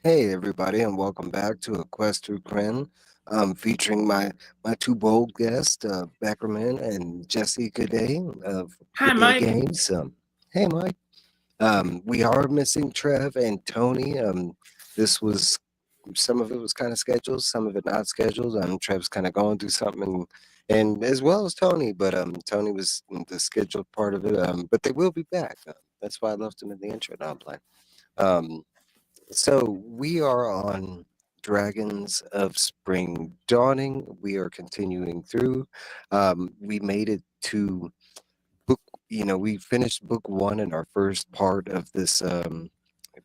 Hey everybody, and welcome back to A Quest Through Krynn, featuring my two bold guests, Beckermin and Jesse Goodday of Hi, Goodday Mike. Games. Hey Mike, we are missing Trev and Tony. This was some of it was kind of scheduled, some of it not scheduled. Trev's kind of going through something, and as well as Tony, but Tony was the scheduled part of it. But they will be back. That's why I left them in the intro. Now I'm playing. Um, so we are on Dragons of Spring Dawning. We are continuing through. We made it to book. We finished book one in our first part of this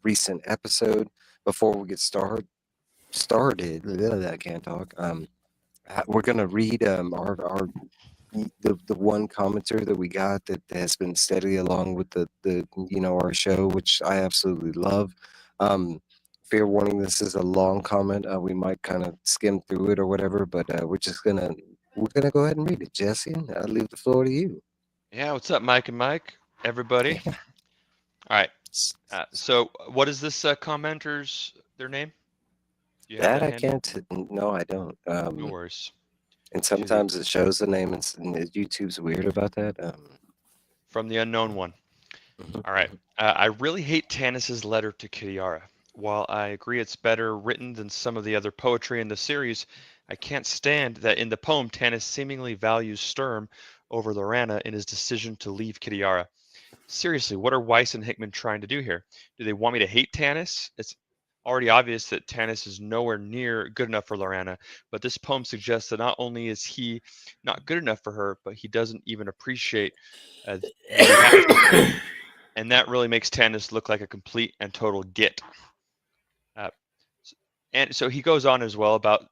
recent episode. Before we get started, I can't talk. We're gonna read the one commenter that we got that has been steady along with the our show, which I absolutely love. Um, Fair warning, this is a long comment. We might kind of skim through it or whatever, but we're gonna go ahead and read it. Jesse, I'll leave the floor to you. Yeah, what's up, Mike and Mike, everybody? Yeah. All right. So, what is this commenter's their name? Do you have That that I handy? can't. No, I don't. No worries. And To the sometimes it shows the name, and YouTube's weird about that. from the unknown one. Mhm, All right. mhm. I really hate Tanis's letter to Kitiara. While I agree it's better written than some of the other poetry in the series, I can't stand that in the poem Tanis seemingly values Sturm over Lorana in his decision to leave Kitiara. Seriously, what are Weiss and Hickman trying to do here? Do they want me to hate Tanis? It's already obvious that Tanis is nowhere near good enough for Lorana, but this poem suggests that not only is he not good enough for her, but he doesn't even appreciate what he has, and that really makes Tanis look like a complete and total git. Uh, and so he goes on as well about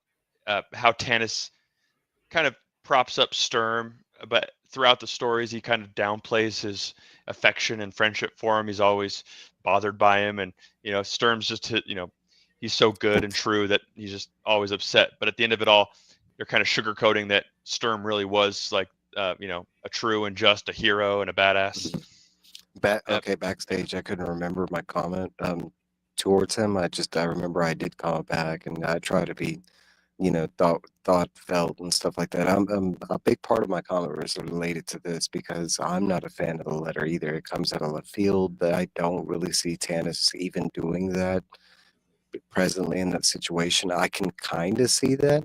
how Tanis kind of props up Sturm, but throughout the stories, he kind of downplays his affection and friendship for him. He's always bothered by him, and Sturm's just he's so good and true that he's just always upset. But at the end of it all, they're kind of sugarcoating that Sturm really was like a true and just a hero and a badass. Uh, Okay, backstage, I couldn't remember my comment towards him. I remember I did comment back, and I try to be, thought felt and stuff like that. A big part of my comment was related to this because I'm not a fan of the letter either. It comes out of left field. That I don't really see Tanis even doing that presently in that situation. I can kind of see that,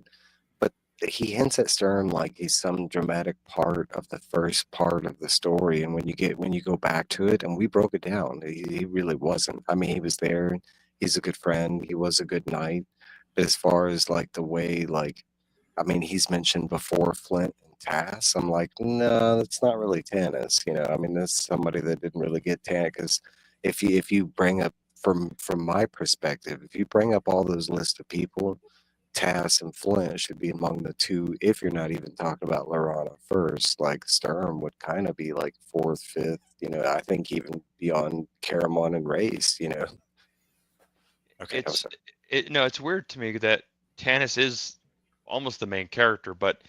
but he hints at Stern like he's some dramatic part of the first part of the story, and when you go back to it, and we broke it down, he really wasn't. I mean, he was there. He's a good friend. He was a good knight. But as far as like the way, like, I mean, he's mentioned before Flint and Tass. I'm like, no, that's not really Tanis. I mean, that's somebody that didn't really get Tanis. Because if you bring up from my perspective, if you bring up all those list of people, Tass and Flint should be among the two, if you're not even talking about Lorana first. Like Sturm would kind of be like fourth, fifth, I think even beyond Caramon and Race. Okay, that was it's no, it's weird to me that Tanis is almost the main character, but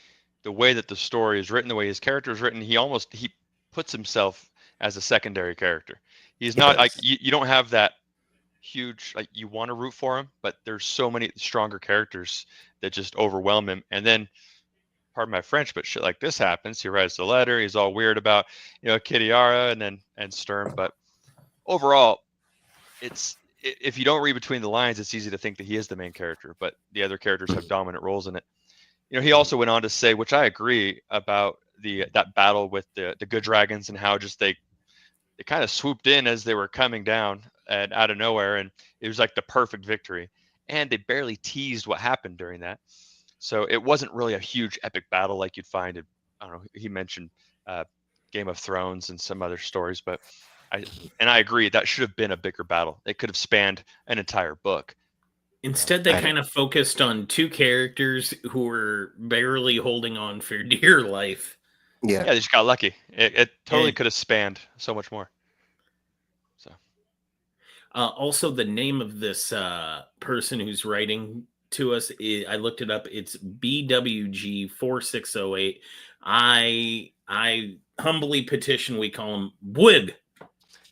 the way that the story is written, the way his character is written, he puts himself as a secondary character. He's not like yes. you don't have that huge like you want to root for him, but there's so many stronger characters that just overwhelm him. And then, pardon my French, but shit like this happens. He writes the letter. He's all weird about Kitiara and Sturm, but overall, if you don't read between the lines, it's easy to think that he is the main character, but the other characters have dominant roles in it. He also went on to say, which I agree about that battle with the good dragons and how just they kind of swooped in as they were coming down and out of nowhere, and it was like the perfect victory. And they barely teased what happened during that, so it wasn't really a huge epic battle like you'd find in, I don't know. He mentioned uh, Game of Thrones and some other stories, but I and I agree that should have been a bigger battle. It could have spanned an entire book. You know, Instead, they I kind of focused on two characters who were barely holding on for dear life. Yeah. yeah, they just got lucky. It totally And could have spanned so much more. So also, the name of this person who's writing to us, I looked it up. It's BWG4608. I humbly petition we call him Wood.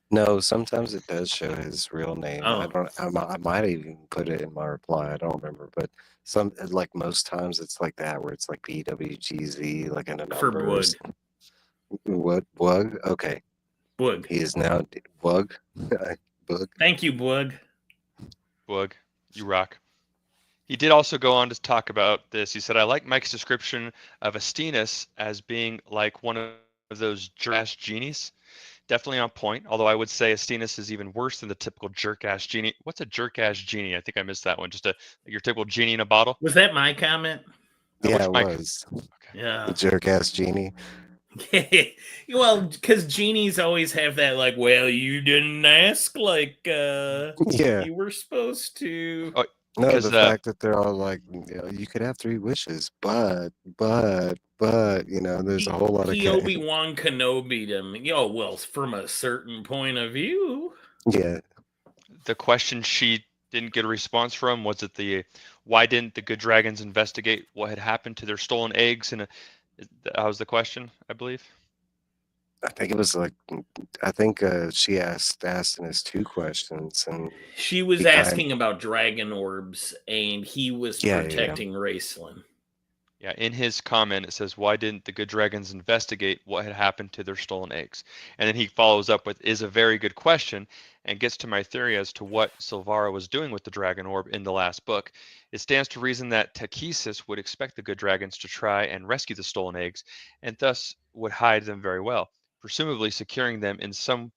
No, sometimes it does show his real name. Oh, I might even put it in my reply. I don't remember, but like most times it's like that where it's like BWGZ, like in a for number. Boog. What Wug? Okay, Boog. he is now Wug. Bug. Thank you, Boog. Boog, you rock. He did also go on to talk about this. He said, I like Mike's description of Astinus as being like one of those jerk-ass genies. Definitely on point, although I would say Astinus is even worse than the typical jerk-ass genie. What's a jerk-ass genie? I think I missed that one. Just your typical genie in a bottle? Was that my comment? Yeah, Which it Mike? was Okay. Yeah. the jerk ass genie. Well, because genies always have that, like, well, you didn't ask, like, Yeah. you were supposed to. Oh, No, because the fact that they're all like, you could have 3 wishes, but, there's a whole lot of He Obi-Wan Kenobi'd him. Well, from a certain point of view. yeah. the question she didn't get a response from was it why didn't the good dragons investigate what had happened to their stolen eggs? And that was the question, I believe. I think it was like, she asked us 2 questions, and She was he kind asking about dragon orbs, and he was yeah. protecting Raceland. Yeah, in his comment it says, why didn't the good dragons investigate what had happened to their stolen eggs? And then he follows up with, is a very good question, and gets to my theory as to what Silvara was doing with the dragon orb in the last book. It stands to reason that Takesis would expect the good dragons to try and rescue the stolen eggs, and thus would hide them very well, presumably securing them in some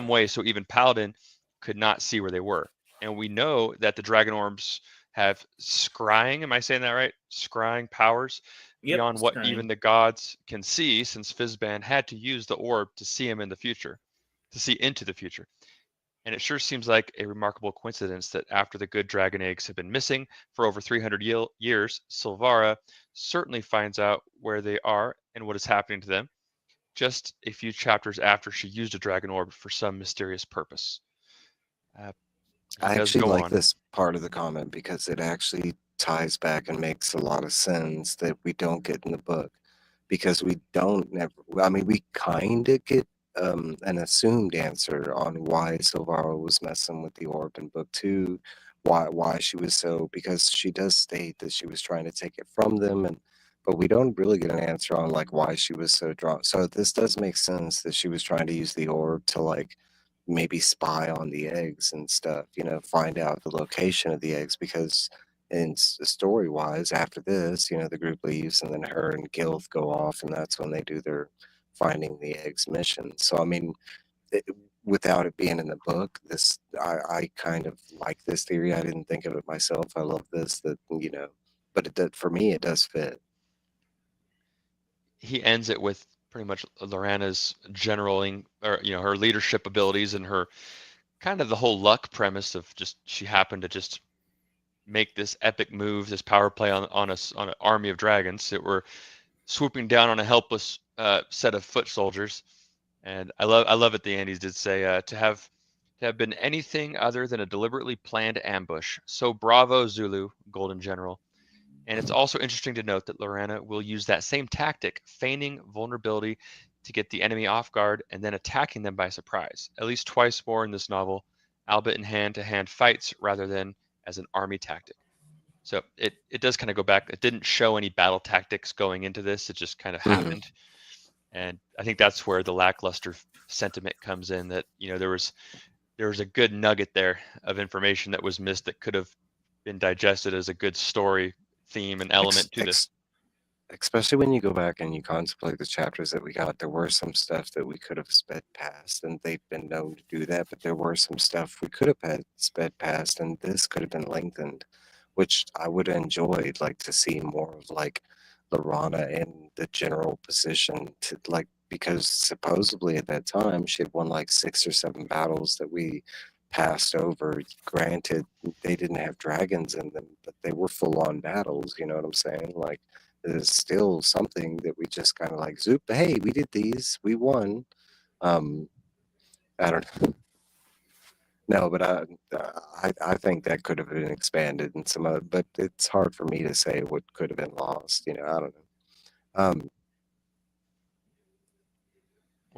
way so even Paladin could not see where they were. And we know that the dragon orbs have scrying, am I saying that right? Scrying powers beyond what even the gods can see, since Fizban had to use the orb to see him in the future, to see into the future. And it sure seems like a remarkable coincidence that after the good dragon eggs have been missing for over 300 years, Silvara certainly finds out where they are and what is happening to them, just a few chapters after she used a dragon orb for some mysterious purpose. He I does actually go like on. this part of the comment because it actually ties back and makes a lot of sense that we don't get in the book, because we don't never. I mean, we kind of get an assumed answer on why Silvara was messing with the orb in book 2, why she was so, because she does state that she was trying to take it from them, and but we don't really get an answer on like why she was so drawn. So this does make sense that she was trying to use the orb to like maybe spy on the eggs and stuff, find out the location of the eggs, because in story wise, after this, the group leaves and then her and Gilth go off, and that's when they do their finding the eggs mission. So, I mean, it, without it being in the book, I kind of like this theory. I didn't think of it myself. I love this, but it did, for me, it does fit. He ends it with pretty much Lorana's generaling, or her leadership abilities and her kind of the whole luck premise of just she happened to just make this epic move, this power play on an army of dragons that were swooping down on a helpless set of foot soldiers. And I love at the end he did say to have been anything other than a deliberately planned ambush. So bravo, Zulu, Golden General. And it's also interesting to note that Lorana will use that same tactic, feigning vulnerability to get the enemy off guard and then attacking them by surprise, at least twice more in this novel, albeit in hand-to-hand fights rather than as an army tactic. So it does kind of go back. It didn't show any battle tactics going into this. It just kind of happened. And I think that's where the lackluster sentiment comes in, that there was a good nugget there of information that was missed that could have been digested as a good story theme and element to this. Especially when you go back and you contemplate the chapters that we got, there were some stuff that we could have sped past, and they've been known to do that, but there were some stuff we could have had sped past, and this could have been lengthened, which I would have enjoyed, like, to see more of, like, Lorana in the general position to, like, because supposedly at that time she had won like 6 or 7 battles that we passed over. Granted, they didn't have dragons in them, but they were full-on battles, you know what I'm saying? Like, is still something that we just kind of like zoop. Hey, we did these, we won. I don't know. No, but I think that could have been expanded and some other, but it's hard for me to say what could have been lost. I don't know.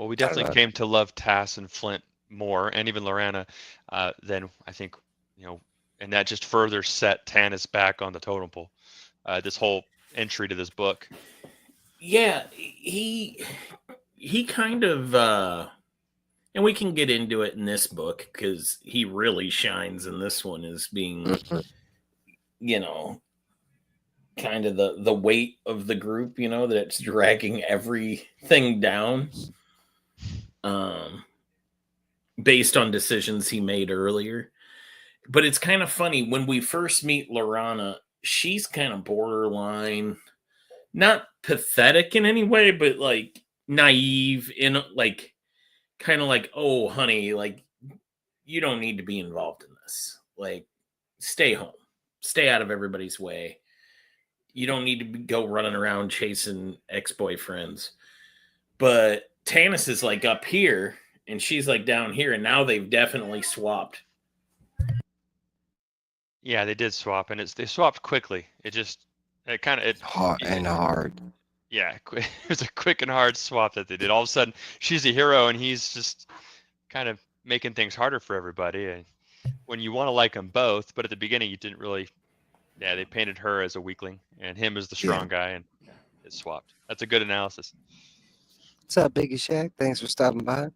Well, we I don't definitely know. came to love Tass and Flint more, and even Lorana, than I think, and that just further set Tanis back on the totem pole. This whole entry to this book. Yeah, he kind of and we can get into it in this book because he really shines in this one as being, Mhm. you know, kind of the weight of the group, that's dragging everything down. Based on decisions he made earlier. But it's kind of funny when we first meet Lorana, she's kind of borderline, not pathetic in any way, but like naive in like kind of like, oh honey, like you don't need to be involved in this. Like stay home. Stay out of everybody's way. You don't need to go running around chasing ex-boyfriends. But Tanis is like up here and she's like down here, and now they've definitely swapped. Yeah, they did swap, and they swapped quickly. Hard. Yeah, it was a quick and hard swap that they did. All of a sudden, she's a hero, and he's just kind of making things harder for everybody. And when you want to like them both, but at the beginning you didn't really. Yeah, they painted her as a weakling and him as the strong guy, and yeah, it swapped. That's a good analysis. What's up, Biggie Shack? Thanks for stopping by.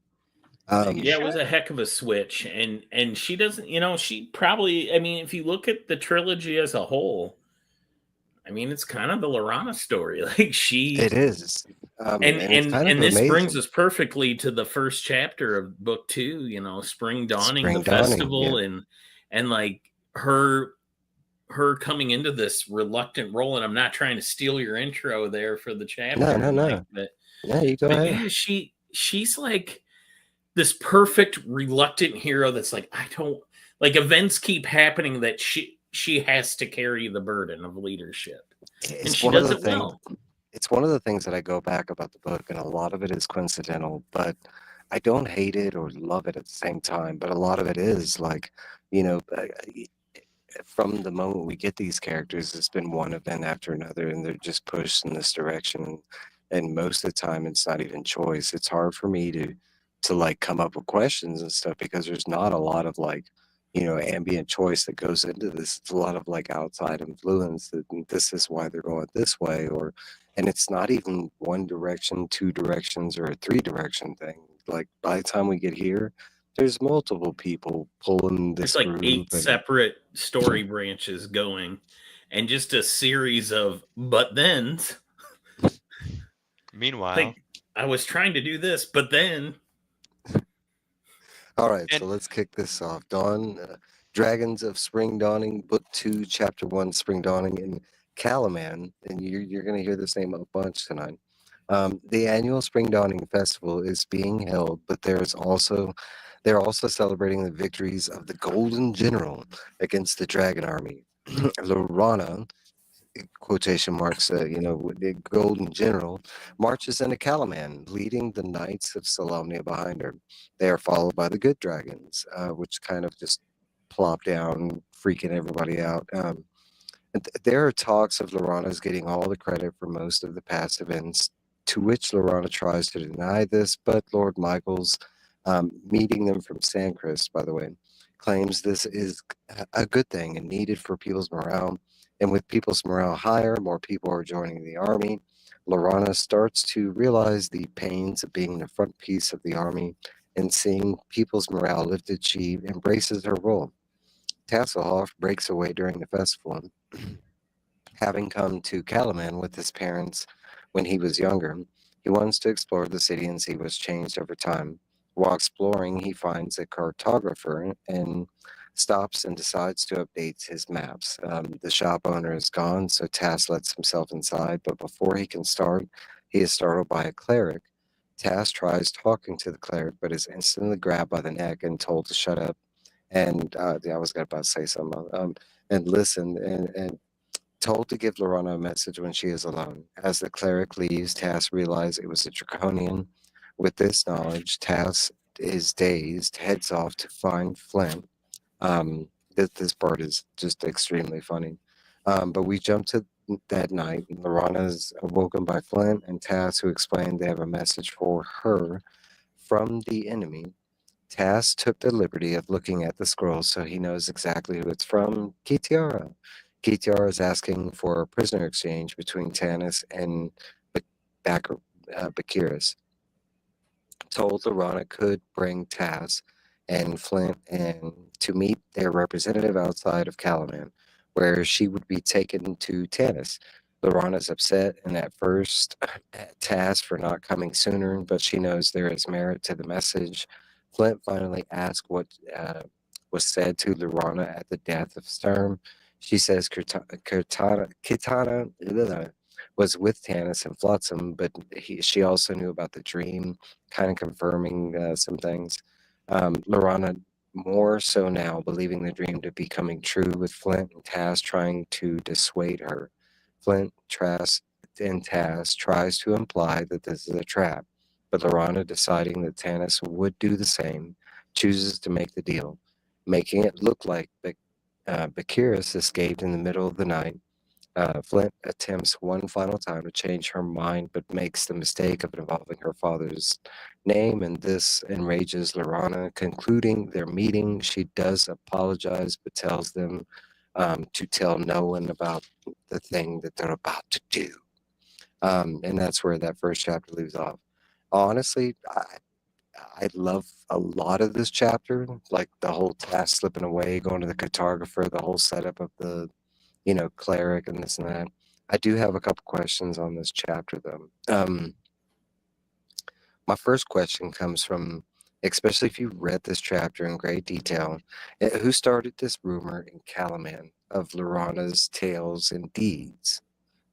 Yeah, it was a heck of a switch, and she doesn't, she probably, I mean, if you look at the trilogy as a whole, I mean, it's kind of the Lorana story. Like it is, and it's kind of this amazing. brings us perfectly to the first chapter of book 2. Spring dawning, Spring the dawning, festival, yeah. and like her coming into this reluctant role. And I'm not trying to steal your intro there for the chapter, No. Mike, but Yeah, you go ahead. yeah, she's like this perfect reluctant hero that's like, I don't like, events keep happening that she has to carry the burden of leadership. And she does it well. It's one of the things that I go back about the book, and a lot of it is coincidental, but I don't hate it or love it at the same time. But a lot of it is like, from the moment we get these characters, it's been one event after another, and they're just pushed in this direction. And most of the time, it's not even choice. It's hard for me to like come up with questions and stuff because there's not a lot of like, ambient choice that goes into this. It's a lot of like outside influence that this is why they're going this way, and it's not even one direction, two directions, or a three direction thing. Like by the time we get here, there's multiple people pulling this There's like 8 and separate story branches going, and just a series of but thens. Meanwhile, like, I was trying to do this, but then. All right, so let's kick this off. Dragons of Spring Dawning, Book 2, Chapter 1, Spring Dawning in Calaman, and you're going to hear this name a bunch tonight. The annual Spring Dawning Festival is being held, but they're also celebrating the victories of the Golden General against the Dragon Army. Lorana, quotation marks, the Golden General, marches into Calaman, leading the Knights of Salomnia behind her. They are followed by the Good Dragons, which kind of just plop down, freaking everybody out. There are talks of Lorana's getting all the credit for most of the past events, to which Lorana tries to deny this, but Lord Michael's, meeting them from Sandcrest, by the way, claims this is a good thing and needed for people's morale. And with people's morale higher, more people are joining the army. Lorana starts to realize the pains of being the front piece of the army, and seeing people's morale lifted, she embraces her role. Tasselhoff breaks away during the festival. Having come to Calaman with his parents when he was younger, he wants to explore the city and see what's changed over time. While exploring, he finds a cartographer and stops and decides to update his maps. The shop owner is gone, so Tass lets himself inside, but before he can start, he is startled by a cleric. Tass tries talking to the cleric, but is instantly grabbed by the neck and told to shut up. And I was about to say something. And listen, and told to give Lorana a message when she is alone. As the cleric leaves, Tass realizes it was a draconian. With this knowledge, Tass is dazed, heads off to find Flint. This part is just extremely funny. But we jump to that night. Lorana is awoken by Flint and Tass, who explain they have a message for her. from the enemy. Taz took the liberty of looking at the scroll so he knows exactly who it's from. Kitiara. Kitiara is asking for a prisoner exchange between Tanis and Bakiris. Told Lorana could bring Taz and Flint and to meet their representative outside of Calaman, where she would be taken to Tanis. Lorana's upset and at first at Taz for not coming sooner, but she knows there is merit to the message. Flint finally asks what was said to Lorana at the death of Sturm. She says Kitana was with Tanis and Flotsam, but she also knew about the dream, kind of confirming some things. Lorana more so now believing the dream to be coming true, with Flint and Taz trying to dissuade her. Flint, Trask, and Taz tries to imply that this is a trap, but Lorana, deciding that Tanis would do the same, chooses to make the deal, making it look like Bakiris escaped in the middle of the night. Flint attempts one final time to change her mind, but makes the mistake of involving her father's name, and this enrages Lorana. Concluding their meeting, she does apologize, but tells them to tell no one about the thing that they're about to do. And that's where that first chapter leaves off. Honestly, I love a lot of this chapter, like the whole task slipping away, going to the cartographer, the whole setup of the cleric and this and that. I do have a couple questions on this chapter, though. My first question comes from, especially if you read this chapter in great detail, who started this rumor in Calaman of Lorana's tales and deeds?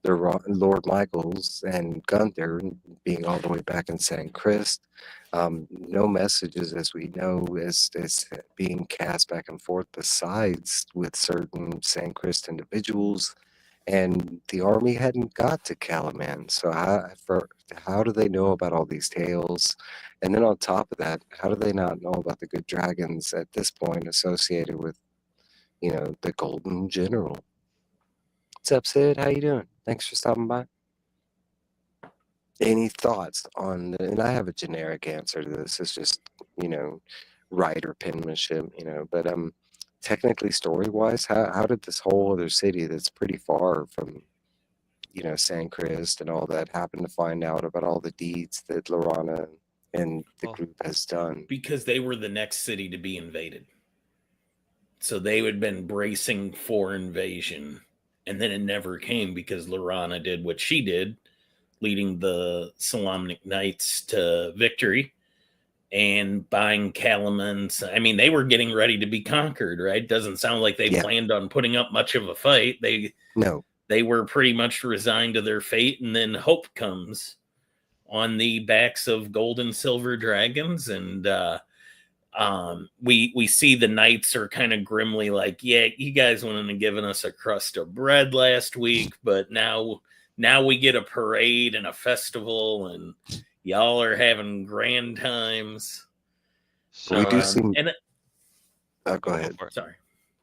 Lord Michaels and Gunther being all the way back in St. Christ. No messages, as we know, is being cast back and forth besides with certain St. Christ individuals. And the army hadn't got to Calaman. So how do they know about all these tales? And then on top of that, how do they not know about the good dragons at this point associated with, the Golden General? What's up, Sid? How you doing? Thanks for stopping by. Any thoughts on, and I have a generic answer to this. It's just, writer penmanship, but technically story-wise, how did this whole other city that's pretty far from, San Crist and all that happen to find out about all the deeds that Lorana and the group has done? Because they were the next city to be invaded. So they had been bracing for invasion, and then it never came because Lorana did what she did, leading the Solamnic Knights to victory and buying Calamans. I mean, they were getting ready to be conquered, right? Doesn't sound like they planned on putting up much of a fight. They were pretty much resigned to their fate, and then hope comes on the backs of gold and silver dragons, and we see the knights are kind of grimly like, yeah, you guys wouldn't have given us a crust of bread last week, but now we get a parade and a festival, and y'all are having grand times. So we do see. Go ahead. Sorry.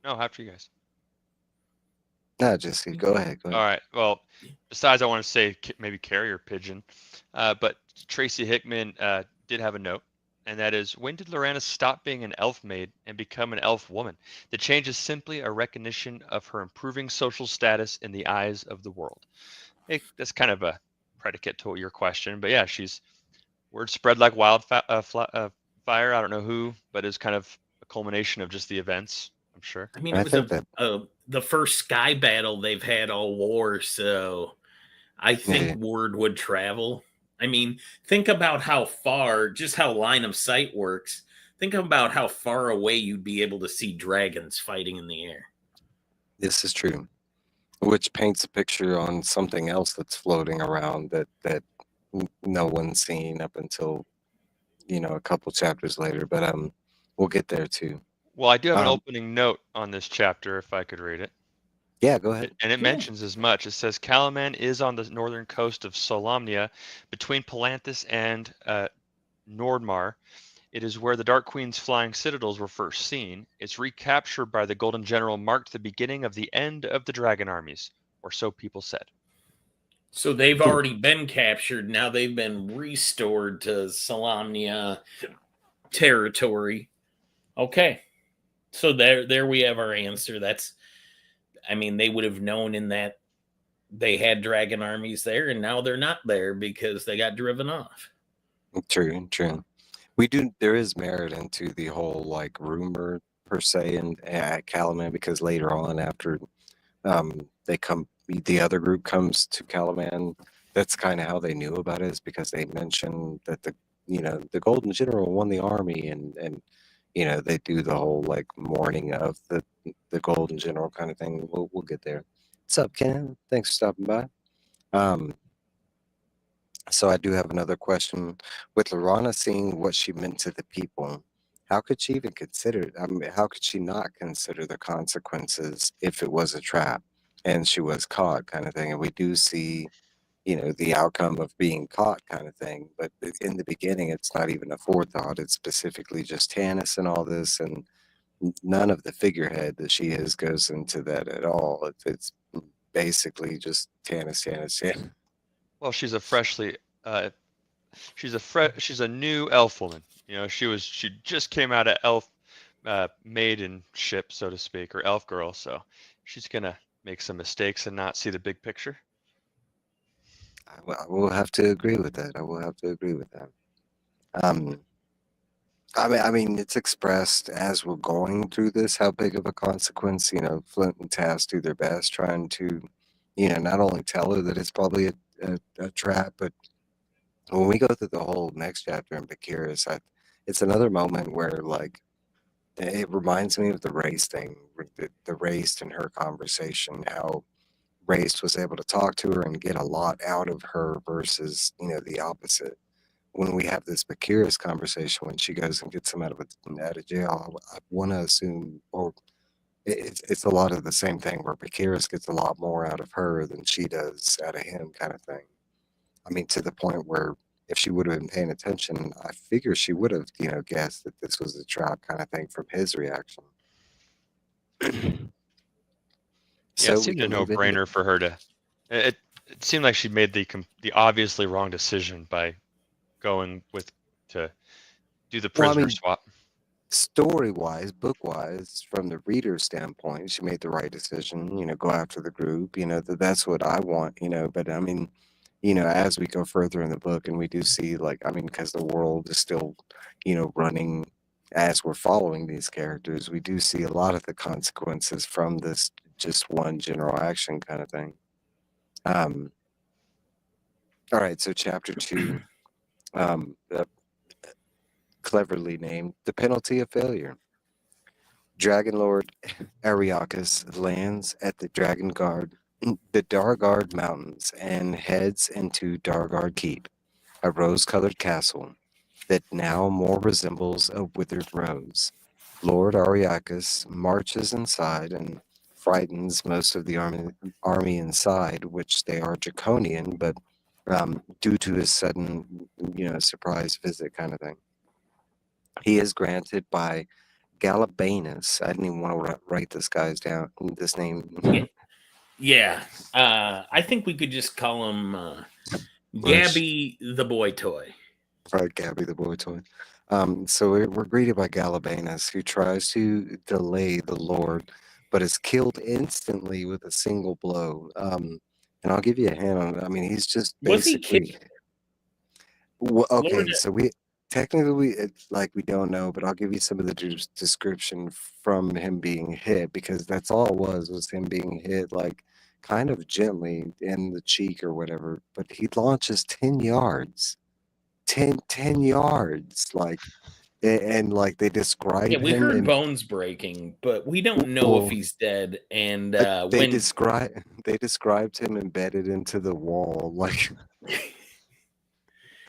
No, after you guys. No, Jesse, go ahead. All right. Well, besides, I want to say maybe carrier pigeon, but Tracy Hickman did have a note, and that is, when did Lorana stop being an elf maid and become an elf woman? The change is simply a recognition of her improving social status in the eyes of the world. That's kind of a predicate to your question, but yeah, word spread like wildfire. I don't know who, but it's kind of a culmination of just the events, I'm sure. I mean, it was the first sky battle they've had all war, so I think word would travel. I mean, think about how line of sight works. Think about how far away you'd be able to see dragons fighting in the air. This is true, which paints a picture on something else that's floating around that no one's seen up until, a couple chapters later, but we'll get there too. Well, I do have an opening note on this chapter, if I could read it. Yeah, go ahead. And it mentions as much. It says, Calaman is on the northern coast of Solamnia, between Palanthas and Nordmar. It is where the Dark Queen's flying citadels were first seen. Its recapture by the Golden General marked the beginning of the end of the dragon armies, or so people said. So they've already been captured. Now they've been restored to Solamnia territory. Okay. So there we have our answer. I mean, they would have known in that they had dragon armies there, and now they're not there because they got driven off. True. There is merit into the whole like rumor per se and at Calaman, because later on after the other group comes to Calaman, that's kind of how they knew about it, is because they mentioned that the Golden General won the army, and they do the whole like mourning of the Golden General kind of thing. We'll get there. What's up, Ken? Thanks for stopping by. So I do have another question. With Lorana seeing what she meant to the people, how could she even consider it? I mean, how could she not consider the consequences if it was a trap and she was caught, kind of thing? And we do see, the outcome of being caught, kind of thing. But in the beginning, it's not even a forethought. It's specifically just Tanis and all this, and none of the figurehead that she is goes into that at all. It's basically just Tanis. Well, she's a freshly she's a new elf woman. She just came out of elf maiden ship, so to speak, or elf girl. So she's gonna make some mistakes and not see the big picture. I will have to agree with that. I mean, it's expressed as we're going through this how big of a consequence. Flint and Taz do their best trying to, not only tell her that it's probably a trap, but when we go through the whole next chapter in Bekiris, it's another moment where like it reminds me of the race thing, the race and her conversation, how Race was able to talk to her and get a lot out of her versus, the opposite. When we have this Bekiris conversation, when she goes and gets him out of jail, I want to assume, or it's a lot of the same thing, where Bekiris gets a lot more out of her than she does out of him, kind of thing. I mean, to the point where if she would have been paying attention, I figure she would have, guessed that this was a trap, kind of thing, from his reaction. Yeah, it seemed a no-brainer for her to. It seemed like she made the obviously wrong decision by going to do the prisoner swap. Story-wise, book-wise, from the reader's standpoint, she made the right decision. Go after the group. That's what I want. But I mean, as we go further in the book, and we do see, like, I mean, because the world is still, running as we're following these characters, we do see a lot of the consequences from this just one general action kind of thing. All right, so chapter 2, cleverly named The Penalty of Failure. Dragon Lord Ariakas lands at the the Dargard Mountains, and heads into Dargard Keep, a rose-colored castle that now more resembles a withered rose. Lord Ariakas marches inside and frightens most of the army inside, which they are draconian, but due to his sudden, surprise visit kind of thing. He is granted by Galabanus. I didn't even want to write this name. Yeah. I think we could just call him Gabby the Boy Toy. Right, Gabby the Boy Toy. So we're greeted by Galabanus, who tries to delay the Lord, but is killed instantly with a single blow. And I'll give you a hint on it. I mean, he's just basically. Was he killed? Well, okay, so technically we don't know, but I'll give you some of the description from him being hit, because that's all it was him being hit, like kind of gently in the cheek or whatever. But he launches 10 yards. 10 yards, like, and like they describe him. We heard bones breaking, but we don't know if he's dead. And they described him embedded into the wall, like.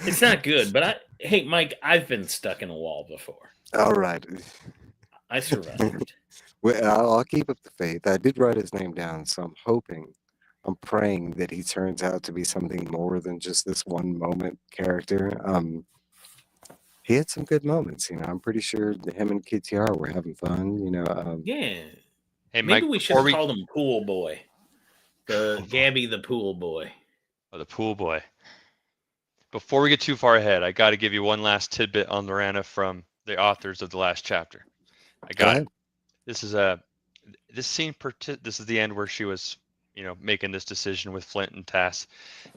It's not good, but hey, Mike, I've been stuck in a wall before. All right. I survived. Well, I'll keep up the faith. I did write his name down, so I'm praying that he turns out to be something more than just this one moment character. He had some good moments, I'm pretty sure him and KTR were having fun, Yeah. Hey, maybe Mike, we should have called him Pool Boy. Gabby the Pool Boy. Oh, the pool boy. Before we get too far ahead, I got to give you one last tidbit on Lorana from the authors of the last chapter. I Go got it. ahead. This is this scene. This is the end where she was, making this decision with Flint and Tass.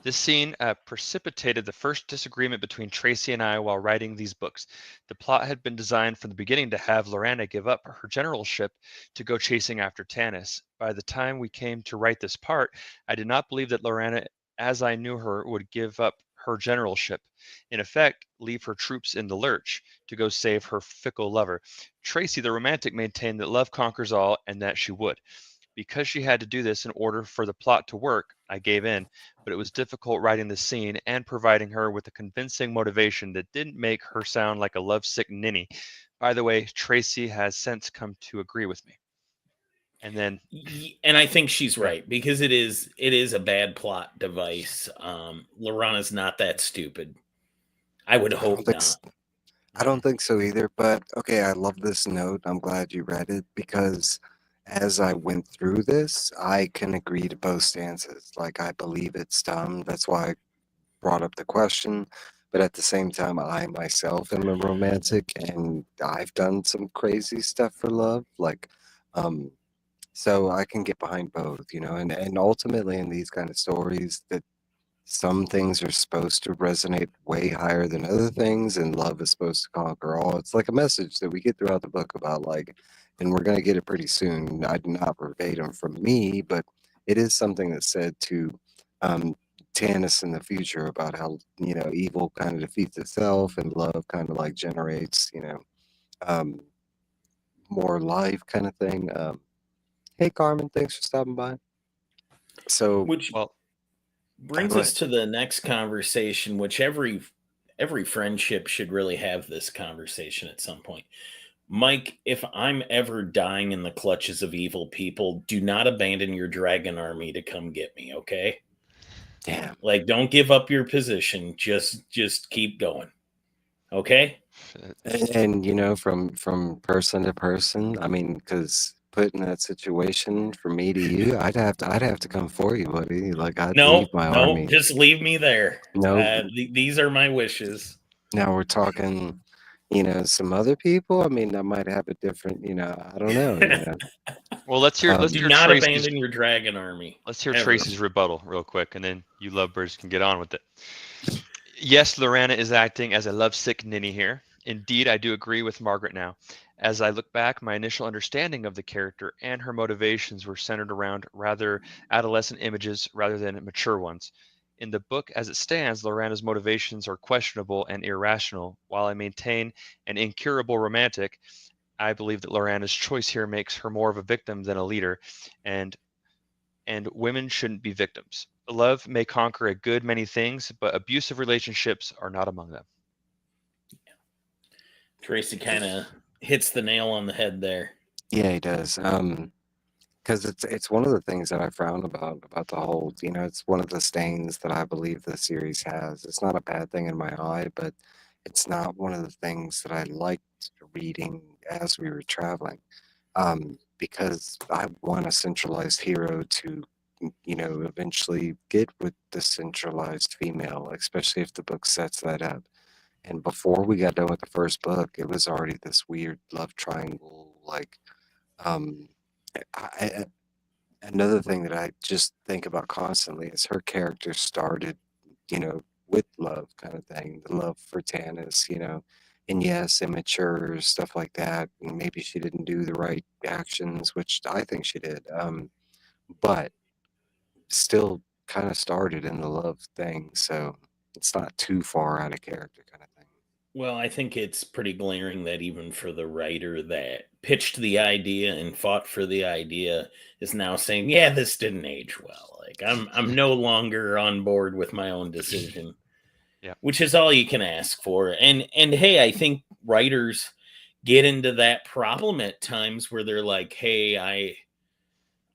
This scene precipitated the first disagreement between Tracy and I while writing these books. The plot had been designed from the beginning to have Lorana give up her generalship to go chasing after Tanis. By the time we came to write this part, I did not believe that Lorana, as I knew her, would give up her generalship. In effect, leave her troops in the lurch to go save her fickle lover. Tracy, the romantic, maintained that love conquers all and that she would. Because she had to do this in order for the plot to work, I gave in, but it was difficult writing the scene and providing her with a convincing motivation that didn't make her sound like a lovesick ninny. By the way, Tracy has since come to agree with me. And then, and I think she's right, because it is a bad plot device. Lorana's not that stupid. I would hope not. I don't think so either, but okay, I love this note. I'm glad you read it because as I went through this, I can agree to both stances. Like, I believe it's dumb. That's why I brought up the question. But at the same time, I myself am a romantic and I've done some crazy stuff for love. Um, so I can get behind both, and ultimately in these kind of stories that some things are supposed to resonate way higher than other things, and love is supposed to conquer all. It's like a message that we get throughout the book about, like, and we're going to get it pretty soon. Not verbatim from me, but it is something that's said to um, Tanis in the future about how, evil kind of defeats itself and love kind of like generates, um, more life kind of thing. Hey, Carmen, thanks for stopping by. So, Which well, brings go us ahead. to the next conversation, which every friendship should really have this conversation at some point. Mike, if I'm ever dying in the clutches of evil people, do not abandon your dragon army to come get me, okay? Damn. Like, don't give up your position. Just keep going. Okay? And from person to person, I mean, because put in that situation from me to you, I'd have to come for you, buddy. Like, I'd No, leave my no, army. just leave me there. No, These are my wishes. now we're talking, some other people. I mean, I might have a different, I don't know. well, let's hear Do Um, not Tracy's abandon your dragon army. let's hear Ever. Tracy's rebuttal real quick, and then you lovebirds can get on with it. Yes, Lorana is acting as a lovesick ninny here. Indeed, I do agree with Margaret now. As I look back, my initial understanding of the character and her motivations were centered around rather adolescent images rather than mature ones. In the book as it stands, Lorana's motivations are questionable and irrational. While I maintain an incurable romantic, I believe that Lorana's choice here makes her more of a victim than a leader, and women shouldn't be victims. Love may conquer a good many things, but abusive relationships are not among them. Tracy kind of hits the nail on the head there. yeah, he does. Because it's one of the things that I frown about the whole, it's one of the stains that I believe the series has. It's not a bad thing in my eye, but it's not one of the things that I liked reading as we were traveling. Because I want a centralized hero to, eventually get with the centralized female, especially if the book sets that up. And before we got done with the first book, it was already this weird love triangle, like, um, I, another thing that I just think about constantly is her character started, with love kind of thing, the love for Tanis, and yes, immature stuff like that. And maybe she didn't do the right actions, which I think she did. But still kind of started in the love thing. So it's not too far out of character kind of thing. Well, I think it's pretty glaring that even for the writer that pitched the idea and fought for the idea is now saying, "Yeah, this didn't age well. Like, I'm no longer on board with my own decision." Yeah. Which is all you can ask for. And hey, I think writers get into that problem at times where they're like, "Hey,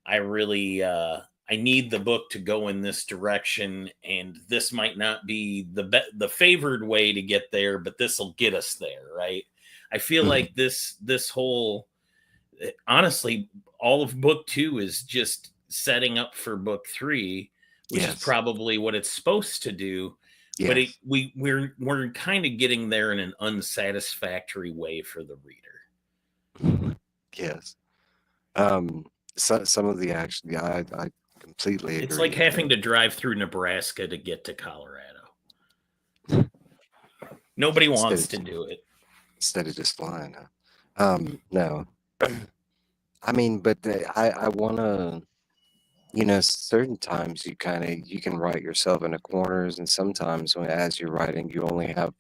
I really I need the book to go in this direction, and this might not be the favored way to get there, but this will get us there, right?" I feel Mhm. like this whole, honestly, all of book 2 is just setting up for book 3, which is probably what it's supposed to do. But we're kind of getting there in an unsatisfactory way for the reader. Yes. Some of the action, I completely agree. It's like having to drive through Nebraska to get to Colorado. Nobody wants to do it. Instead of just flying. No. I mean, but I want to, certain times you can write yourself into corners, and sometimes as you're writing, you only have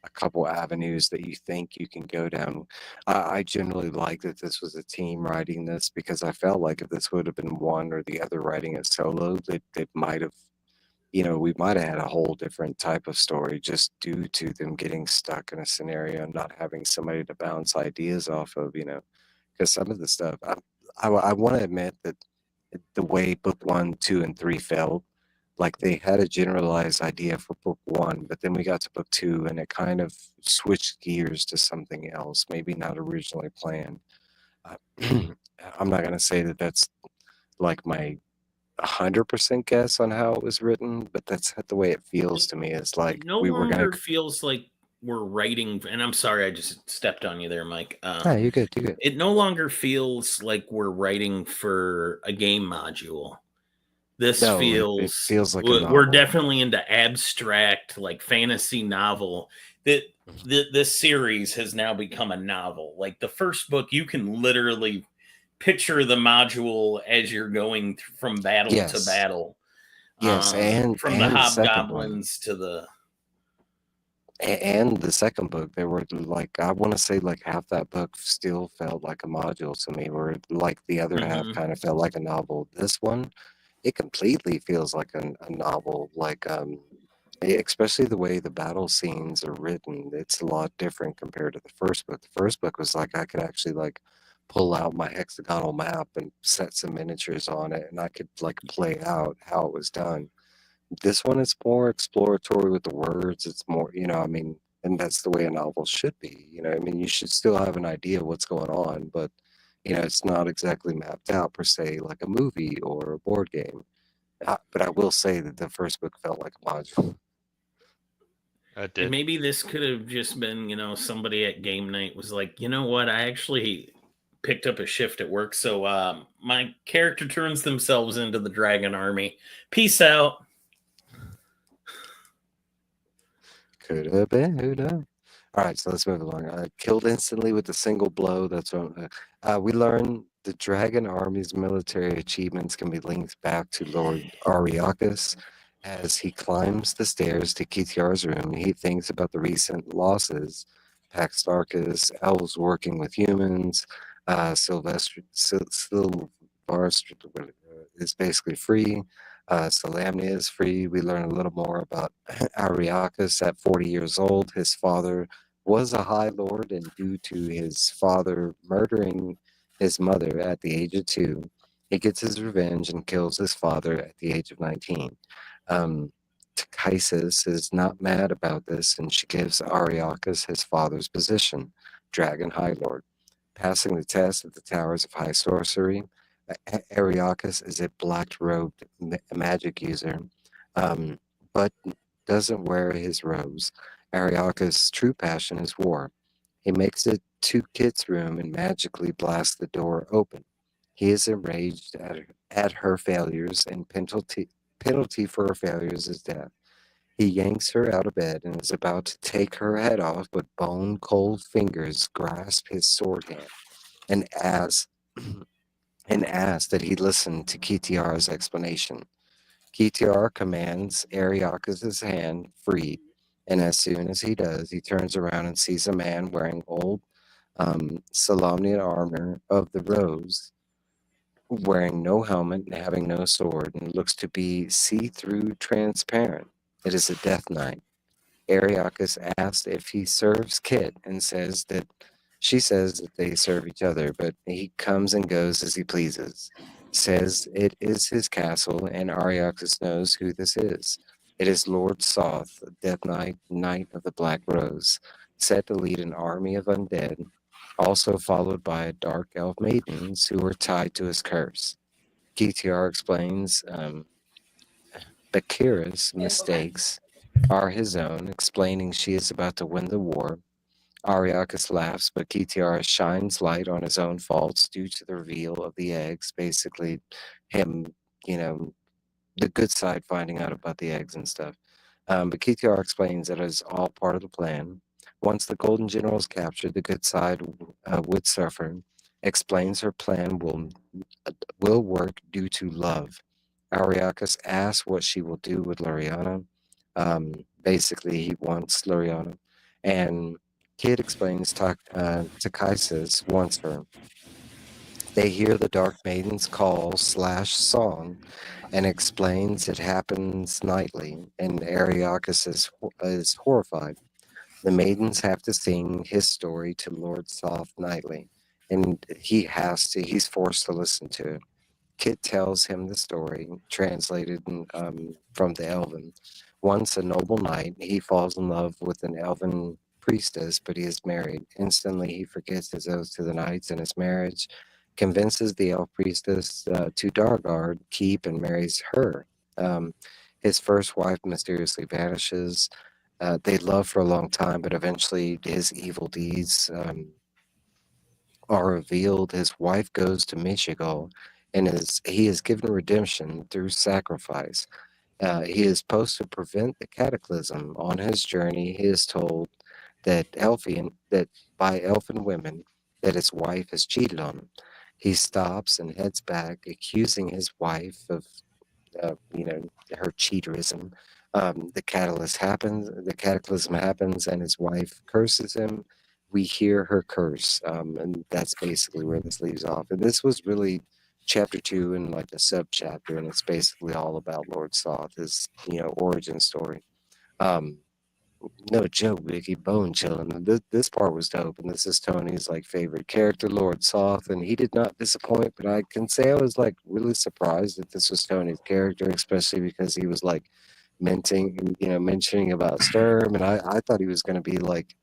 a couple avenues that you think you can go down. I generally like that this was a team writing this, because I felt like if this would have been one or the other writing it solo, they might have, we might have had a whole different type of story just due to them getting stuck in a scenario and not having somebody to bounce ideas off of, because some of the stuff, I want to admit that the way book 1, 2, and 3 felt, like they had a generalized idea for book 1, but then we got to book 2 and it kind of switched gears to something else, maybe not originally planned. I'm not going to say that that's like my 100% guess on how it was written, but that's the way it feels to me. It's like no longer feels like we're writing, and I'm sorry I just stepped on you there, Mike. You're good. It no longer feels like we're writing for a game module. This it feels like we're definitely into abstract, like fantasy novel. This series has now become a novel. Like the first book, you can literally picture the module as you're going from battle to battle. Yes, and from the hobgoblins to the. And the second book, there were like, I want to say like half that book still felt like a module to me, where like the other half kind of felt like a novel. This one, it completely feels like a novel, like especially the way the battle scenes are written. It's a lot different compared to the first book. The first book was like I could actually like pull out my hexagonal map and set some miniatures on it, and I could like play out how it was done. This one is more exploratory with the words. It's more, and that's the way a novel should be. You should still have an idea of what's going on, but it's not exactly mapped out per se like a movie or a board game. But I will say that the first book felt like a module. And maybe this could have just been, somebody at game night was like, you know what, I actually picked up a shift at work, so my character turns themselves into the dragon army. Peace out. Could have been, who knows? All right, so let's move along. Killed instantly with a single blow. That's what we learn. The dragon army's military achievements can be linked back to Lord Ariakas. As he climbs the stairs to Kitiar's room, he thinks about the recent losses. Paxtarchus, elves working with humans. Sylvester is basically free. Salamnia is free. We learn a little more about Ariakas at 40 years old. His father was a high lord, and due to his father murdering his mother at the age of 2, he gets his revenge and kills his father at the age of 19. Tychis is not mad about this, and she gives Ariakas his father's position, Dragon High Lord. Passing the test at the Towers of High Sorcery, Ariakas is a black-robed magic user, but doesn't wear his robes. Ariakas' true passion is war. He makes it to Kit's room and magically blasts the door open. He is enraged at her failures, and penalty for her failures is death. He yanks her out of bed and is about to take her head off, but bone-cold fingers grasp his sword hand and asks that he listen to Kitiara's explanation. Kitiara commands Ariakas' hand freed, and as soon as he does, he turns around and sees a man wearing old Salamnian armor of the Rose, wearing no helmet and having no sword, and looks to be see-through transparent. It is a death knight. Ariakas asks if he serves Kit and she says that they serve each other, but he comes and goes as he pleases. Says it is his castle, and Ariakas knows who this is. It is Lord Soth, Death Knight, Knight of the Black Rose, set to lead an army of undead, also followed by a dark elf maidens who are tied to his curse. Kitiar explains Bakira's mistakes are his own, explaining she is about to win the war. Ariakas laughs, but Kitiara shines light on his own faults due to the reveal of the eggs. Basically, him, you know, the good side finding out about the eggs and stuff. But Kitiara explains that it is all part of the plan. Once the Golden General is captured, the good side would suffer. Explains her plan will work due to love. Ariakas asks what she will do with Luriana. Basically, he wants Luriana. And Kid explains Takaisis wants her. They hear the Dark Maiden's call / song and explains it happens nightly, and Ariakas is horrified. The maidens have to sing his story to Lord Soth nightly, and he's forced to listen to it. Kit tells him the story, translated from the Elven. Once a noble knight, he falls in love with an Elven priestess, but he is married. Instantly, he forgets his oath to the knights and his marriage, convinces the elf priestess to Dargard, keep, and marries her. His first wife mysteriously vanishes. They love for a long time, but eventually his evil deeds are revealed. His wife goes to Michigal, and he is given redemption through sacrifice. He is supposed to prevent the cataclysm. On his journey, he is told that by elfin women that his wife has cheated on him. He stops and heads back, accusing his wife of her cheaterism. The cataclysm happens, and his wife curses him. We hear her curse, and that's basically where this leaves off. And this was really chapter 2 and like a sub chapter, and it's basically all about Lord Soth, his origin story. No joke, Vicky, bone chilling. This part was dope, and this is Tony's like favorite character, Lord Soth, and he did not disappoint. But I can say I was like really surprised that this was Tony's character, especially because he was like mentioning about Sturm, and I thought he was going to be like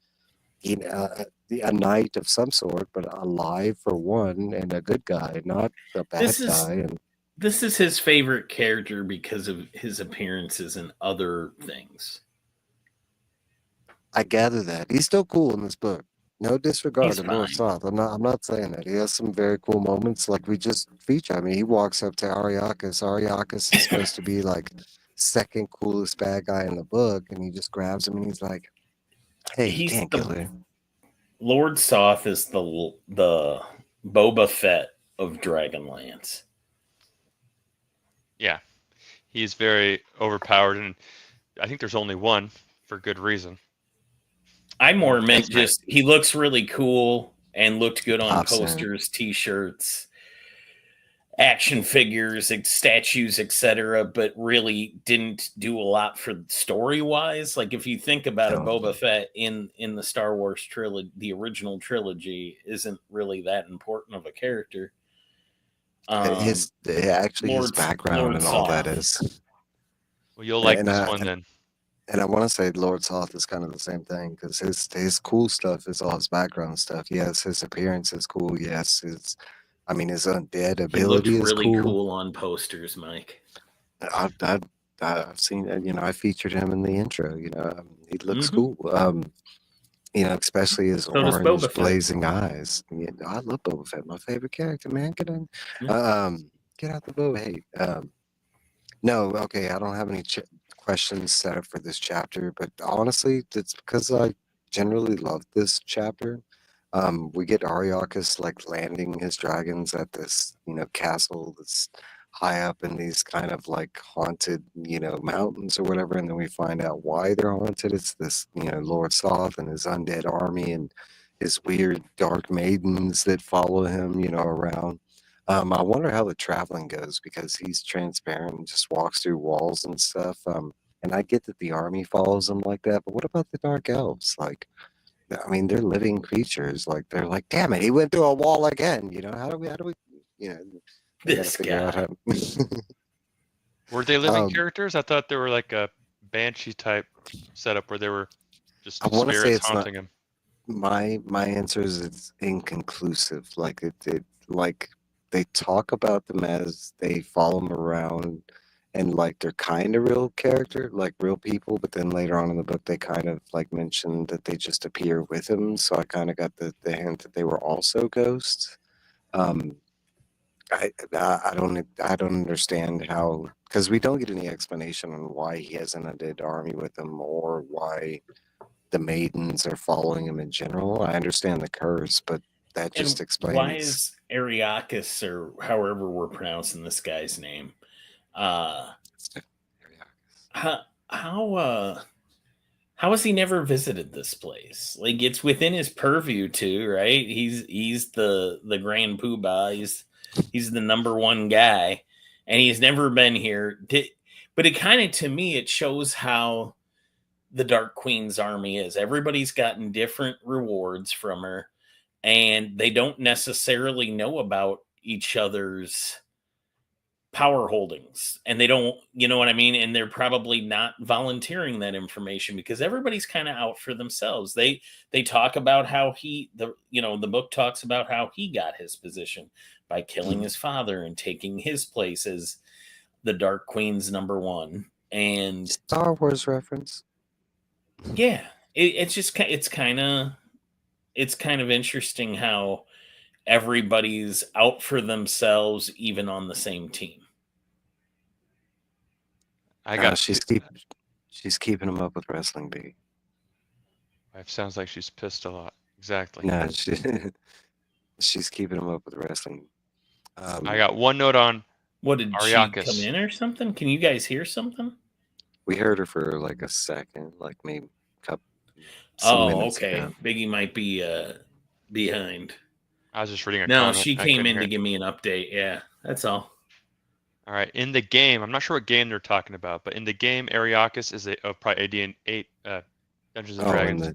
a knight of some sort, but alive for one, and a good guy, not a bad guy. And this is his favorite character because of his appearances in other things. I gather that he's still cool in this book. No disregard to Lord Soth. I'm not saying that. He has some very cool moments, like we just feature. I mean, he walks up to Ariakas. Ariakas is supposed to be like second coolest bad guy in the book, and he just grabs him and he's like, "Hey, you can't kill her." Lord Soth is the Boba Fett of Dragonlance. Yeah, he's very overpowered, and I think there's only one for good reason. I more meant just he looks really cool and looked good on posters, T-shirts, action figures, statues, etc., but really didn't do a lot for story-wise. Like if you think about it, Boba Fett in the Star Wars trilogy, the original trilogy, isn't really that important of a character. His background and all that is. Well, you'll like this one then. And I want to say Lord Soth is kind of the same thing, because his cool stuff is all his background stuff. Yes, his appearance is cool. Yes, his undead ability is really cool on posters, Mike. I've seen, I featured him in the intro. He looks cool. Especially his orange blazing eyes. I love Boba Fett, my favorite character, man. Get in, get out the Boba hate. No, okay, I don't have any questions set up for this chapter, but honestly, it's because I generally love this chapter. We get Ariakas like landing his dragons at this, castle that's high up in these kind of like haunted, mountains or whatever, and then we find out why they're haunted. It's this, Lord Soth and his undead army and his weird dark maidens that follow him, around. I wonder how the traveling goes, because he's transparent and just walks through walls and stuff. And I get that the army follows him like that, but what about the dark elves? Like, I mean, they're living creatures. Like, they're like, damn it, he went through a wall again. How do we, this figure out how. Were they living characters? I thought they were like a banshee type setup where they were just spirits haunting him. My answer is it's inconclusive. Like like they talk about them as they follow him around and like they're kind of real character, like real people, but then later on in the book they kind of like mentioned that they just appear with him, so I kind of got the hint that they were also ghosts. um I don't understand how, because we don't get any explanation on why he has an undead army with him or why the maidens are following him in general. I understand the curse, but that just And why explains. is Ariakis, or however we're pronouncing this guy's name, uh, how how how has he never visited this place? Like, it's within his purview too, right? He's the grand poobah. He's the number one guy, and he's never been here. But it kind of, to me, it shows how the Dark Queen's army is. Everybody's gotten different rewards from her, and they don't necessarily know about each other's power holdings, and they don't, you know what I mean, and they're probably not volunteering that information because everybody's kind of out for themselves. They talk about how the book talks about how he got his position by killing his father and taking his place as the Dark Queen's number one. And Star Wars reference. yeah, it's kind of interesting how everybody's out for themselves even on the same team. I got She's keeping him up with wrestling, B. Wife sounds like she's pissed a lot. Exactly. No, she's keeping him up with wrestling. I got one note on What, did she Ariakis. come in or something? Can you guys hear something? We heard her for like a second, like maybe some Oh, minutes okay. ago. Biggie might be behind. I was just reading a No, comment. she I came couldn't in hear to it. give me an update. Yeah, that's all. All right, in the game, I'm not sure what game they're talking about, but in the game, Ariakis is probably AD&8 Dungeons and Dragons.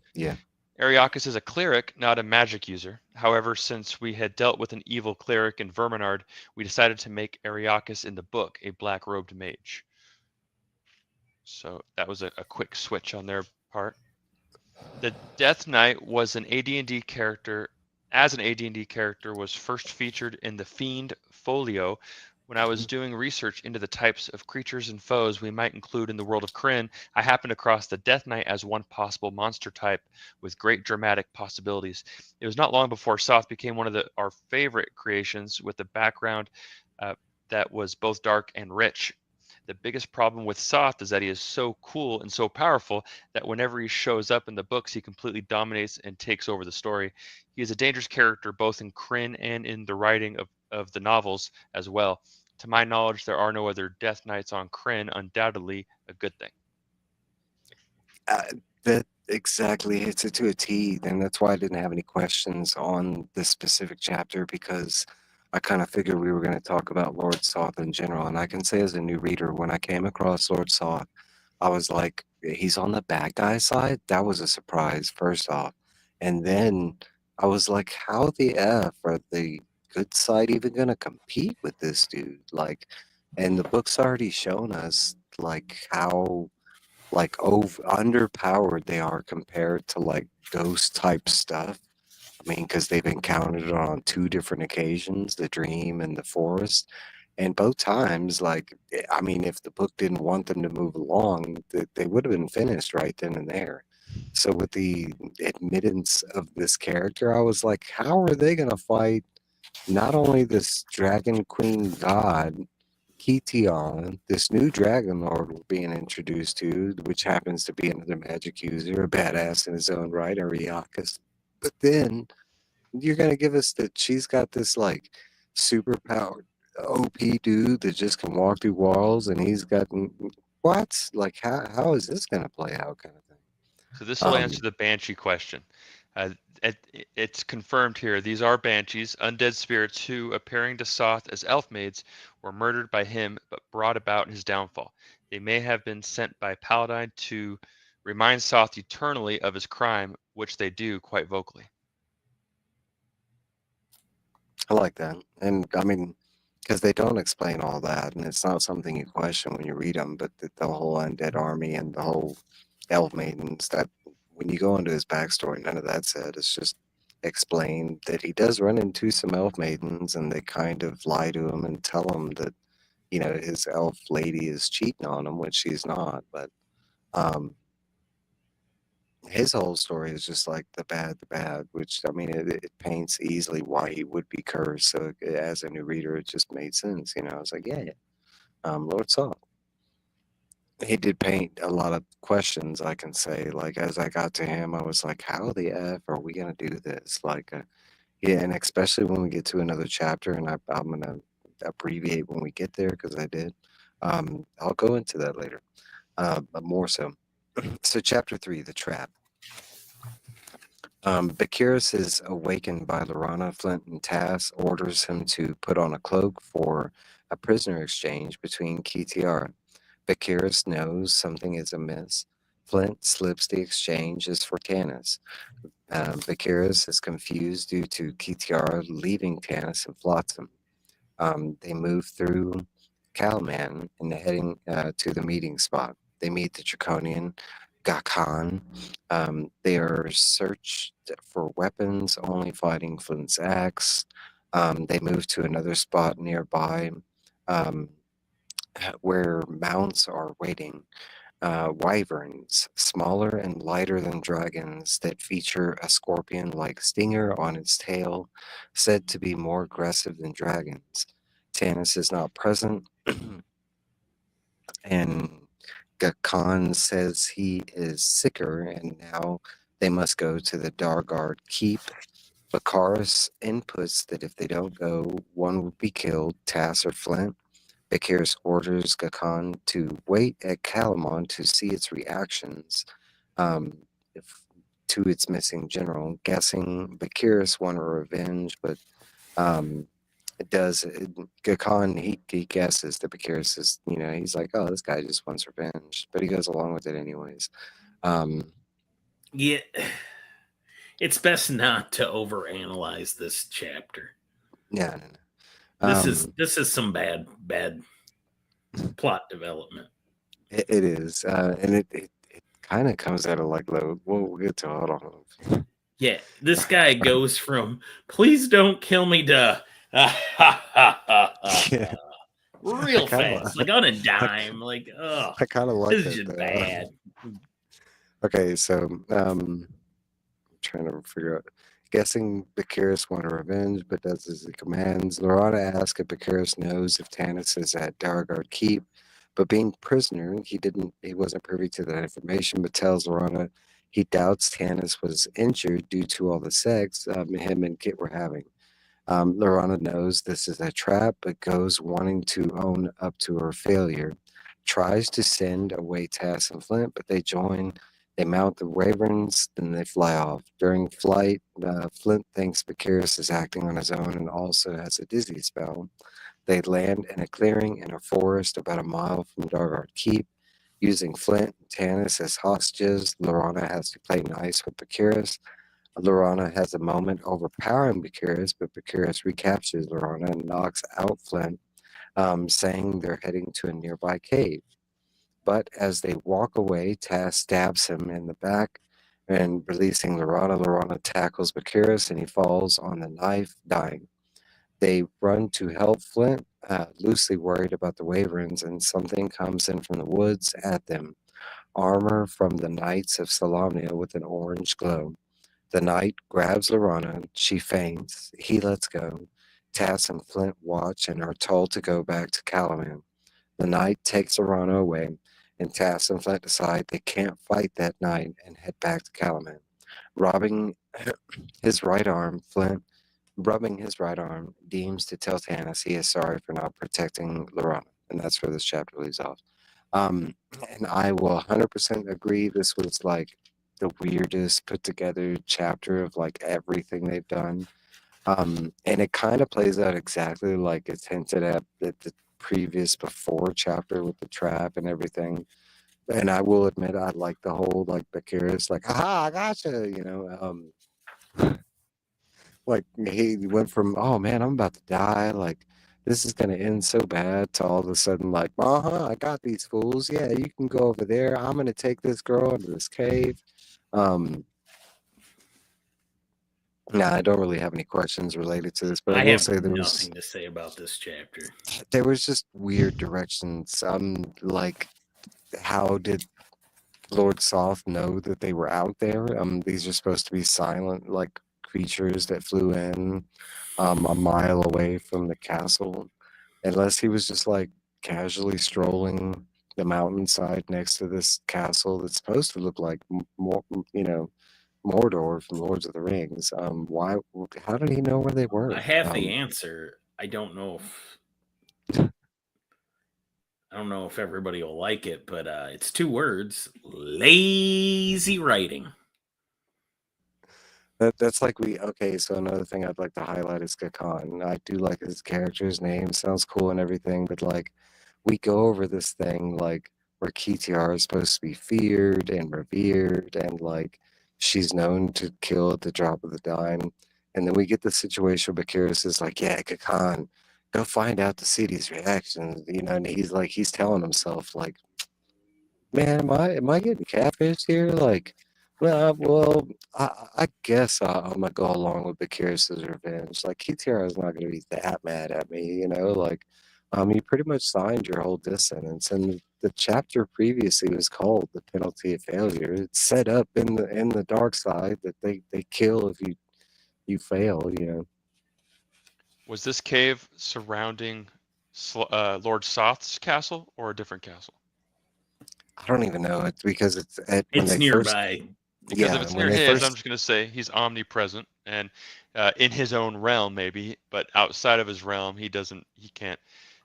Ariakis is a cleric, not a magic user. However, since we had dealt with an evil cleric in Verminard, we decided to make Ariakis in the book a black-robed mage. So that was a quick switch on their part. The Death Knight was an AD&D character. As an AD&D character, was first featured in the Fiend Folio. When I was doing research into the types of creatures and foes we might include in the world of Krynn, I happened across the Death Knight as one possible monster type with great dramatic possibilities. It was not long before Soth became one of our favorite creations with a background that was both dark and rich. The biggest problem with Soth is that he is so cool and so powerful that whenever he shows up in the books, he completely dominates and takes over the story. He is a dangerous character both in Krynn and in the writing of the novels as well. To my knowledge, there are no other Death Knights on Krynn, undoubtedly a good thing. That exactly hits it to a T, and that's why I didn't have any questions on this specific chapter, because I kind of figured we were going to talk about Lord Soth in general. And I can say as a new reader, when I came across Lord Soth, I was like, he's on the bad guy side? That was a surprise, first off. And then I was like, how the F are the good side even going to compete with this dude? Like, and the book's already shown us, like, how underpowered they are compared to like ghost type stuff. I mean, because they've encountered it on two different occasions, the dream and the forest. And both times, like, I mean, if the book didn't want them to move along, they would have been finished right then and there. So with the admittance of this character, I was like, how are they going to fight not only this dragon queen god, Kition, this new dragon lord we're being introduced to, which happens to be another magic user, a badass in his own right, Ariakis. But then you're gonna give us that she's got this like super powered OP dude that just can walk through walls, and he's got what? Like how is this gonna play out, kind of thing? So this will answer the Banshee question. It's confirmed here. These are Banshees, undead spirits who, appearing to Soth as elf maids, were murdered by him but brought about his downfall. They may have been sent by Paladine to remind Soth eternally of his crime, which they do quite vocally. I like that. And I mean, because they don't explain all that, and it's not something you question when you read them, but the whole undead army and the whole elf maidens, that when you go into his backstory, none of that's said. It's just explained that he does run into some elf maidens, and they kind of lie to him and tell him that his elf lady is cheating on him, which she's not. But um, his whole story is just like the bad, which I mean, it paints easily why he would be cursed. So as a new reader, it just made sense. I was like, yeah. Lord saw. He did paint a lot of questions, I can say. Like, as I got to him, I was like, how the F are we going to do this? Like, yeah, and especially when we get to another chapter, and I'm going to abbreviate when we get there because I did. I'll go into that later, but more so. So, chapter 3, The Trap. Bakirus is awakened by Lorana. Flint and Tass orders him to put on a cloak for a prisoner exchange between Kitiara. Bakirus knows something is amiss. Flint slips the exchange is for Tanis. Bakirus is confused due to Kitiara leaving Tanis and Flotsam. They move through Kalman and heading to the meeting spot. They meet the Draconian Gakan. They are searched for weapons, only fighting Flint's axe. They move to another spot nearby um, where mounts are waiting. Wyverns, smaller and lighter than dragons, that feature a scorpion like stinger on its tail, said to be more aggressive than dragons. Tanis is not present, and Gakan says he is sicker, and now they must go to the Dargard Keep. Bakaris inputs that if they don't go, one would be killed, Tass or Flint. Bakirus orders Gakan to wait at Calamon to see its reactions if, to its missing general. Guessing Bakirus wanted revenge, but it does. Gakan, he guesses that Bakirus is, he's like, oh, this guy just wants revenge, but he goes along with it anyways. Yeah, it's best not to overanalyze this chapter. No. This is some bad plot development. It is, and it kind of comes out of like, we'll get to it. Hold on. Yeah, this guy goes from "please don't kill me" to Yeah. real fast, like on a dime. Like, oh, I kind of like this that. is just bad. Okay, so I'm trying to figure out. Guessing Bakirus wanted revenge, but does as he commands. Lorana asks if Bakirus knows if Tanis is at Dargard Keep, but being prisoner, he wasn't privy to that information, but tells Lorana he doubts Tanis was injured due to all the sex him and Kit were having. Lorana knows this is a trap, but goes wanting to own up to her failure. Tries to send away Tass and Flint, but they join. They mount the Ravens, then they fly off. During flight, Flint thinks Bakirus is acting on his own and also has a dizzy spell. They land in a clearing in a forest about a mile from Dargard Keep. Using Flint and Tanis as hostages, Lorana has to play nice with Bakirus. Lorana has a moment overpowering Bakirus, but Bakirus recaptures Lorana and knocks out Flint, saying they're heading to a nearby cave. But as they walk away, Tass stabs him in the back, and releasing Lorana, Lorana tackles Bakirus and he falls on the knife, dying. They run to help Flint, loosely worried about the Wyverns, and something comes in from the woods at them. Armor from the Knights of Salamnia with an orange glow. The knight grabs Lorana. She faints. He lets go. Tass and Flint watch and are told to go back to Calaman. The knight takes Lorana away, and Tass and Flint decide they can't fight that night and head back to Calaman. Rubbing his right arm, deems to tell Tanis he is sorry for not protecting Lorana. And that's where this chapter leaves off. And I will 100% agree this was like the weirdest put together chapter of like everything they've done. And it kind of plays out exactly like it's hinted at the previous before chapter with the trap and everything. And I will admit I like the whole like Bakirus, like, aha, I gotcha, like he went from, oh man, I'm about to die, like this is gonna end so bad, to all of a sudden like, I got these fools. Yeah, you can go over there. I'm gonna take this girl into this cave. Nah, I don't really have any questions related to this, but I I will have say nothing to say about this chapter. there was just weird directions. Like how did Lord Soft know that they were out there? These are supposed to be silent, like creatures that flew in a mile away from the castle. Unless he was just like casually strolling the mountainside next to this castle that's supposed to look like more, Mordor from Lords of the Rings. Why? How did he know where they I were? have the answer. I don't know if everybody will like it, but it's 2 words: lazy writing. That's like okay. So another thing I'd like to highlight is Kakan. I do like his character's name; sounds cool and everything. But like, we go over this thing like where Kitiara is supposed to be feared and revered, and like she's known to kill at the drop of the dime. And then we get the situation where Bakirus is like, "Yeah, Kakan, go find out the city's reactions." And he's telling himself like, man, am I getting catfished here? Like, well, I guess I'm gonna go along with Bakir's revenge. Like, Kitara is not gonna be that mad at me. Like, you pretty much signed your whole death sentence, and the chapter previously was called "The Penalty of Failure." It's set up in the dark side that they kill if you fail. Was this cave surrounding Lord Soth's castle or a different castle? I don't even know. It's because when It's they first, nearby. Because if yeah, it's when near they his, I'm first. just going to say he's omnipresent and in his own realm, maybe, but outside of his realm, he can't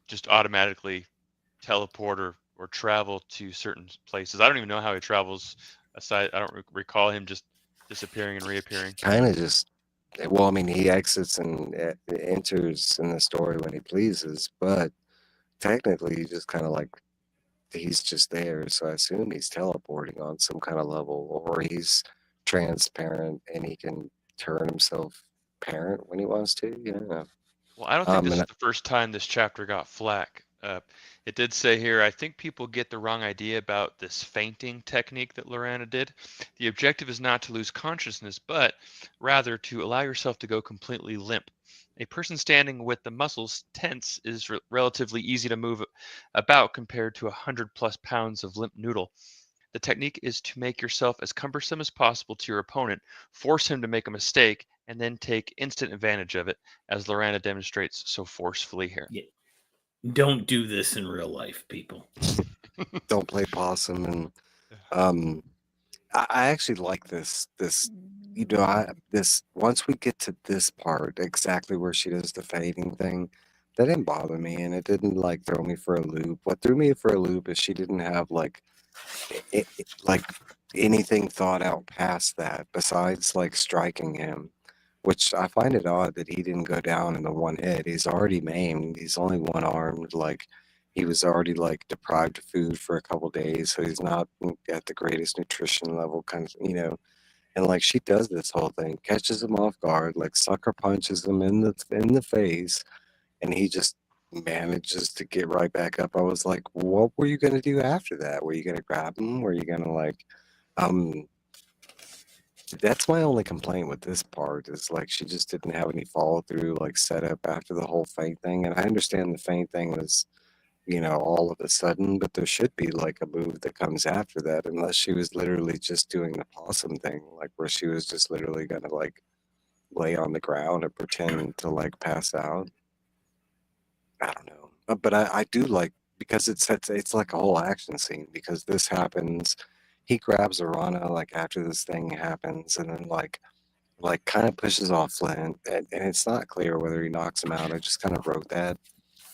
just automatically teleport or travel to certain places. I don't even know how he travels. Aside, I don't recall him just disappearing and reappearing. Kind of just, well, I mean, he exits and enters in the story when he pleases, but technically, he just kind of like he's just there. So I assume he's teleporting on some kind of level, or he's transparent and he can turn himself parent when he wants to. Yeah. Well, I don't think this And is the first time this chapter got flack. It did say here, I think people get the wrong idea about this fainting technique that Lorana did. The objective is not to lose consciousness, but rather to allow yourself to go completely limp. A person standing with the muscles tense is relatively easy to move about compared to 100+ pounds of limp noodle. The technique is to make yourself as cumbersome as possible to your opponent, force him to make a mistake, and then take instant advantage of it, as Lorana demonstrates so forcefully here. Yeah. Don't do this in real life, people. don't play possum. And um, I actually like this. Once we get to this part, exactly where she does the fading thing, that didn't bother me, and it didn't like throw me for a loop. What threw me for a loop is she didn't have like anything thought out past that besides like striking him, which I find it odd that he didn't go down in the one hit. He's already maimed. He's only one armed. Like he was already like deprived of food for a couple days, so he's not at the greatest nutrition level, kind of. And like she does this whole thing, catches him off guard, like sucker punches him in the face, and he just manages to get right back up. I was like, what were you gonna do after that? Were you gonna grab him? Were you gonna like, um? That's my only complaint with this part is like she just didn't have any follow through, like setup after the whole feint thing. And I understand the feint thing was, all of a sudden, but there should be like a move that comes after that, unless she was literally just doing the possum thing, like where she was just literally gonna like lay on the ground and pretend to like pass out. I don't know. But I do like because it's like a whole action scene because this happens. He grabs Arana like after this thing happens, and then like kind of pushes off Flint, and it's not clear whether he knocks him out. I just kind of wrote that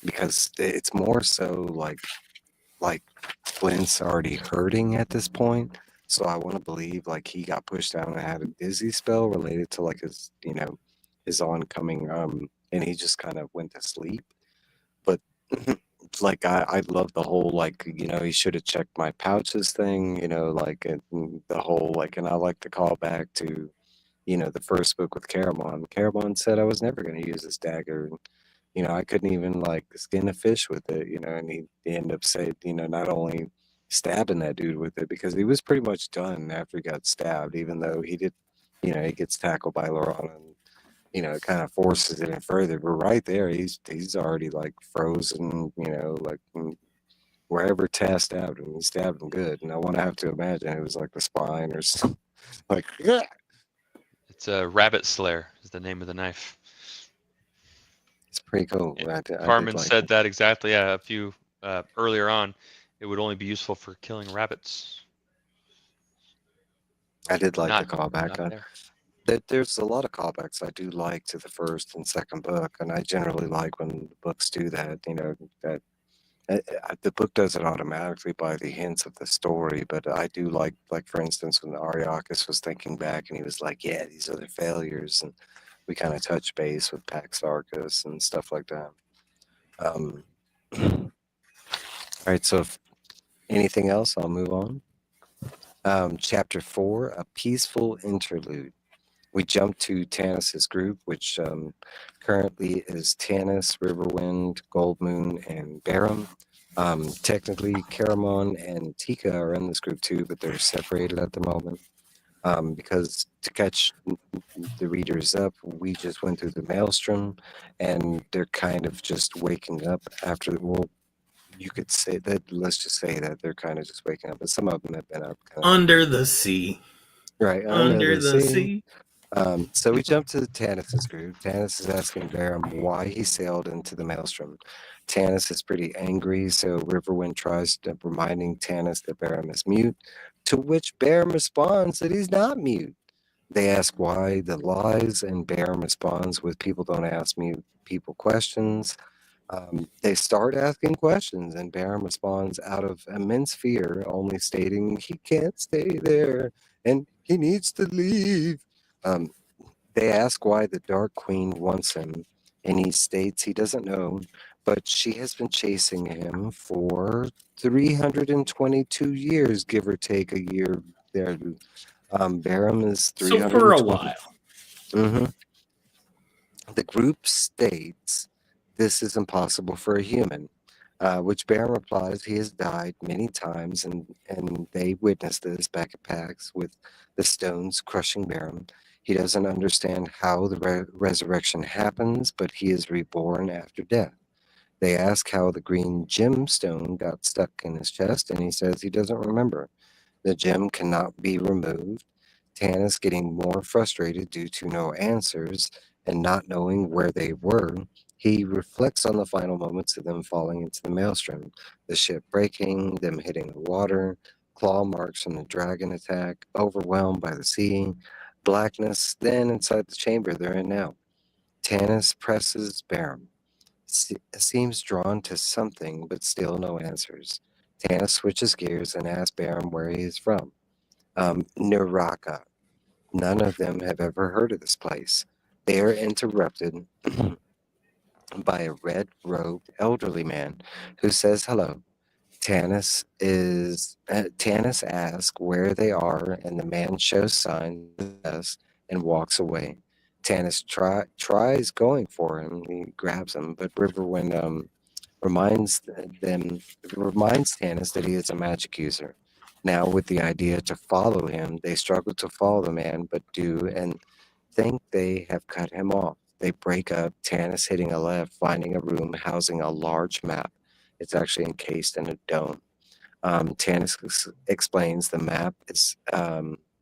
because it's more so like Flint's already hurting at this point. So I want to believe like he got pushed down and had a dizzy spell related to like his oncoming and he just kind of went to sleep. But like I love the whole like he should have checked my pouches thing, like and the whole like, and I like to call back to the first book with Caramon. Caramon said I was never going to use this dagger. And, I couldn't even like skin a fish with it, and he ended up saying, not only stabbing that dude with it because he was pretty much done after he got stabbed, even though he did, he gets tackled by Laurent and it kind of forces it in further. But right there, he's already like frozen, like wherever Taz stabbed him, he stabbed him good. And I want to have to imagine it was like the spine or something. Like, yeah. It's a rabbit slayer is the name of the knife. It's pretty cool. And I did Carmen like said it. that exactly. Yeah, a few earlier on, it would only be useful for killing rabbits. I did like the Not callback. there. There's a lot of callbacks I do like to the first and second book, and I generally like when the books do that. That the book does it automatically by the hints of the story, but I do like for instance, when Ariakis was thinking back and he was like, "Yeah, these are the failures," and we kind of touch base with Pax Arcus and stuff like that. Um, all right, so if anything else, I'll move on. Chapter 4, A Peaceful Interlude. We jump to Tanis's group, which currently is Tanis, Riverwind, Goldmoon, and Barum. Technically, Caramon and Tika are in this group too, but they're separated at the moment. Because to catch the readers up, we just went through the maelstrom, and they're kind of just waking up after. Well, you could say that. Let's just say that they're kind of just waking up, but some of them have been up kind of Under the sea. right Under the sea. So we jump to Tanis's group. Tanis is asking Barum why he sailed into the maelstrom. Tanis is pretty angry, so Riverwind tries to reminding Tanis that Barum is mute, to which Barum responds that he's not mute. They ask why the lies, and Barum responds with people don't ask me people questions. They start asking questions, and Barum responds out of immense fear, only stating he can't stay there and he needs to leave. Um, they ask why the Dark Queen wants him, and he states he doesn't know, but she has been chasing him for 322 years, give or take a year there. Barum is So for a 320. while. Mm-hmm. The group states this is impossible for a human, which Baron replies he has died many times, and they witnessed this back at PAX with the stones crushing Baron. He doesn't understand how the resurrection happens, but he is reborn after death. They ask how the green gemstone got stuck in his chest, and he says he doesn't remember. The gem cannot be removed. Tan is getting more frustrated due to no answers and not knowing where they were. He reflects on the final moments of them falling into the maelstrom, the ship breaking, them hitting the water, claw marks from the dragon attack, overwhelmed by the sea, blackness, then inside the chamber they're in now. Tanis presses Barum. Seems drawn to something, but still no answers. Tanis switches gears and asks Barum where he is from. Naraka. None of them have ever heard of this place. They are interrupted by a red-robed elderly man who says hello. Tanis asks where they are, and the man shows signs of yes and walks away. Tanis tries going for him. He grabs him, but Riverwind reminds them reminds Tanis that he is a magic user. Now, with the idea to follow him, they struggle to follow the man, but do and think they have cut him off. They break up, Tanis hitting a left, finding a room housing a large map. It's actually encased in a dome. Tanis explains the map is.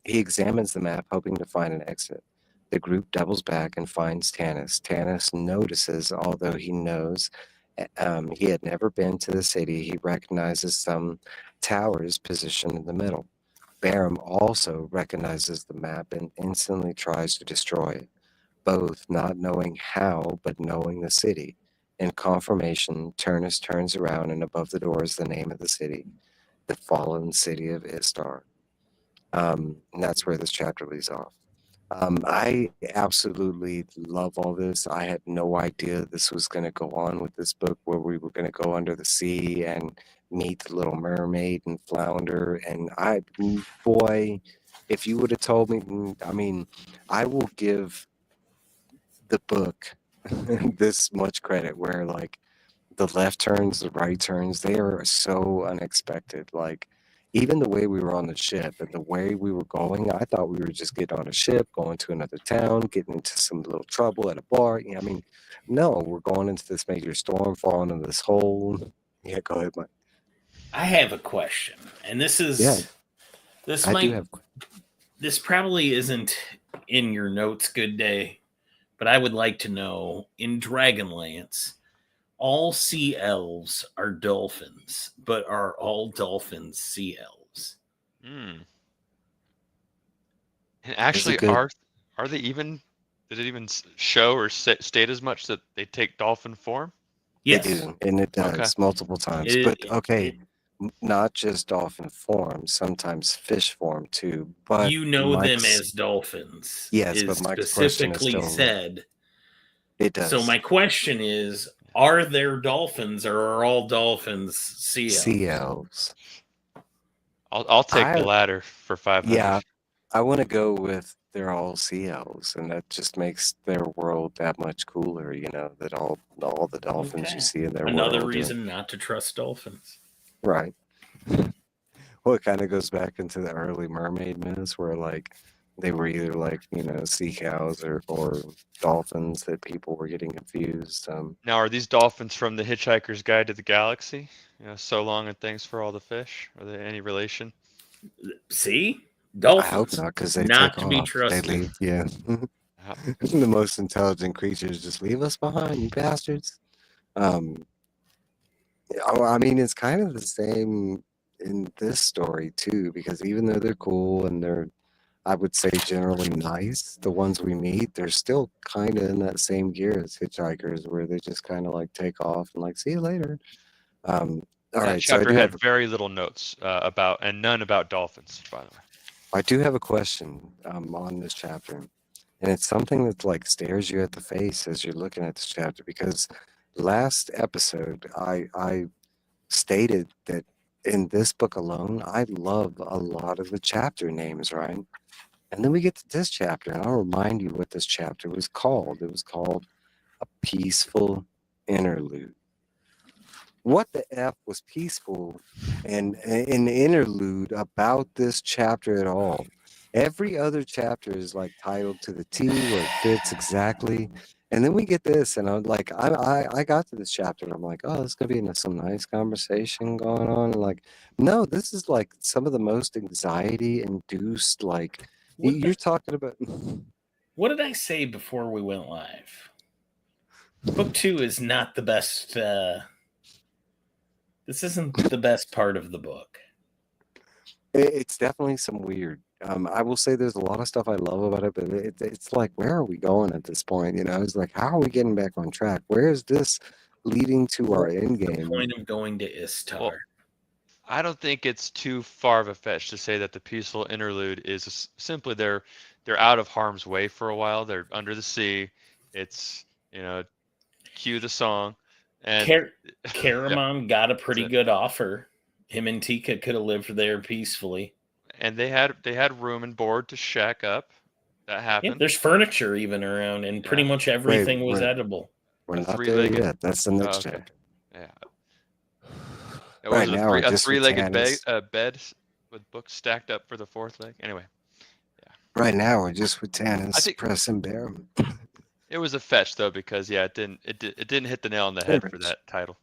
He examines the map, hoping to find an exit. The group doubles back and finds Tanis. Tanis notices, although he knows he had never been to the city, he recognizes some towers positioned in the middle. Barum also recognizes the map and instantly tries to destroy it, both not knowing how, but knowing the city. In confirmation, Turnus turns around, and above the door is the name of the city, the fallen city of Istar. And that's where this chapter leaves off. I absolutely love all this. I had no idea this was going to go on with this book, where we were going to go under the sea and meet the Little Mermaid and Flounder. And boy, if you would have told me, I mean, I will give the book this much credit, where like the left turns, the right turns, they are so unexpected. Like even the way we were on the ship and the way we were going, I thought we were just getting on a ship, going to another town, getting into some little trouble at a bar. I mean, no, we're going into this major storm, falling into this hole. Yeah, go ahead, Mike. I have a question, and this I do have. this probably isn't in your notes, Goodday, but I would like to know, in Dragonlance, all sea elves are dolphins, but are all dolphins sea elves? And actually, good. are they even? Did it even show or state as much that they take dolphin form? Yes. They do, and it does multiple times. But not just dolphin form, sometimes fish form too. But you know them as dolphins. Yes, but Mike's question is still, said it does. So my question is, are there dolphins, or are all dolphins sea elves? Sea elves. I'll take the latter for 500. Yeah, I want to go with they're all sea elves, and that just makes their world that much cooler. You know, that all the dolphins you see in their world. Another reason not to trust dolphins. Right. Well, it kind of goes back into the early mermaid myths where, like, they were either, like, you know, sea cows or dolphins that people were getting confused. Now, are these dolphins from the Hitchhiker's Guide to the Galaxy? You know, so long and thanks for all the fish. Are they any relation? See? Dolphins. I hope not, because they not take to be off. trusted. They leave, yeah. The most intelligent creatures just leave us behind, you bastards. I mean, it's kind of the same in this story too, because even though they're cool and they're, I would say, generally nice, the ones we meet, they're still kind of in that same gear as hitchhikers, where they just kind of like take off and like, see you later. All right, chapter had very little notes about, and none about dolphins, by the way. I do have a question on this chapter, and it's something that like stares you at the face as you're looking at this chapter, because last episode I stated that in this book alone, I love a lot of the chapter names, right? And then we get to this chapter, and I'll remind you what this chapter was called. It was called A Peaceful Interlude. What the F was peaceful and an interlude about this chapter at all? Every other chapter is like titled to the T where it fits exactly. And then we get this, and I'm like, I got to this chapter, and I'm like, oh, this is gonna be some nice conversation going on. And like, no, this is like some of the most anxiety-induced. Like, you're talking about. What did I say before we went live? Book 2 is not the best. This isn't the best part of the book. It's definitely some weird. I will say there's a lot of stuff I love about it, but it's like, where are we going at this point? You know, it's like, how are we getting back on track? Where is this leading to our end game? The point of going to Istar. Well, I don't think it's too far of a fetch to say that the peaceful interlude is simply they're out of harm's way for a while. They're under the sea. It's, you know, cue the song. And Caramon got a pretty good offer. Him and Tika could have lived there peacefully. And they had room and board to shack up. That happened. Yeah, there's furniture even around, and pretty much everything was edible. We're not there yet. That's the next chapter. Yeah. It was a three-legged bed with books stacked up for the fourth leg. Anyway. Yeah. Right now we're just with Tannis pressing bear. It was a fetch though, because it didn't hit the nail on the head for that title.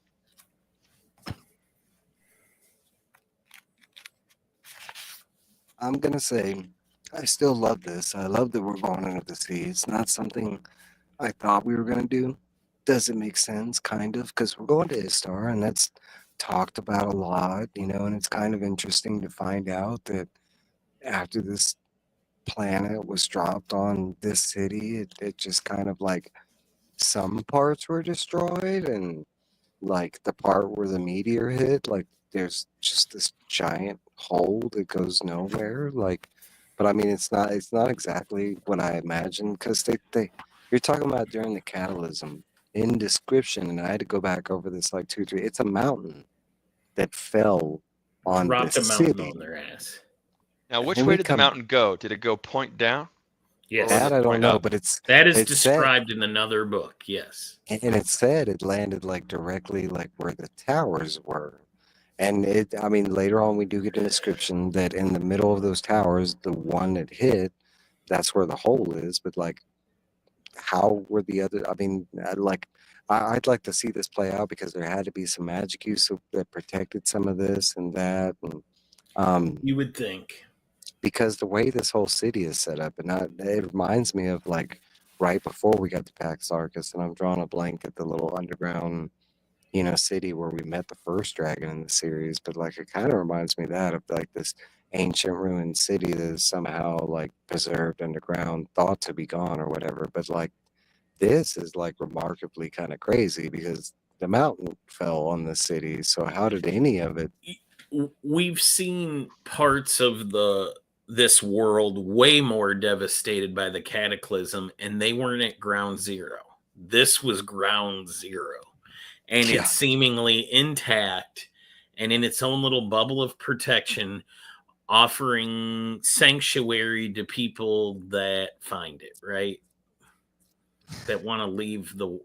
I'm gonna say I still love this. I love that we're going under the sea. It's not something I thought we were gonna do. Does it make sense? Kind of, because we're going to Istar, and that's talked about a lot, you know, and it's kind of interesting to find out that after this planet was dropped on this city, it just kind of like some parts were destroyed, and like the part where the meteor hit, like there's just this giant hole that goes nowhere. Like, but I mean, it's not exactly what I imagined, because you're talking about during the catalysm in description, and I had to go back over this like 2-3. It's a mountain that fell on dropped this a mountain city on their ass. Now, which way did the mountain go? Did it go point down? Yes. That I don't know, but that is described in another book. Yes. And it said it landed like directly like where the towers were. And I mean, later on, we do get a description that in the middle of those towers, the one that hit, that's where the hole is. But like, how were the other? I mean, I'd like to see this play out because there had to be some magic use that protected some of this and that, and You would think. because the way this whole city is set up, and it reminds me of like right before we got to Pax Arcus, and I'm drawing a blank at the little underground, city where we met the first dragon in the series. But like, it kind of reminds me of that, of like this ancient ruined city that is somehow like preserved underground, thought to be gone or whatever. But like, this is like remarkably kind of crazy because the mountain fell on the city. So how did any of it? We've seen parts of this world way more devastated by the cataclysm, and they weren't at ground zero. This was ground zero, and Yeah. it's seemingly intact and in its own little bubble of protection, offering sanctuary to people that find it, right? That want to leave the.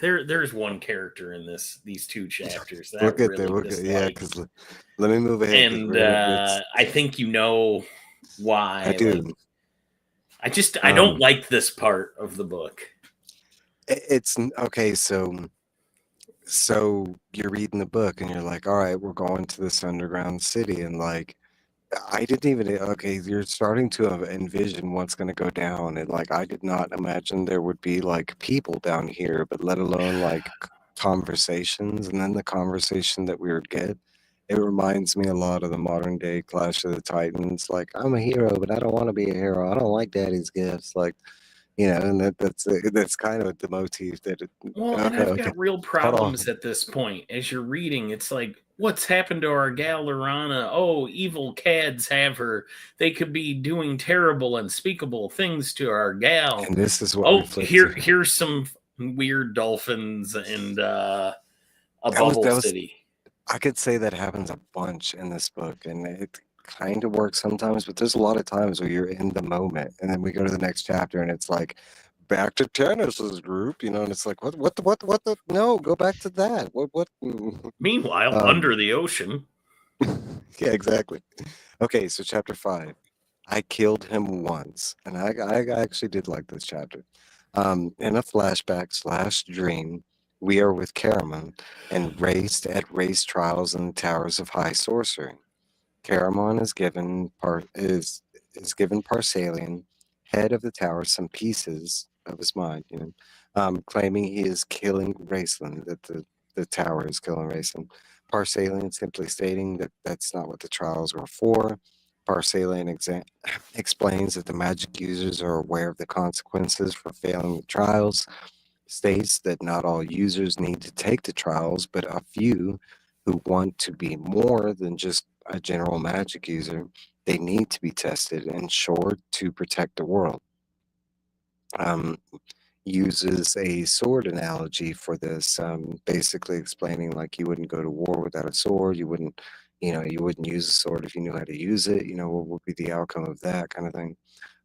There's one character in these two chapters that Look I at really that. dislike. Yeah, because let me move ahead. And I think you know why. I do. Like, I don't like this part of the book. It's okay. So you're reading the book and you're like, all right, we're going to this underground city, and like, I didn't even, okay, you're starting to envision what's going to go down. And like, I did not imagine there would be like people down here, but let alone like conversations. And then the conversation that we would get, it reminds me a lot of the modern day Clash of the Titans. Like, I'm a hero, but I don't want to be a hero. I don't like daddy's gifts. Like, and that's kind of the motif that it, Well, and I've got real problems at this point. As you're reading, it's like, what's happened to our gal Lorana? Oh, evil cads have her. They could be doing terrible, unspeakable things to our gal. And this is what here's some weird dolphins and a bubble city. I could say that happens a bunch in this book, and it kind of works sometimes, but there's a lot of times where you're in the moment, and then we go to the next chapter, and it's like, back to Tannis's group, and it's like, what no, go back to that. What? Meanwhile, under the ocean. Yeah, exactly. Okay, so chapter 5. I killed him once, and I actually did like this chapter. In a flashback / dream, we are with Caramon and raced at race trials in the towers of high sorcery. Caramon is given Parsalian, head of the tower, some pieces of his mind, claiming he is killing Raceland, that the tower is killing Raceland. Parsalian simply stating that that's not what the trials were for. Parsalian explains that the magic users are aware of the consequences for failing the trials, states that not all users need to take the trials, but a few who want to be more than just a general magic user, they need to be tested and sure to protect the world. Uses a sword analogy for this, basically explaining like you wouldn't go to war without a sword, you wouldn't use a sword if you knew how to use it, what would be the outcome of that kind of thing.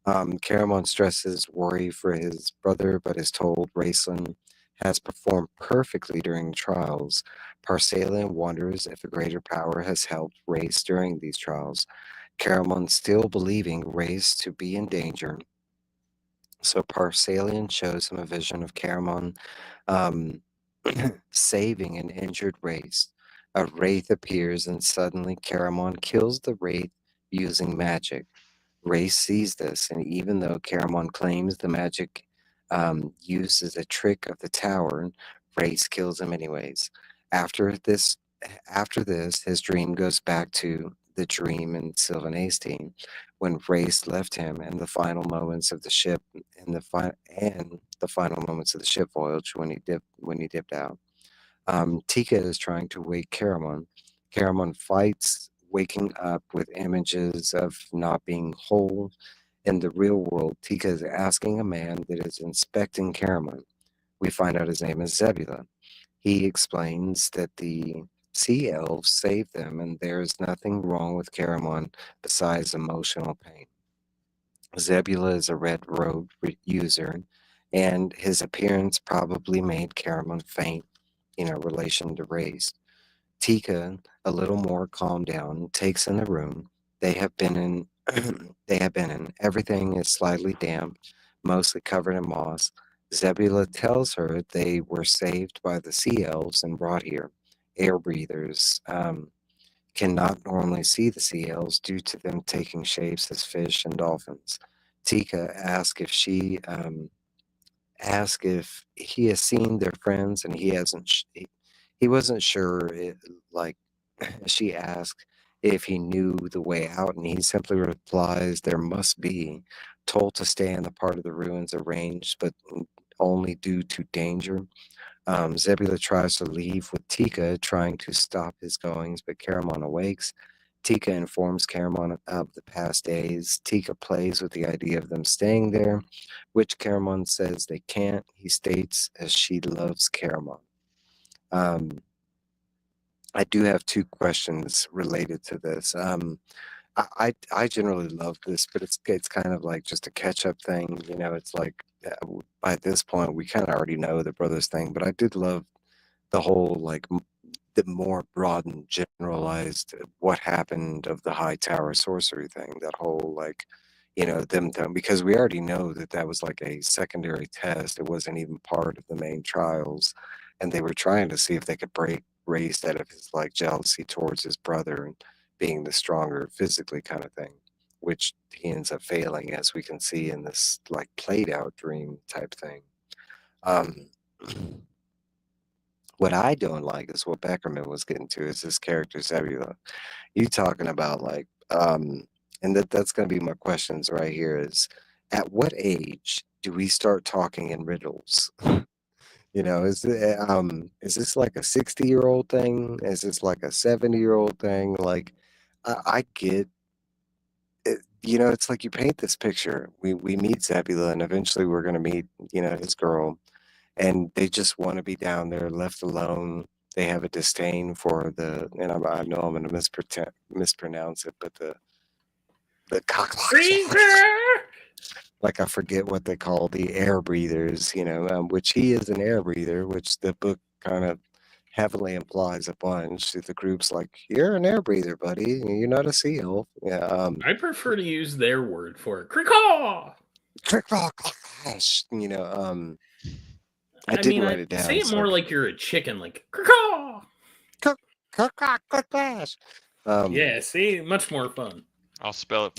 Caramon stresses worry for his brother, but is told Raceland has performed perfectly during trials. Parsalian wonders if a greater power has helped Race during these trials. Caramon still believing Race to be in danger. So Parsalian shows him a vision of Caramon saving an injured Race. A wraith appears, and suddenly Caramon kills the wraith using magic. Race sees this, and even though Caramon claims the magic use is a trick of the tower, Race kills him anyways. After this, his dream goes back to the dream in Sylvan team when Race left him in the final moments of the ship the final moments of the ship voyage when he dipped out. Tika is trying to wake Caramon. Caramon fights, waking up with images of not being whole. In the real world, Tika is asking a man that is inspecting Caramon. We find out his name is Zebula. He explains that the sea elves saved them and there is nothing wrong with Caramon besides emotional pain. Zebula is a red robe user, and his appearance probably made Caramon faint in relation to Race. Tika, a little more calmed down, takes in the room they have been in. They have been in. Everything is slightly damp, mostly covered in moss. Zebula tells her they were saved by the sea elves and brought here. Air breathers cannot normally see the sea elves due to them taking shapes as fish and dolphins. Tika asks if he has seen their friends, and he hasn't. He wasn't sure. Like she asked if he knew the way out, and he simply replies, "There must be." Told to stay in the part of the ruins arranged, but only due to danger. Zebula tries to leave with Tika, trying to stop his goings, but Caramon awakes. Tika informs Caramon of the past days. Tika plays with the idea of them staying there, which Caramon says they can't. He states as she loves Caramon. I do have two questions related to this. I generally love this, but it's kind of like just a catch up thing. You know, it's like by this point we kind of already know the brothers thing, but I did love the whole like the more broad and generalized what happened of the high tower sorcery thing. That whole like, you know, them because we already know that that was like a secondary test. It wasn't even part of the main trials, and they were trying to see if they could break raised out of his like jealousy towards his brother and being the stronger physically kind of thing, which he ends up failing, as we can see in this like played out dream type thing. Um, what I don't like is what Beckerman was getting to is this character Zebula. You talking about like, and that's going to be my questions right here is, at what age do we start talking in riddles? You know, is this like a 60-year-old thing? Is this like a 70-year-old thing? Like, I get it, you know, it's like you paint this picture. We meet Zebula, and eventually we're gonna meet, you know, his girl, and they just want to be down there, left alone. They have a disdain for and I know I'm gonna mispronounce it, but the cockroach. Like I forget what they call the air breathers, you know, which he is an air breather, which the book kind of heavily implies a bunch. The group's like, "You're an air breather, buddy. You're not a seal." Yeah. I prefer to use their word for it. Cricaw! You know. I I didn't mean, write I it down. say it So more like you're a chicken, like cricaw! Yeah, see, much more fun. I'll spell it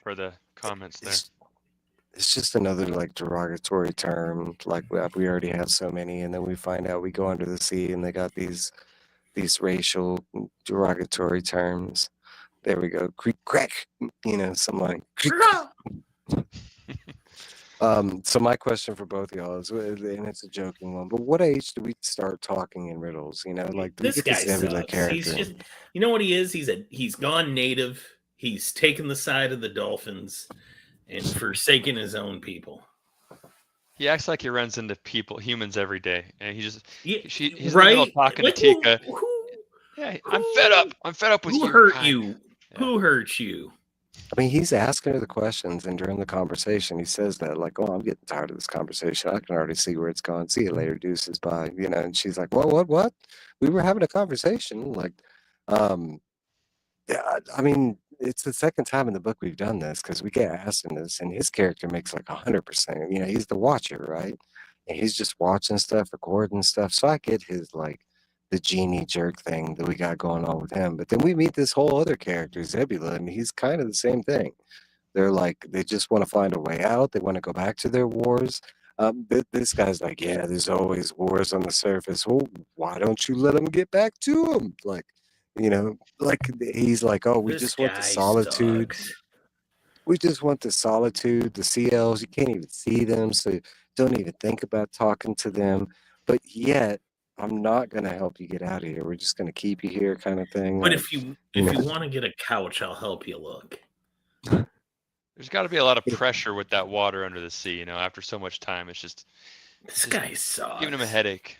for the comments there. It's just another like derogatory term. Like we already have so many, and then we find out we go under the sea, and they got these racial derogatory terms. There we go. Creek crack. You know, some like creek. So my question for both of y'all is, and it's a joking one, but what age do we start talking in riddles? You know, like do This we get guy this Zebula sucks. character? He's just, you know what he is? He's gone native. He's taken the side of the dolphins and forsaken his own people. He acts like he runs into humans every day, and he's right? in the middle of talking like, to Tika. I'm fed up. I'm fed up with you. Who hurt you? Yeah. Who hurt you? I mean, he's asking her the questions, and during the conversation, he says that, like, "Oh, I'm getting tired of this conversation. I can already see where it's going. See you later, deuces, bye." You know, and she's like, What? We were having a conversation." Like, yeah, I mean, it's the second time in the book we've done this because we get asked in this, and his character makes like 100%. You know, he's the watcher, right? And he's just watching stuff, recording stuff. So I get his like the genie jerk thing that we got going on with him. But then we meet this whole other character, Zebula, and he's kind of the same thing. They're like, they just want to find a way out. They want to go back to their wars. This guy's like, yeah, there's always wars on the surface. Well, why don't you let them get back to them? Like, you know, like he's like, oh, we just want the solitude. Sucks. We just want the solitude, the CLs. You can't even see them, so don't even think about talking to them. But yet, I'm not going to help you get out of here. We're just going to keep you here, kind of thing. But like, if you want to get a couch, I'll help you look. There's got to be a lot of pressure with that water under the sea. You know, after so much time, it's just this guy sucks. Giving him a headache.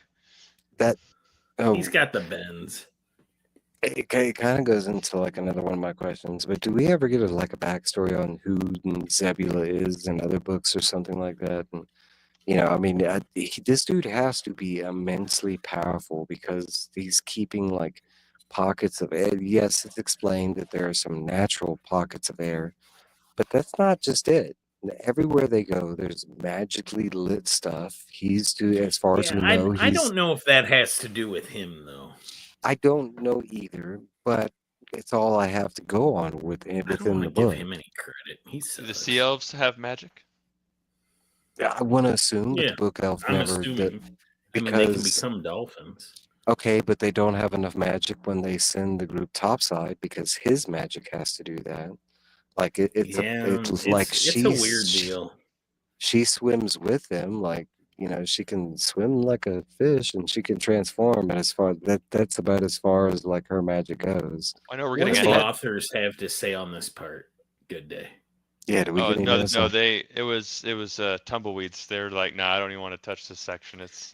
He's got the bends. It kind of goes into like another one of my questions, but do we ever get a backstory on who Zebula is in other books or something like that? And, you know, I mean, this dude has to be immensely powerful because he's keeping like pockets of air. Yes, it's explained that there are some natural pockets of air, but that's not just it. Everywhere they go, there's magically lit stuff. He's doing, as far as Yeah, we know, I he's. don't know if that has to do with him though. I don't know either, but it's all I have to go on I don't within want the to give book. him any credit. He Do the sucks. sea elves have magic? I want to assume, but Yeah, the book elf I'm never did, assuming. I mean, they can because become dolphins. okay, but they don't have enough magic when they send the group topside because his magic has to do that. Like Yeah, it's like it's a weird deal. she swims with them, like she can swim like a fish and she can transform, and as far that's about as far as like her magic goes. I know we're What getting do As the far ahead. authors have to say on this part? Good day. yeah, do we Oh get any no, notes no, on? it was tumbleweeds. They're like, nah, I don't even want to touch this section. It's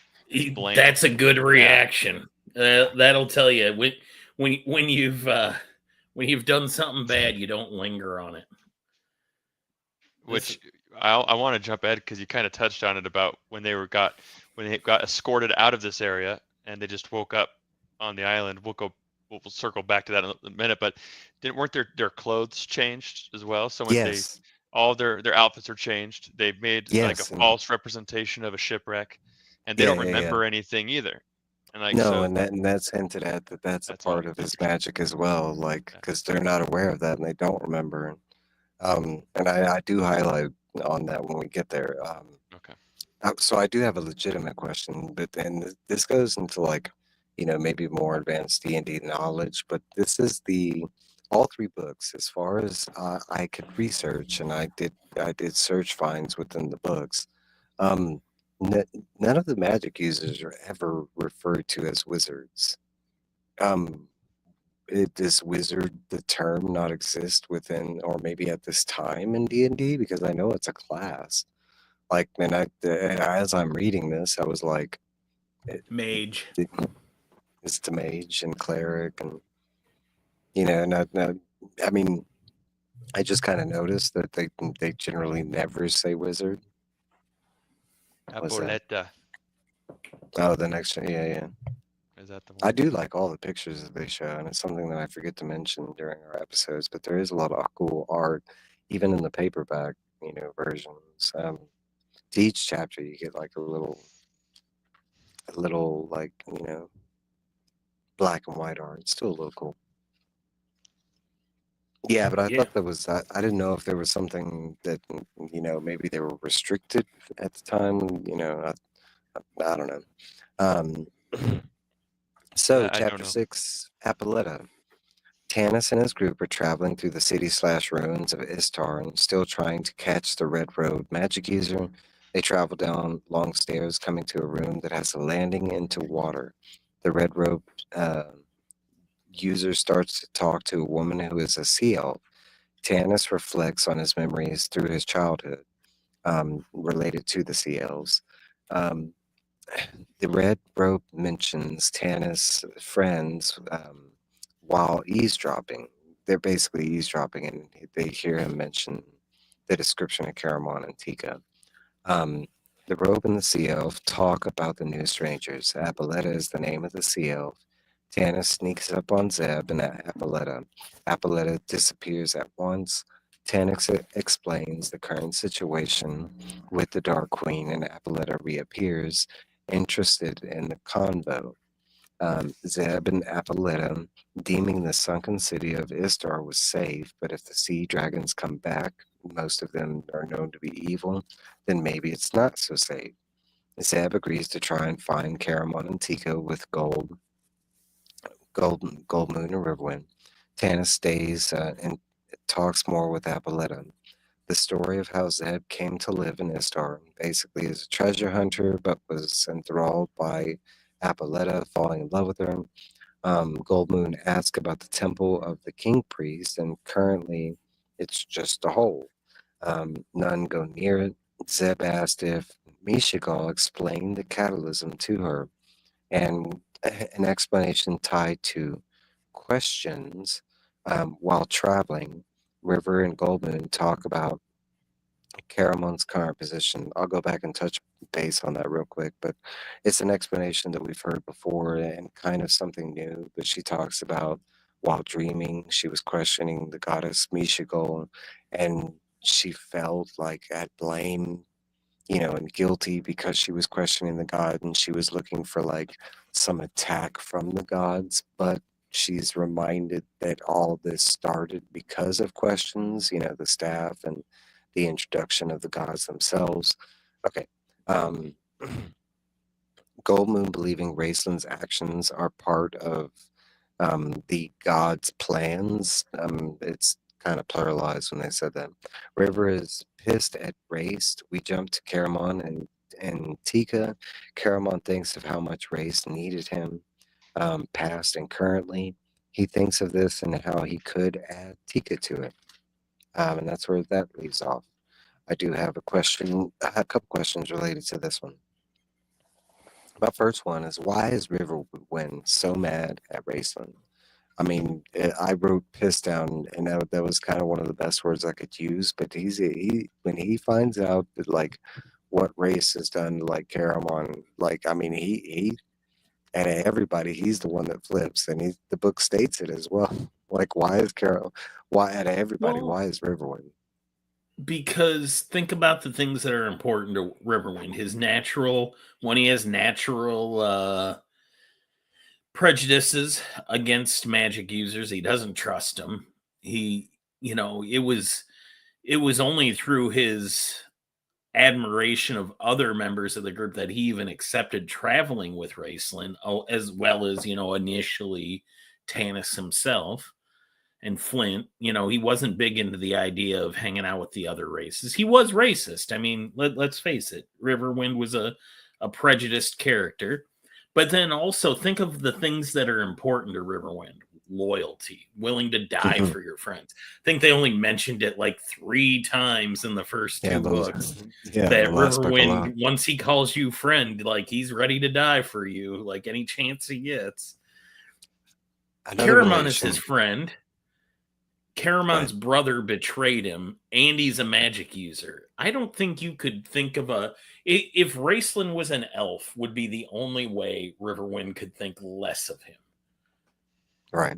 blank. That's a good reaction. That'll tell you when you've done something bad, you don't linger on it. Which I want to jump ahead because you kind of touched on it about when they got escorted out of this area and they just woke up on the island. We'll circle back to that in a minute, but weren't their clothes changed as well? So when Yes, all their outfits are changed, they made like a yes, and false representation of a shipwreck, and they yeah, don't yeah, yeah. remember anything either. And like No, so, and that's hinted at that that's a that's all part of his interesting. magic as well, like Yeah. because they're not aware of that and they don't remember. And I do highlight on that when we get there. Okay. So I do have a legitimate question, but then this goes into like, maybe more advanced D&D knowledge. But this is the all three books, as far as I could research, and I did search finds within the books. Um, n- None of the magic users are ever referred to as wizards. Um, does wizard the term not exist within, or maybe at this time in D&D? Because I know it's a class. Like, man, as I'm reading this, I was like, Mage. it, it's the mage and cleric, and not. I mean, I just kind of noticed that they generally never say wizard. What's that? Apoleta. Oh, the next one. Yeah, yeah. Is that the I one? do like all the pictures that they show, and it's something that I forget to mention during our episodes. But there is a lot of cool art, even in the paperback, versions. To each chapter, you get like a little like black and white art. It's still a little cool. Yeah, but I Yeah. thought that was I didn't know if there was something that maybe they were restricted at the time. I don't know. Um, so I don't chapter know. 6, Apoleta. Tanis and his group are traveling through the city/ruins of Istar and still trying to catch the Red Road magic user. They travel down long stairs, coming to a room that has a landing into water. The Red Road uh, user starts to talk to a woman who is a sea elf. Tanis reflects on his memories through his childhood, related to the sea elves. Um, the Red Robe mentions Tanis' friends while eavesdropping. They're basically eavesdropping, and they hear him mention the description of Caramon and Tika. Um, the Robe and the Sea Elf talk about the new strangers. Apoleta is the name of the Sea Elf. Tanis sneaks up on Zeb and Apoleta. Apoleta disappears at once. Tanis explains the current situation with the Dark Queen, and Apoleta reappears, interested in the convo. Zeb and Apoleta, deeming the sunken city of Istar was safe, but if the sea dragons come back, most of them are known to be evil, then maybe it's not so safe. Zeb agrees to try and find Caramon and Tika with Gold Moon, and Riverwind. Tanis stays and talks more with Apoleta. The story of how Zeb came to live in Istar, basically is a treasure hunter, but was enthralled by Apoleta, falling in love with her. Gold Moon asks about the temple of the king priest, and currently it's just a hole. None go near it. Zeb asked if Mishigal explained the catalysm to her, and an explanation tied to questions while traveling. River and Gold Moon talk about Caramon's current position. I'll go back and touch base on that real quick, but it's an explanation that we've heard before and kind of something new. But she talks about while dreaming, she was questioning the goddess Mishigol, and she felt like at blame, and guilty because she was questioning the god and she was looking for like some attack from the gods. But she's reminded that all this started because of questions, the staff and the introduction of the gods themselves. Okay. Um, Goldmoon believing Raceland's actions are part of the gods' plans. It's kind of pluralized when they said that. River is pissed at Race. We jump to Caramon and Tika. Caramon thinks of how much Race needed him, past and currently. He thinks of this and how he could add Tika to it. And that's where that leaves off. I do have a couple questions related to this one. My first one is, why is Riverwind so mad at Raceland? I mean, I wrote piss down, and that was kind of one of the best words I could use. But he when he finds out that like what Race has done to like Caramon, like I mean, he and everybody, he's the one that flips, and the book states it as well. Like, why is Carol? Why out of everybody? Well, Why is Riverwind? because think about the things that are important to Riverwind. When he has natural prejudices against magic users, he doesn't trust them. It was only through his admiration of other members of the group that he even accepted traveling with Raceland, as well as, initially Tanis himself. And Flint, he wasn't big into the idea of hanging out with the other races. He was racist. I mean, let's face it, Riverwind was a prejudiced character. But then also think of the things that are important to Riverwind: loyalty, willing to die for your friends. I think they only mentioned it like 3 times in the first 2 books. That Riverwind, once he calls you friend, like he's ready to die for you, like any chance he gets. Caramon is his friend. Caramon's brother betrayed him, and he's a magic user. I don't think you could think of if Raceland was an elf, would be the only way Riverwind could think less of him. Right.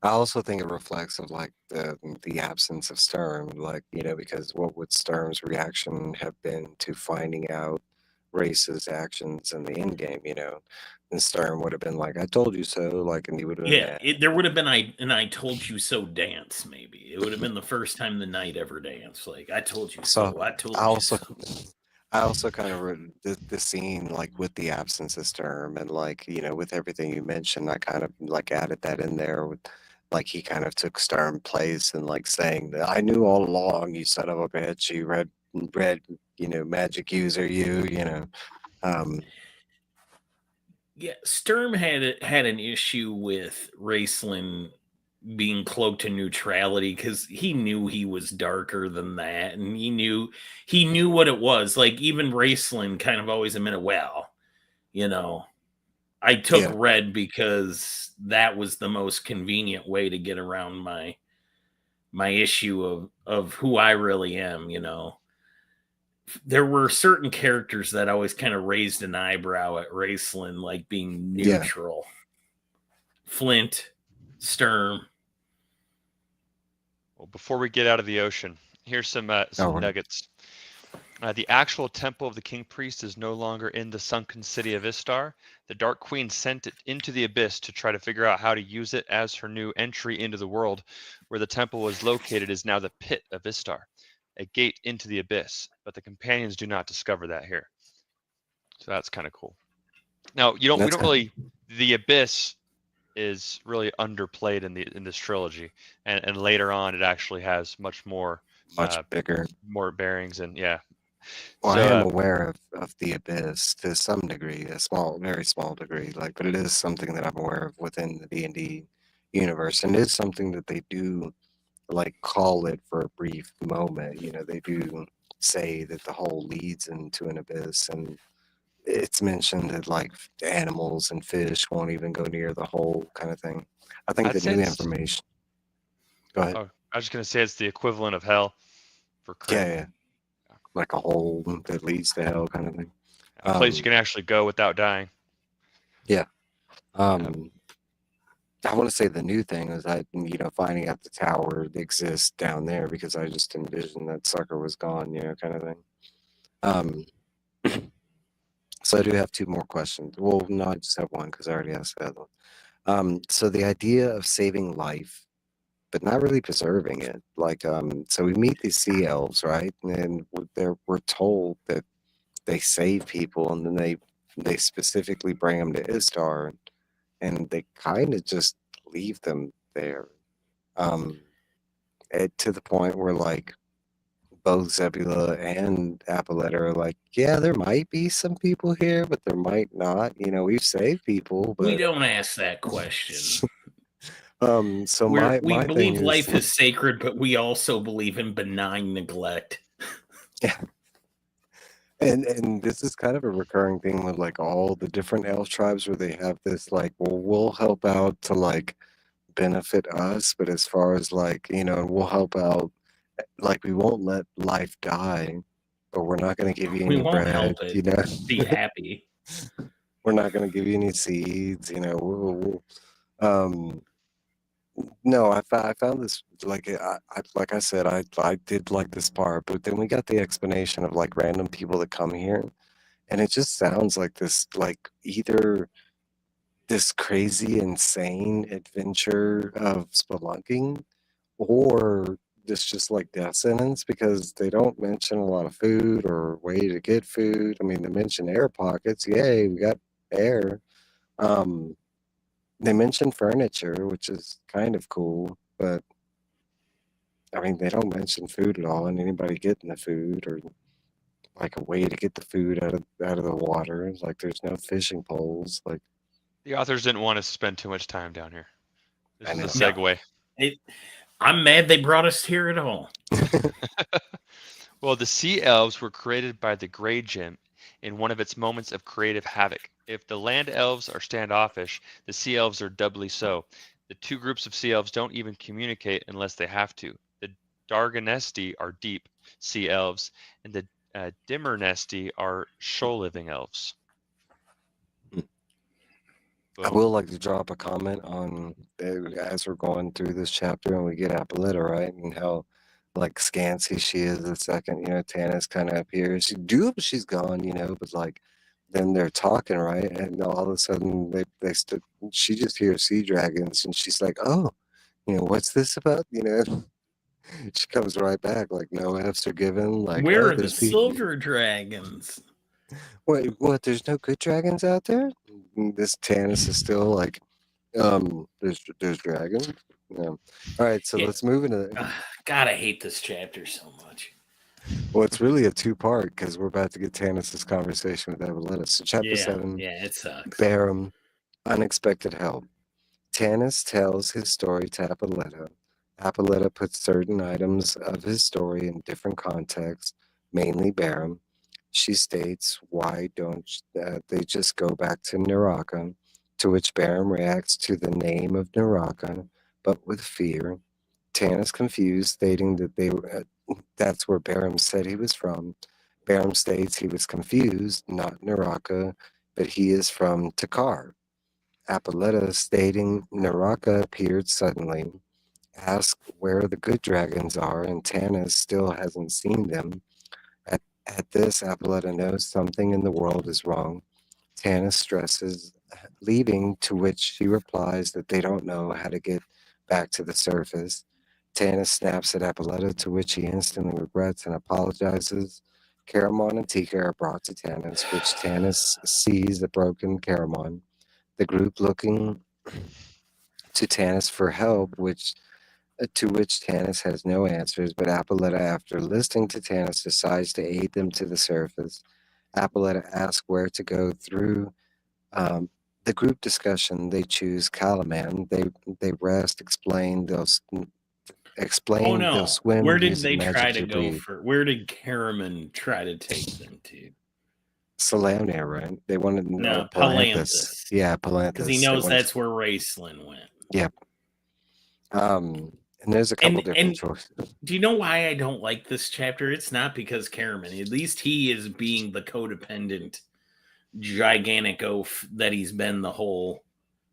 I also think it reflects of like the absence of Sturm, like, because what would Sturm's reaction have been to finding out Race's actions in the end game, and Sturm would have been like, I told you so, like, and he would have been mad. There would have been I told you so dance, maybe. It would have been the first time the knight ever danced. Like, I told you so. I told you so. I also kind of wrote the scene like with the absence of Sturm and like, with everything you mentioned, I kind of like added that in there with like he kind of took Sturm place and like saying that I knew all along, you son of a bitch, you red, magic user, Yeah, Sturm had an issue with Raceland being cloaked to neutrality because he knew he was darker than that, and he knew what it was. Like even Raceland kind of always admitted, well, I took red because that was the most convenient way to get around my issue of who I really am. There were certain characters that always kind of raised an eyebrow at Raceland, like being neutral. Flint, Sturm. Well, before we get out of the ocean, here's some nuggets. The actual temple of the King Priest is no longer in the sunken city of Istar. The Dark Queen sent it into the abyss to try to figure out how to use it as her new entry into the world. Where the temple was located is now the pit of Istar, a gate into the abyss, but the companions do not discover that here. So that's kind of cool. Now, the abyss is really underplayed in this trilogy, and later on it actually has much bigger, more bearings, and yeah. Well, I am aware of the abyss to some degree, very small degree, but it is something that I'm aware of within the D&D universe, and it is something that they do call it for a brief moment. They do say that the hole leads into an abyss, and it's mentioned that animals and fish won't even go near the hole, kind of thing. I think the new information. Go ahead. Oh, I was just gonna say it's the equivalent of hell for Krynn. Yeah. like a hole that leads to hell kind of thing. A place you can actually go without dying. Yeah. I want to say the new thing is that, finding out the tower exists down there, because I just envisioned that sucker was gone, kind of thing. So I do have two more questions. Well, no, I just have one because I already asked the other one. So the idea of saving life, but not really preserving it. Like, so we meet these sea elves, right? And we're told that they save people, and then they specifically bring them to Istar, and they kind of just leave them there. To the point where, like, both Zebula and Apoletta are like, yeah, there might be some people here, but there might not. We've saved people, We but don't ask that question. so We my believe thing life is sacred, but we also believe in benign neglect. Yeah. And this is kind of a recurring thing with, like, all the different elf tribes, where they have this, like, well, we'll help out to, like, benefit us, but as far as, like, we'll help out, like, we won't let life die, but we're not going to give you We any won't bread, help it. Be happy. we're not going to give you any seeds, no, I found this, like, like I said, I did like this part, but then we got the explanation of, like, random people that come here, and it just sounds like this, like, either this crazy, insane adventure of spelunking, or this just, like, death sentence, because they don't mention a lot of food or way to get food. I mean, they mention air pockets. Yay, we got air. Um, they mention furniture, which is kind of cool, but I mean, they don't mention food at all, and anybody getting the food, or like a way to get the food out of the water. It's like there's no fishing poles. Like, The authors didn't want to spend too much time down here. This I is a know. segue. I'm mad they brought us here at all. Well, the sea elves were created by the Grey Gem in one of its moments of creative havoc. If the land elves are standoffish, the sea elves are doubly so. The two groups of sea elves don't even communicate unless they have to. The Darganesti are deep sea elves, and the Dimmernesti are shoal-living elves. I will like to drop a comment on, as we're going through this chapter and we get Apoletta, right? And how, like, scanty she is the second, Tannis kind of appears. She's gone, but, like, then they're talking, right? And all of a sudden she just hears sea dragons, and she's like, oh, what's this about? She comes right back, like, no F's are given. Like, Where oh, are the there's people. silver dragons? Wait, what? There's no good dragons out there? And this Tannis is still like, there's dragons. Yeah. All right, so Yeah. let's move into. God, I hate this chapter so much. Well, it's really a two-part, because we're about to get Tannis's conversation with Eveletta. So chapter 7. Yeah, it sucks. Barum, unexpected help. Tannis tells his story to Apoletta. Apoletta puts certain items of his story in different contexts, mainly Barum. She states, why don't they just go back to Naraka? To which Barum reacts to the name of Naraka, but with fear. Tannis confused, stating that that's where Barum said he was from. Barum states he was confused, not Naraka, but he is from Takar. Apoletta, stating Naraka appeared suddenly, asked where the good dragons are, and Tannis still hasn't seen them. At this, Apoletta knows something in the world is wrong. Tannis stresses leaving, to which she replies that they don't know how to get back to the surface. Tannis snaps at Apoletta, to which he instantly regrets and apologizes. Caramon and Tika are brought to Tannis, which Tannis sees a broken Caramon. The group looking to Tannis for help, to which Tannis has no answers, but Apoletta, after listening to Tannis, decides to aid them to the surface. Apoletta asks where to go through. The group discussion, they choose Kalaman. They rest, explain they'll swim Where did using they magic try to to go breathe. where did Karaman try to take them to? Salamnia, right? They wanted to know Palanthus. Yeah, Palanthus. Because he knows that's where Raceland went. Yep. And there's a couple different choices. Do you know why I don't like this chapter? It's not because Caramon. At least he is being the codependent, gigantic oaf that he's been the whole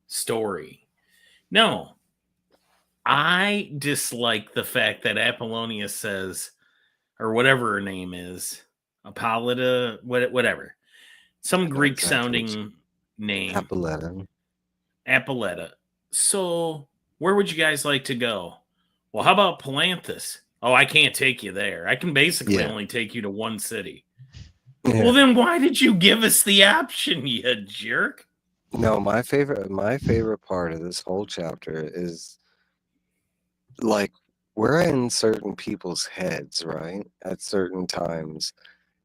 story. No. I dislike the fact that Apollonia says, or whatever her name is, Apolloda, whatever. Some Greek-sounding name. Apolleta. So, where would you guys like to go? Well, how about Palanthus? Oh, I can't take you there. I can basically only take you to one city. Yeah. Well, then why did you give us the option, you jerk? No, my favorite part of this whole chapter is, like, we're in certain people's heads, right? At certain times.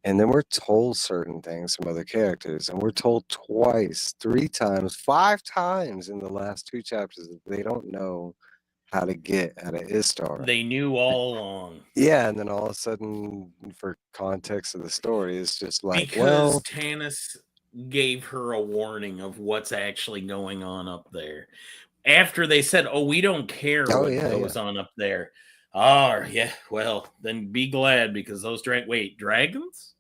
And then we're told certain things from other characters. And we're told twice, 3 times, 5 times in the last 2 chapters that they don't know how to get out of Istar. They knew all along. Yeah, and then all of a sudden, for context of the story, it's just like, because Tanis gave her a warning of what's actually going on up there. After they said, "Oh, we don't care what goes on up there." Oh, yeah. Well, then be glad because those dragons?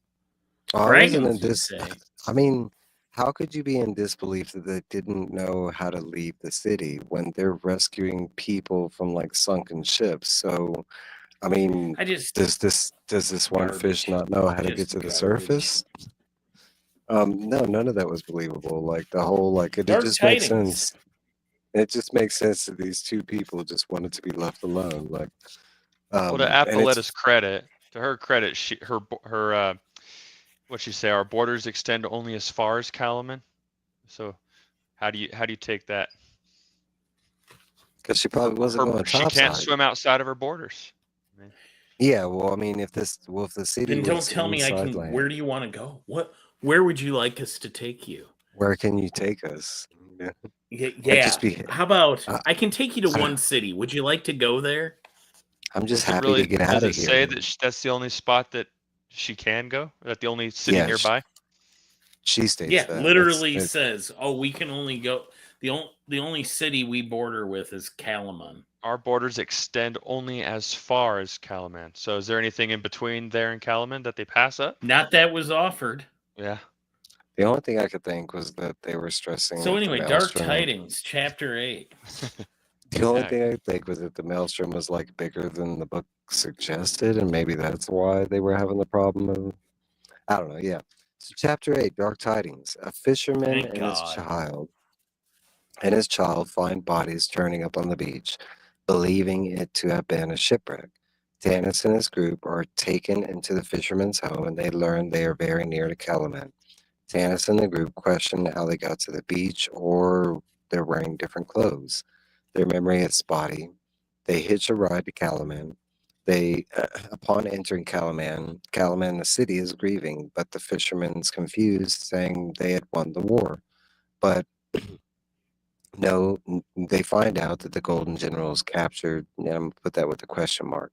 Dragons, I mean, how could you be in disbelief that they didn't know how to leave the city when they're rescuing people from like sunken ships? So, I mean, does this one fish not know how to get to the surface? No, none of that was believable. Like the whole, like it just makes sense. It just makes sense that these 2 people just wanted to be left alone. Like, well, to Apollota's credit, to her credit, her what'd she say? Our borders extend only as far as Calaman. So, how do you take that? Because she probably wasn't going topside. She can't swim outside of her borders. Yeah, well, I mean, if the city. Then don't tell me I can. Land, where do you want to go? Where would you like us to take you? Where can you take us? Yeah. How about I can take you to one city? Would you like to go there? I'm just happy to get out of here. Does it say that that's the only spot that she can go? Or that the only city nearby? She states that. Yeah, literally says, "Oh, we can only go. The only city we border with is Calaman. Our borders extend only as far as Calaman. So, is there anything in between there and Calaman that they pass up? Not that was offered. Yeah. The only thing I could think was that they were stressing. So anyway, Dark Tidings, Chapter 8. The only thing I could think was that the Maelstrom was like bigger than the book suggested, and maybe that's why they were having the problem of. I don't know. Yeah. So Chapter 8, Dark Tidings. A fisherman and his child find bodies turning up on the beach, believing it to have been a shipwreck. Tanis and his group are taken into the fisherman's home, and they learn they are very near to Calaman. Tanis and the group question how they got to the beach, or they're wearing different clothes. Their memory is spotty. They hitch a ride to Calaman. Upon entering Calaman, the city is grieving, but the fisherman's confused, saying they had won the war. But no, they find out that the Golden General is captured, and I'm going to put that with a question mark.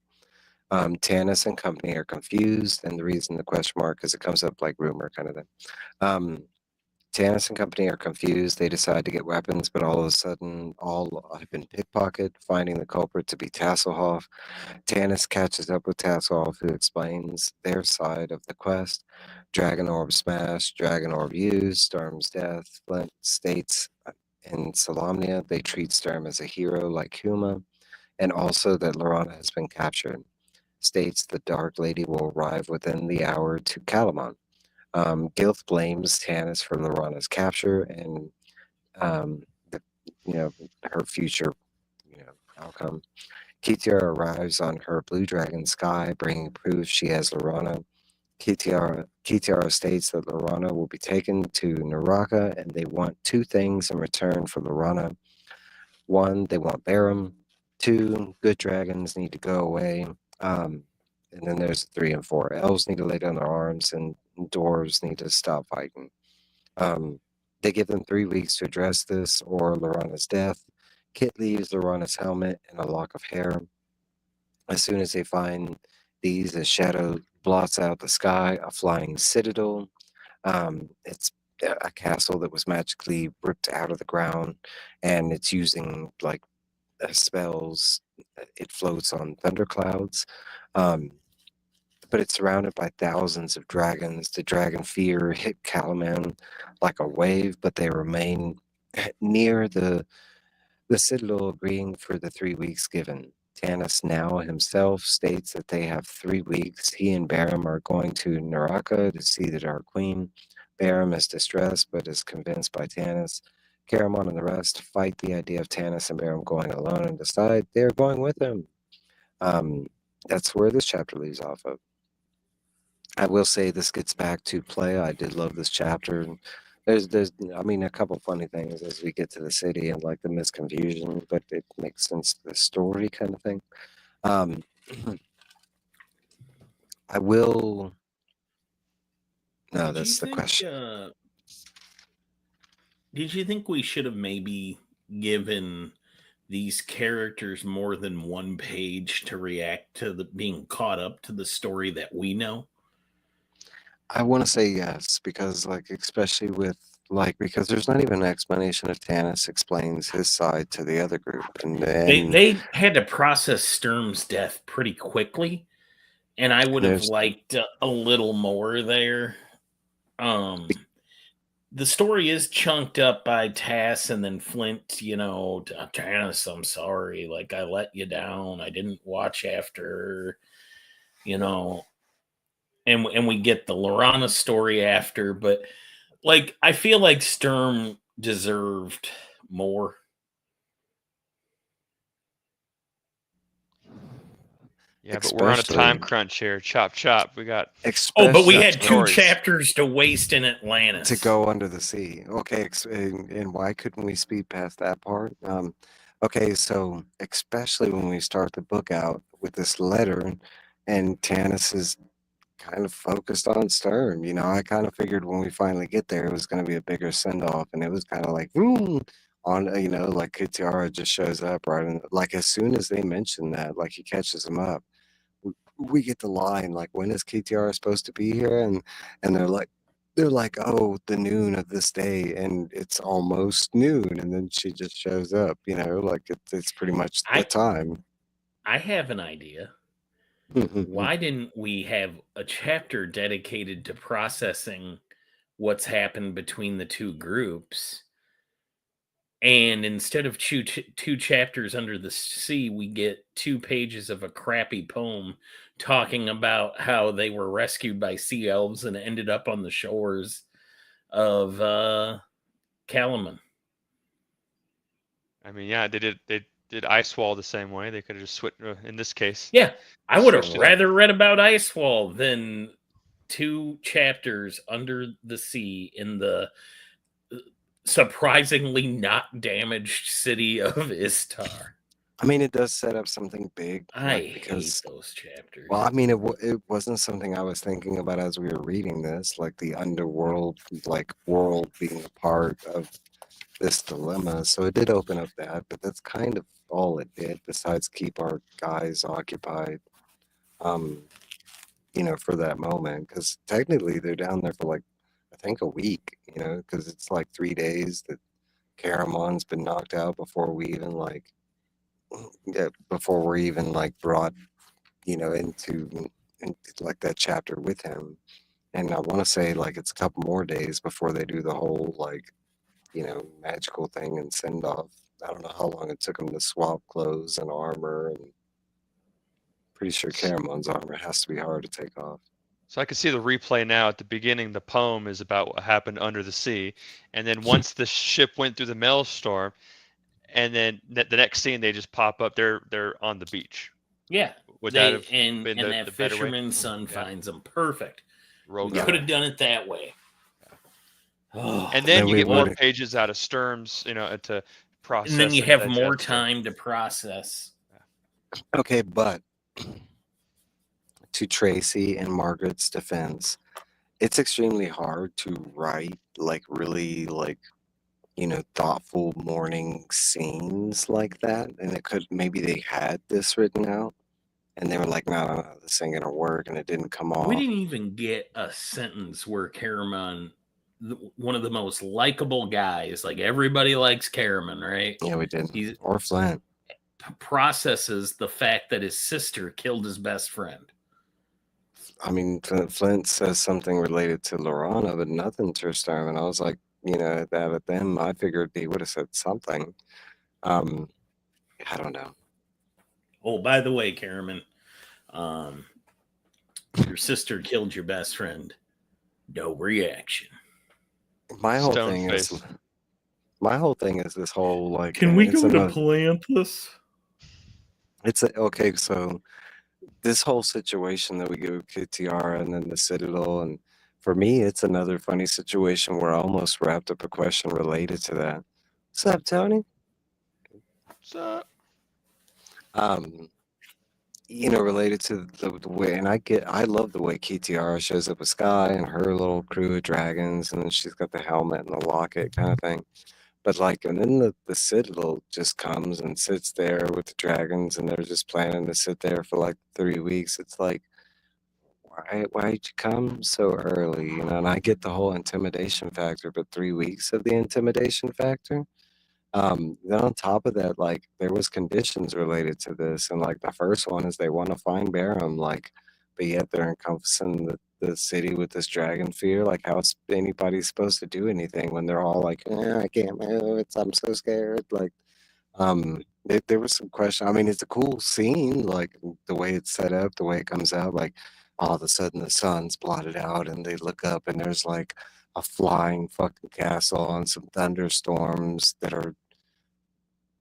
Tanis and company are confused, and the reason the question mark is it comes up like rumor kind of thing. Tanis and company are confused. They decide to get weapons, but all of a sudden, all have been pickpocketed, finding the culprit to be Tasselhoff. Tanis catches up with Tasselhoff, who explains their side of the quest. Dragon Orb smashed, Dragon Orb used, Sturm's death. Flint states in Solamnia they treat Sturm as a hero like Huma, and also that Laurana has been captured. States the Dark Lady will arrive within the hour to Calaman. Gilth blames Tanis for Laurana's capture and her future outcome. Kitiara arrives on her blue dragon sky, bringing proof she has Laurana. Kitiara states that Laurana will be taken to Naraka, and they want 2 things in return for Laurana. 1, they want Barum. 2, good dragons need to go away. And then there's 3 and 4. Elves need to lay down their arms, and dwarves need to stop fighting. They give them 3 weeks to address this, or Laurana's death. Kit leaves Laurana's helmet and a lock of hair. As soon as they find these, a shadow blots out the sky, a flying citadel. It's a castle that was magically ripped out of the ground, and it's using like spells it floats on thunderclouds. Um, but it's surrounded by thousands of dragons. The dragon fear hit Calaman like a wave, but they remain near the citadel, agreeing for the 3 weeks given. Tanis now himself states that they have 3 weeks. He and Barum are going to Naraka to see the Dark Queen. Barum is distressed but is convinced by Tanis. Caramon and the rest fight the idea of Tanis and Barum going alone and decide they're going with him. That's where this chapter leaves off of. I will say this gets back to play. I did love this chapter. And I mean, a couple funny things as we get to the city and like the misconfusion, but it makes sense to the story kind of thing. Um, I will. No, that's the question. Did you think we should have maybe given these characters more than one page to react to being caught up to the story that we know? I want to say yes, because like especially with because there's not even an explanation if Tanis explains his side to the other group, and then they had to process Sturm's death pretty quickly, and I would have liked a little more there. The story is chunked up by Tass and then Flint, you know, Tanis, I'm sorry, like I let you down. I didn't watch after, you know, and we get the Lorana story after, but like I feel like Sturm deserved more. Yeah, but we're on a time crunch here. Chop, chop. We got. But we had 2 chapters to waste in Atlantis to go under the sea. Okay, and why couldn't we speed past that part? Okay, so especially when we start the book out with this letter, and Tanis is kind of focused on Sturm. You know, I kind of figured when we finally get there, it was going to be a bigger send off, and it was kind of like, on, you know, like Kitiara just shows up right, and like as soon as they mention that, like he catches him up. We get the line like, when is Kitiara supposed to be here? And they're like, oh, the noon of this day, and it's almost noon, and then she just shows up. You know, like it's pretty much the time. I have an idea. Why didn't we have a chapter dedicated to processing what's happened between the 2 groups? And instead of 2 chapters under the sea, we get 2 pages of a crappy poem talking about how they were rescued by sea elves and ended up on the shores of Calaman. I mean, yeah, they did Icewall the same way. They could have just switched in this case. Yeah, I would have rather read about Icewall than 2 chapters under the sea in the surprisingly not damaged city of Istar. I mean, it does set up something big. I hate those chapters. Well, I mean, it wasn't something I was thinking about as we were reading this, like the underworld, like world being a part of this dilemma. So it did open up that, but that's kind of all it did besides keep our guys occupied, you know, for that moment. Because technically they're down there for like, I think a week, you know, because it's like 3 days that Caramon's been knocked out before we even brought, you know, into like that chapter with him. And I want to say like it's a couple more days before they do the whole like, you know, magical thing and send off. I don't know how long it took them to swap clothes and armor, and pretty sure Caramon's armor has to be hard to take off. So I can see the replay now. At the beginning, the poem is about what happened under the sea, and then once the ship went through the maelstrom, and then the next scene they just pop up. They're on the beach. Yeah, would that have been the that fisherman's son finds them perfect. We could have done it that way. And then you get more pages out of Sturm's, you know, to process. And then you have more time to process. Okay, but to Tracy and Margaret's defense, it's extremely hard to write like really like, you know, thoughtful morning scenes like that. And it could, maybe they had this written out and they were like, no, this ain't gonna work, and it didn't come off. We didn't even get a sentence where Caramon, one of the most likable guys, like everybody likes Caramon, right? Yeah, we didn't. Or Flint. processes the fact that his sister killed his best friend. I mean, Flint says something related to Lorana, but nothing to Sturm. And I was like, that at them, I figured he would have said something. I don't know. Oh, by the way, Caraman, your sister killed your best friend. No reaction. My whole Stone thing face. is this whole like. Can we it's go to a- Palanthus? Okay, so this whole situation that we get with KTR and then the Citadel, and for me, it's another funny situation where I almost wrapped up a question related to that. What's up, Tony? What's up? Related to the way, and I love the way KTR shows up with Sky and her little crew of dragons, and then she's got the helmet and the locket kind of thing. But like, and then the Citadel just comes and sits there with the dragons, and they're just planning to sit there for like 3 weeks. It's like, why'd you come so early? And I get the whole intimidation factor, but 3 weeks of the intimidation factor. Then on top of that, like there was conditions related to this, and like the first one is they want to find Barum, like, but yet they're encompassing the city with this dragon fear. Like, how's anybody supposed to do anything when they're all like, I can't move. I'm so scared. Like, there was some question. I mean, it's a cool scene, like the way it's set up, the way it comes out. Like, all of a sudden the sun's blotted out, and they look up, and there's like a flying fucking castle and some thunderstorms that are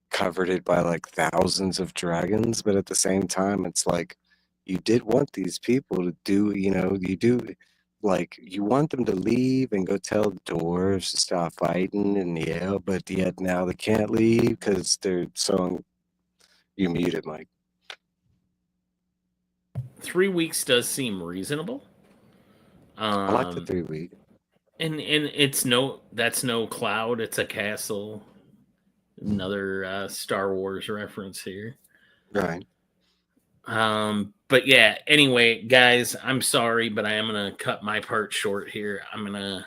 covered by like thousands of dragons. But at the same time, it's like you did want these people to do, you do, like, you want them to leave and go tell the dwarves to stop fighting, and yeah, but yet now they can't leave because they're so. You muted, Mike. 3 weeks does seem reasonable. I like the 3 week. And that's no cloud, it's a castle. Another Star Wars reference here. Right. But yeah, anyway, guys, I'm sorry, but I am gonna cut my part short here. I'm gonna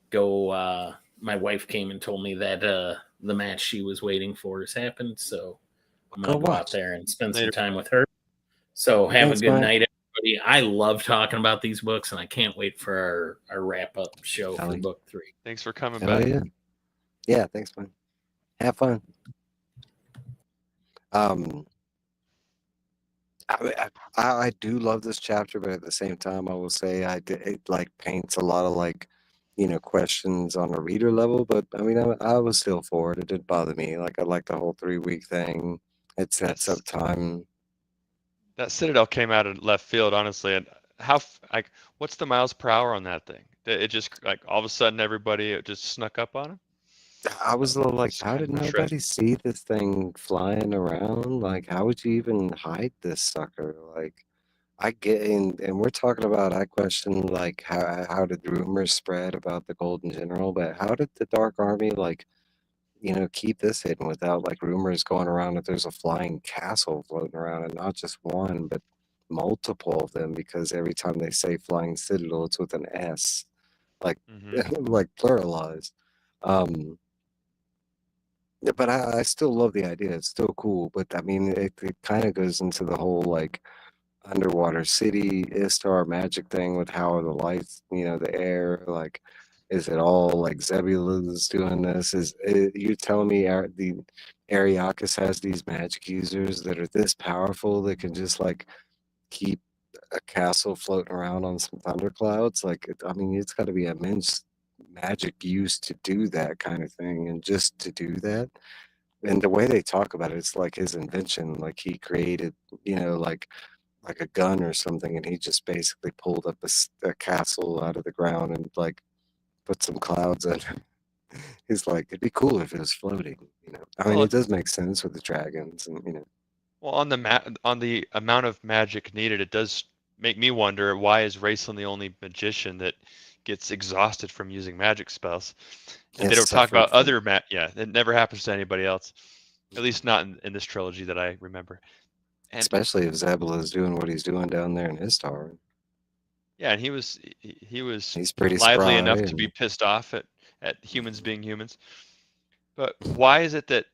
go. My wife came and told me that the match she was waiting for has happened, so I'm gonna go out there and spend some time with her. So have a good night, everybody. I love talking about these books, and I can't wait for our wrap up show for book 3. Thanks for coming back. Yeah, thanks, man. Have fun. I do love this chapter, but at the same time, I will say it like paints a lot of like, questions on a reader level. But I mean, I was still for it. It didn't bother me. Like, I like the whole 3 week thing. It sets up time. That Citadel came out of left field, honestly. And what's the miles per hour on that thing? It just like all of a sudden it just snuck up on him. I was a little like, how did nobody see this thing flying around? Like, how would you even hide this sucker? Like, I get in, and we're talking about, I question, like, how did rumors spread about the Golden General, but how did the Dark Army, like, keep this hidden without, like, rumors going around that there's a flying castle floating around, and not just one, but multiple of them, because every time they say Flying Citadel, it's with an S, like, like pluralized. But I still love the idea. It's still cool. But I mean, it kind of goes into the whole like underwater city Istar magic thing with how the lights, the air, like, is it all like Zebula's doing this? You telling me the Ariakis has these magic users that are this powerful that can just like keep a castle floating around on some thunderclouds? Like, I mean, it's got to be immense magic used to do that kind of thing, and just to do that. And the way they talk about it, it's like his invention. Like, he created, like a gun or something, and he just basically pulled up a castle out of the ground and like put some clouds in it. He's like, it'd be cool if it was floating. I mean, it does make sense with the dragons, and Well, on the amount of magic needed, it does make me wonder, why is Raceland the only magician that gets exhausted from using magic spells? And they don't talk about other it never happens to anybody else, at least not in this trilogy that I remember. And especially if Zebula is doing what he's doing down there in Istar. Yeah, and he's pretty lively enough to be pissed off at humans being humans. But why is it that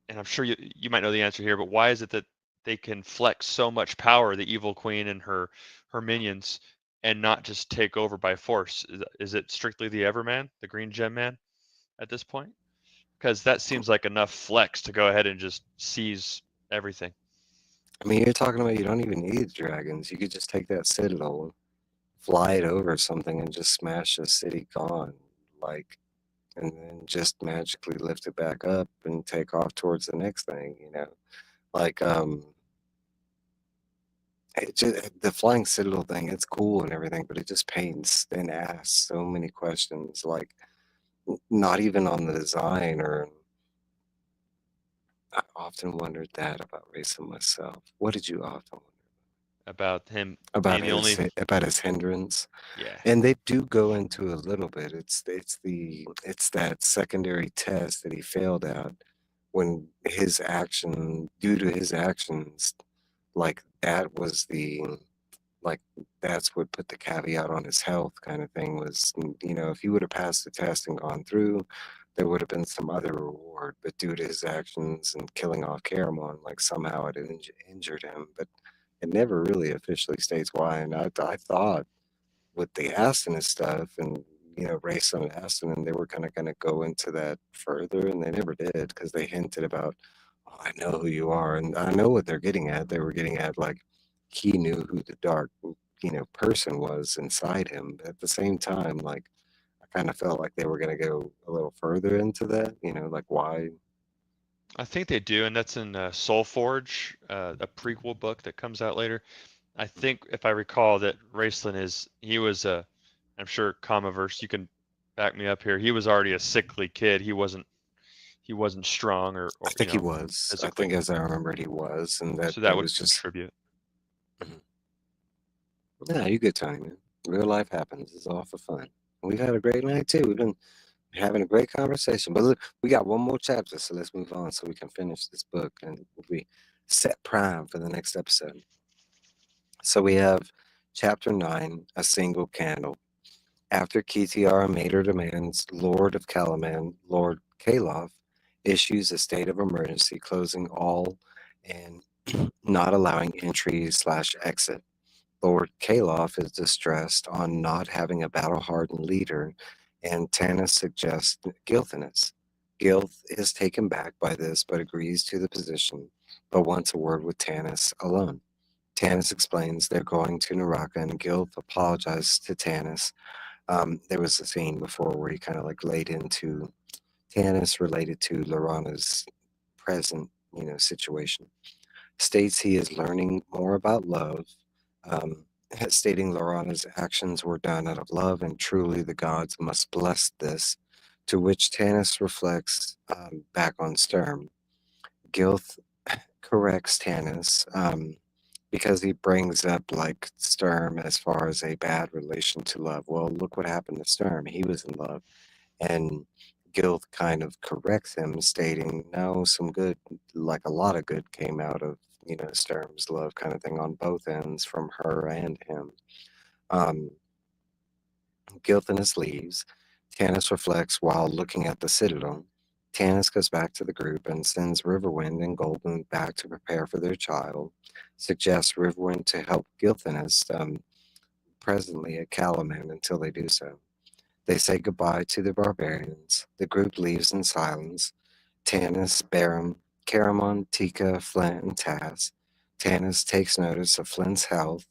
and I'm sure you might know the answer here, but why is it that they can flex so much power, the evil queen and her minions, and not just take over by force? Is it strictly the Everman, the Green Gem Man, at this point? Because that seems like enough flex to go ahead and just seize everything. I mean, you're talking about you don't even need dragons. You could just take that citadel, fly it over something, and just smash the city gone. Like, and then just magically lift it back up and take off towards the next thing, you know? Like, it just, the flying citadel thing, it's cool and everything, but it just paints and asks so many questions. Like, not even on the design, or I often wondered that about racing myself. What did you often wonder About him about being the only, about his hindrance? yeah. And they do go into a little bit. It's that secondary test that he failed at, when his action, due to his actions, like that was the, like, that's what put the caveat on his health, kind of thing. Was, you know, if he would have passed the test and gone through, there would have been some other reward. But due to his actions and killing off Caramon, like, somehow it injured him. But it never really officially states why. And I thought with the Aston and stuff, and, you know, race on Aston, and they were kind of going to go into that further, and they never did, because they hinted about, oh, I know who you are, and I know what they're getting at. They were getting at, like, he knew who the dark, you know, person was inside him. But at the same time, like, I kind of felt like they were going to go a little further into that, you know, like, why. I think they do, and that's in Soul Forge, a prequel book that comes out later. I think, if I recall, that Raceland he was I'm sure Comiverse, you can back me up here. He was already a sickly kid. He wasn't strong I or think he was. I physically. think, as I remembered, he was, and that So that it would was just. contribute. Mhm. Yeah, you good, Tony, man. Real life happens. It's all for fun. We've had a great night too. We've been having a great conversation. But look, we got one more chapter, so let's move on so we can finish this book and we'll be set prime for the next episode. So we have chapter 9, A Single Candle. After Kitiara made her demands, Lord of Kalaman, Lord Kalof, issues a state of emergency, closing all and not allowing entry/exit. Lord Kalof is distressed on not having a battle-hardened leader, and Tanis suggests Gilthanas. Gilth is taken back by this, but agrees to the position, but wants a word with Tanis alone. Tanis explains they're going to Naraka, and Gilth apologizes to Tanis. There was a scene before where he kind of like laid into Tanis related to Lorana's present, you know, situation. States he is learning more about love, um, stating Lorana's actions were done out of love, and truly the gods must bless this. To which Tanis reflects, back on Sturm. Gilth corrects Tanis, because he brings up, like, Sturm as far as a bad relation to love. Well, look what happened to Sturm. He was in love. And Gilth kind of corrects him, stating, no, some good, like a lot of good came out of, you know, Sturm's love, kind of thing, on both ends, from her and him. Um, Gilthanas leaves. Tanis reflects while looking at the citadel. Tanis goes back to the group and sends Riverwind and Golden back to prepare for their child. Suggests Riverwind to help Gilthanas, presently at Kalaman, until they do so. They say goodbye to the barbarians. The group leaves in silence. Tanis, Barum, Caramon, Tika, Flint, and Taz. Tanis takes notice of Flint's health.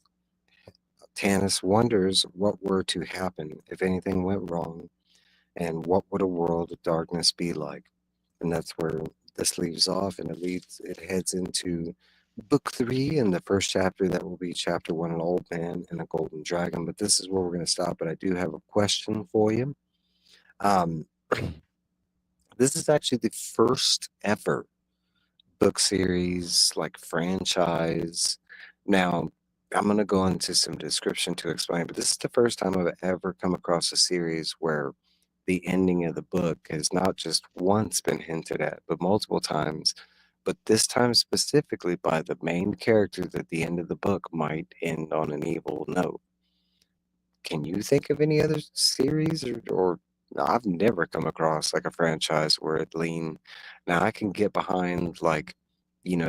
Tanis wonders what were to happen if anything went wrong, and what would a world of darkness be like. And that's where this leaves off, and it heads into book 3, and the first chapter, that will be chapter 1, An Old Man and a Golden Dragon. But this is where we're going to stop. But I do have a question for you. Um, this is actually the first ever book series, like, franchise. Now, I'm going to go into some description to explain, but this is the first time I've ever come across a series where the ending of the book has not just once been hinted at, but multiple times. But this time specifically by the main character, that the end of the book might end on an evil note. Can you think of any other series or I've never come across like a franchise where it lean. Now I can get behind like,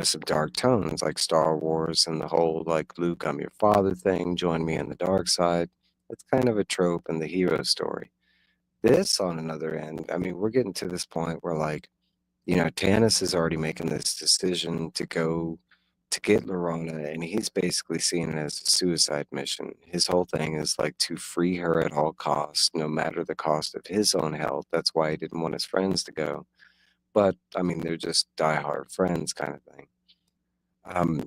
some dark tones like Star Wars and the whole like Luke, I'm your father thing, join me in the dark side. It's kind of a trope in the hero story. This on another end, I mean, we're getting to this point where like, Tanis is already making this decision to go to get Lorona, and he's basically seeing it as a suicide mission. His whole thing is like to free her at all costs, no matter the cost of his own health. That's why he didn't want his friends to go. But I mean, they're just diehard friends kind of thing.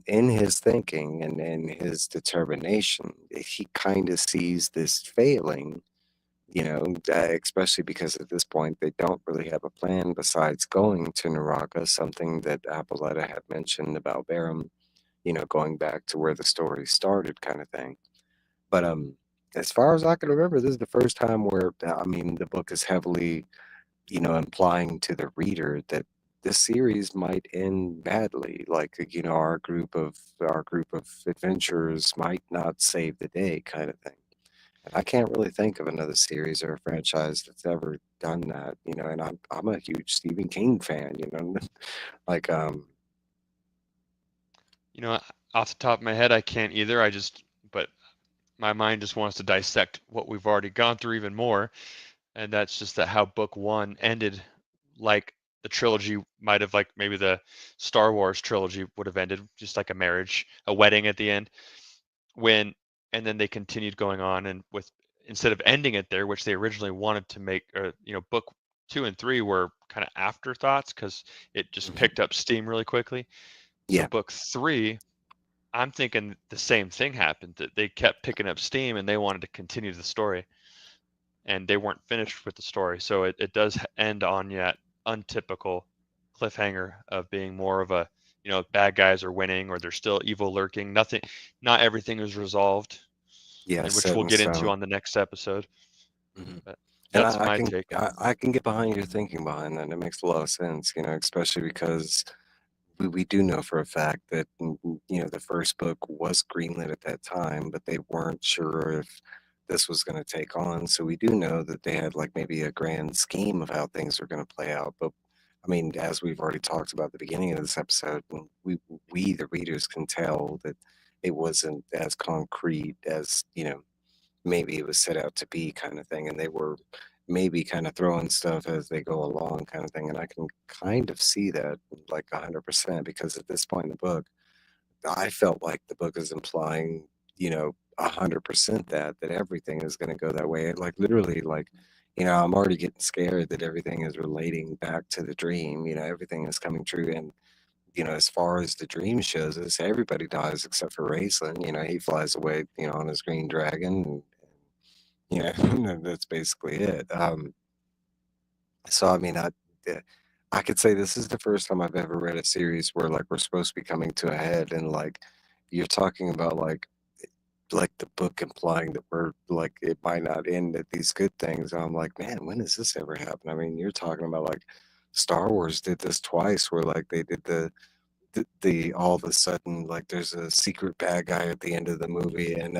In his thinking and in his determination, he kind of sees this failing, especially because at this point they don't really have a plan besides going to Naraka, something that Apoletta had mentioned about Barum, going back to where the story started, kind of thing. But as far as I can remember, this is the first time where I mean the book is heavily, implying to the reader that this series might end badly. Like, our group of adventurers might not save the day, kind of thing. And I can't really think of another series or a franchise that's ever done that, and I'm a huge Stephen King fan, like Off the top of my head, I can't either. But my mind just wants to dissect what we've already gone through even more. And that's just that how book one ended, like the trilogy might have, like maybe the Star Wars trilogy would have ended, just like a marriage, a wedding at the end. And then they continued going on, and with instead of ending it there, which they originally wanted to make, book 2 and 3 were kind of afterthoughts because it just mhm. picked up steam really quickly. So Yeah, book 3, I'm thinking the same thing happened, that they kept picking up steam and they wanted to continue the story, and they weren't finished with the story. So it does end on that untypical cliffhanger of being more of a, bad guys are winning or there's still evil lurking. Not everything is resolved, yeah, and which set we'll in get into stone. on the next episode. Mhm. But And that's my take. I can get behind your thinking behind that. It makes a lot of sense, especially because we do know for a fact that the first book was greenlit at that time, but they weren't sure if this was going to take on. So we do know that they had like maybe a grand scheme of how things were going to play out. But I mean, as we've already talked about at the beginning of this episode, we the readers can tell that it wasn't as concrete as maybe it was set out to be, kind of thing, and they were maybe kind of throwing stuff as they go along, kind of thing. And I can kind of see that like 100% because at this point in the book, I felt like the book is implying, 100% that everything is going to go that way. Like literally, like, I'm already getting scared that everything is relating back to the dream. Everything is coming true, and as far as the dream shows us, everybody dies except for Raceland. He flies away, on his green dragon, and that's basically it. So I mean, eh, I could say this is the first time I've ever read a series where like we're supposed to be coming to a head, and like you're talking about like the book implying that we're like it might not end at these good things. And I'm like, man, when does this ever happen? I mean, you're talking about like Star Wars did this twice, where like they did the all of a sudden like there's a secret bad guy at the end of the movie, and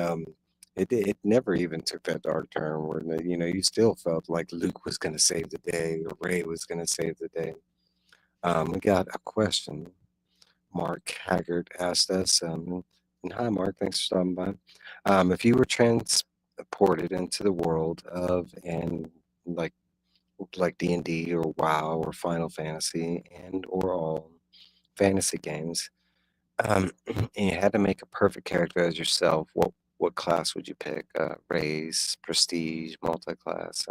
it never even took that dark turn where you still felt like Luke was going to save the day or Ray was going to save the day. We got a question. Mark Haggard asked us, and hi Mark, thanks for stopping by. If you were transported into the world of and like D&D or WoW or Final Fantasy and or all fantasy games, and you had to make a perfect character as yourself, what class would you pick? Race, prestige, multi-class?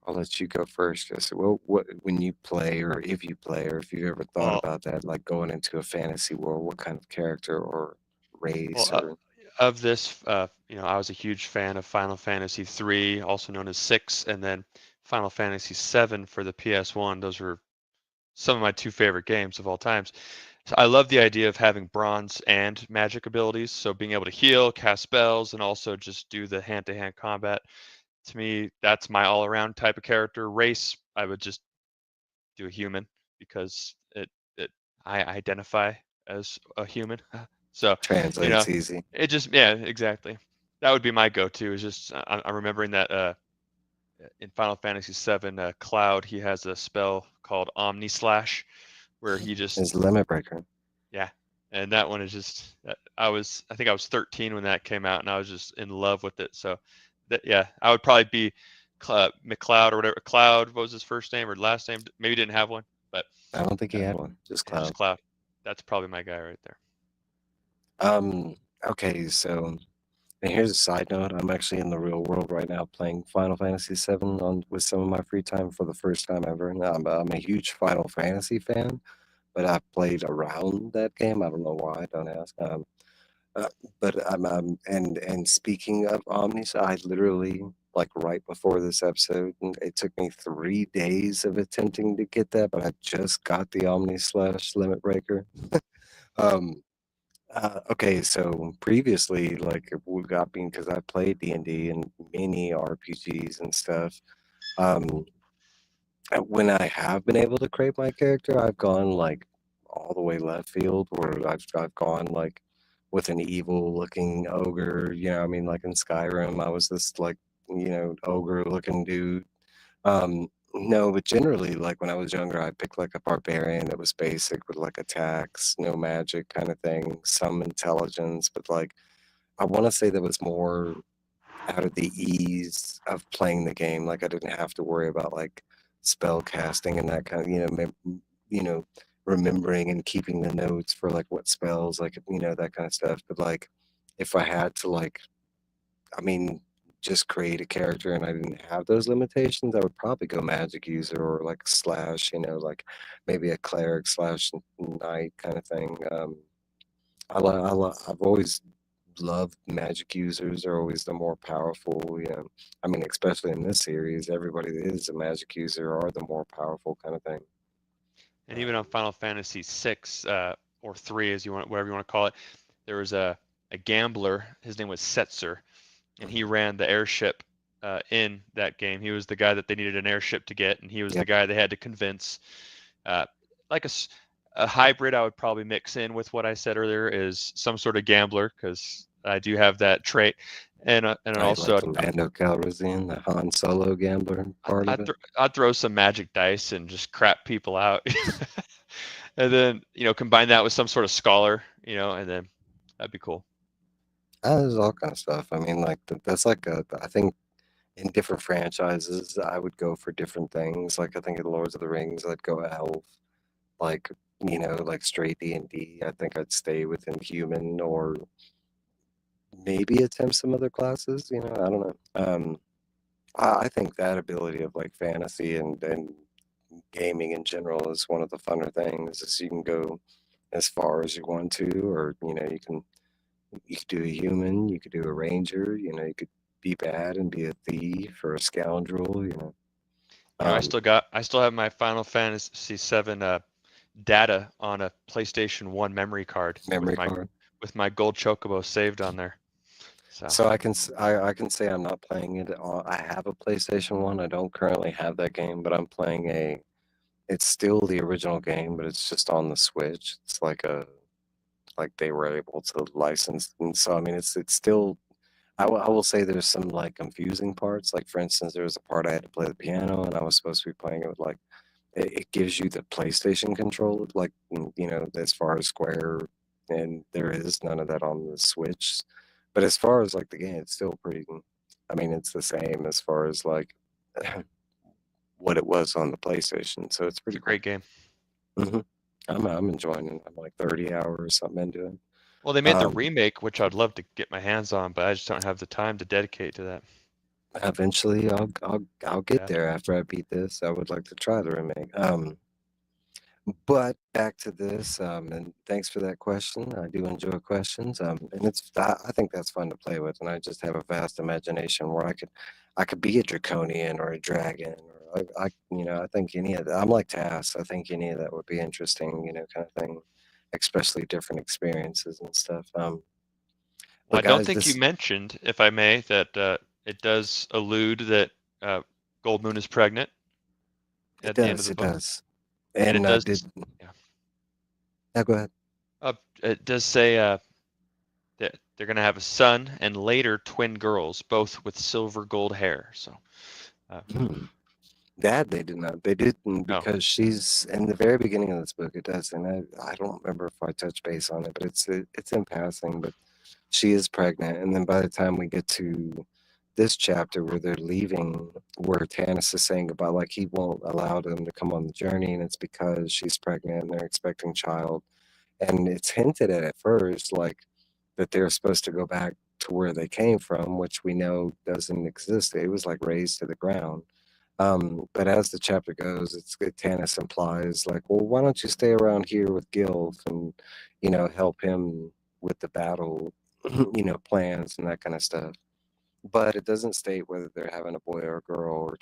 I'll let you go first. Just well, what when you play, or if you play, or if you've ever thought Well, about that, like going into a fantasy world, what kind of character or well, race or of this, I was a huge fan of Final Fantasy 3, also known as 6, and then Final Fantasy 7 for the PS1. Those were some of my two favorite games of all times. So I love the idea of having bronze and magic abilities. So being able to heal, cast spells, and also just do the hand-to-hand combat. To me, that's my all-around type of character. Race, I would just do a human because it I identify as a human. So, you know, translates easy? it just yeah, exactly. That would be my go-to. Is just I'm remembering that in Final Fantasy VII, Cloud, he has a spell called Omni Slash, where he just His limit breaker. yeah, and that one is just I think I was 13 when that came out, and I was just in love with it. So yeah, I would probably be McCloud or whatever. Cloud, what was his first name or last name? Maybe he didn't have one, but I don't think he had one. Just yeah, just Cloud. Cloud. That's probably my guy right there. Okay, so and here's a side note. I'm actually in the real world right now playing Final Fantasy VII with some of my free time for the first time ever. And I'm a huge Final Fantasy fan, but I've played around that game. I don't know why. Don't ask. Uh, but and speaking of Omnis, I literally like right before this episode, and it took me 3 days of attempting to get that, but I just got the Omni slash limit breaker. um, okay, so previously, like we got me because I played D&D and many RPGs and stuff. Um, when I have been able to create my character, I've gone like all the way left field, where I've gone like with an evil looking ogre. You know, I mean, like in Skyrim, I was this like ogre looking dude. No, but generally, like when I was younger, I picked like a barbarian that was basic with like attacks, no magic kind of thing, some intelligence, but like I want to say that was more out of the ease of playing the game. Like I didn't have to worry about like spell casting and that kind of, you know, remembering and keeping the notes for like what spells, like that kind of stuff. But like if I had to like, I mean, just create a character and I didn't have those limitations, I would probably go magic user or like slash, like maybe a cleric slash knight kind of thing. I've always loved magic users. They're always the more powerful. I mean, especially in this series, everybody that is a magic user are the more powerful kind of thing. And even on Final Fantasy VI or 3, as you want, whatever you want to call it, there was a gambler. His name was Setzer, and he ran the airship in that game. He was the guy that they needed an airship to get, and he was the Yep. guy they had to convince. Like a hybrid, I would probably mix in with what I said earlier, is some sort of gambler, because I do have that trait, and also like the Mando Calrissian, the Han Solo gambler part of it. I'd throw some magic dice and just crap people out, and then combine that with some sort of scholar, and then that'd be cool. There's all kind of stuff. I mean, like that's like I think in different franchises, I would go for different things. Like I think in Lords of the Rings, I'd go elf. Like like straight D&D, I think I'd stay within human or maybe attempt some other classes. I don't know. I think that ability of like fantasy and gaming in general is one of the funner things. Is you can go as far as you want to, or you could do a human, you could do a ranger, you could be bad and be a thief or a scoundrel. I still have my Final Fantasy VII data on a PlayStation 1 memory card with my gold chocobo saved on there. So I can say I'm not playing it. I have a PlayStation 1. I don't currently have that game, but I'm playing it's still the original game, but it's just on the Switch. It's like they were able to license, and so I mean it's still. I will say there's some like confusing parts. Like for instance, there was a part I had to play the piano, and I was supposed to be playing it with like it gives you the PlayStation controller, like as far as Square, and there is none of that on the Switch. But as far as like the game, it's still pretty. I mean, it's the same as far as like what it was on the PlayStation. So it's pretty great game. Mm-hmm. I'm enjoying it. I'm like 30 hours or something into it. Well, they made the remake, which I'd love to get my hands on, but I just don't have the time to dedicate to that. Eventually, I'll get there after I beat this. I would like to try the remake. But back to this, and thanks for that question. I do enjoy questions, and I think that's fun to play with, and I just have a vast imagination where I could be a draconian or a dragon, or I think any of that. I'm like Tass. I think any of that would be interesting, kind of thing, especially different experiences and stuff. Well, I don't think you mentioned, if I may, that it does allude that Gold Moon is pregnant at the end of the book. It does. And it does. Yeah, go ahead. It does say that they're going to have a son and later twin girls, both with silver gold hair. So That they did not. They didn't No. because she's in the very beginning of this book. It does, and I don't remember if I touched base on it, but it's in passing. But she is pregnant, and then by the time we get to this chapter where they're leaving, where Tanis is saying goodbye, like he won't allow them to come on the journey, and it's because she's pregnant and they're expecting child, and it's hinted at first, like that they're supposed to go back to where they came from, which we know doesn't exist. It was like razed to the ground. But as the chapter goes, Tanis implies like, well, why don't you stay around here with Gilf and, help him with the battle, plans and that kind of stuff. But it doesn't state whether they're having a boy or a girl or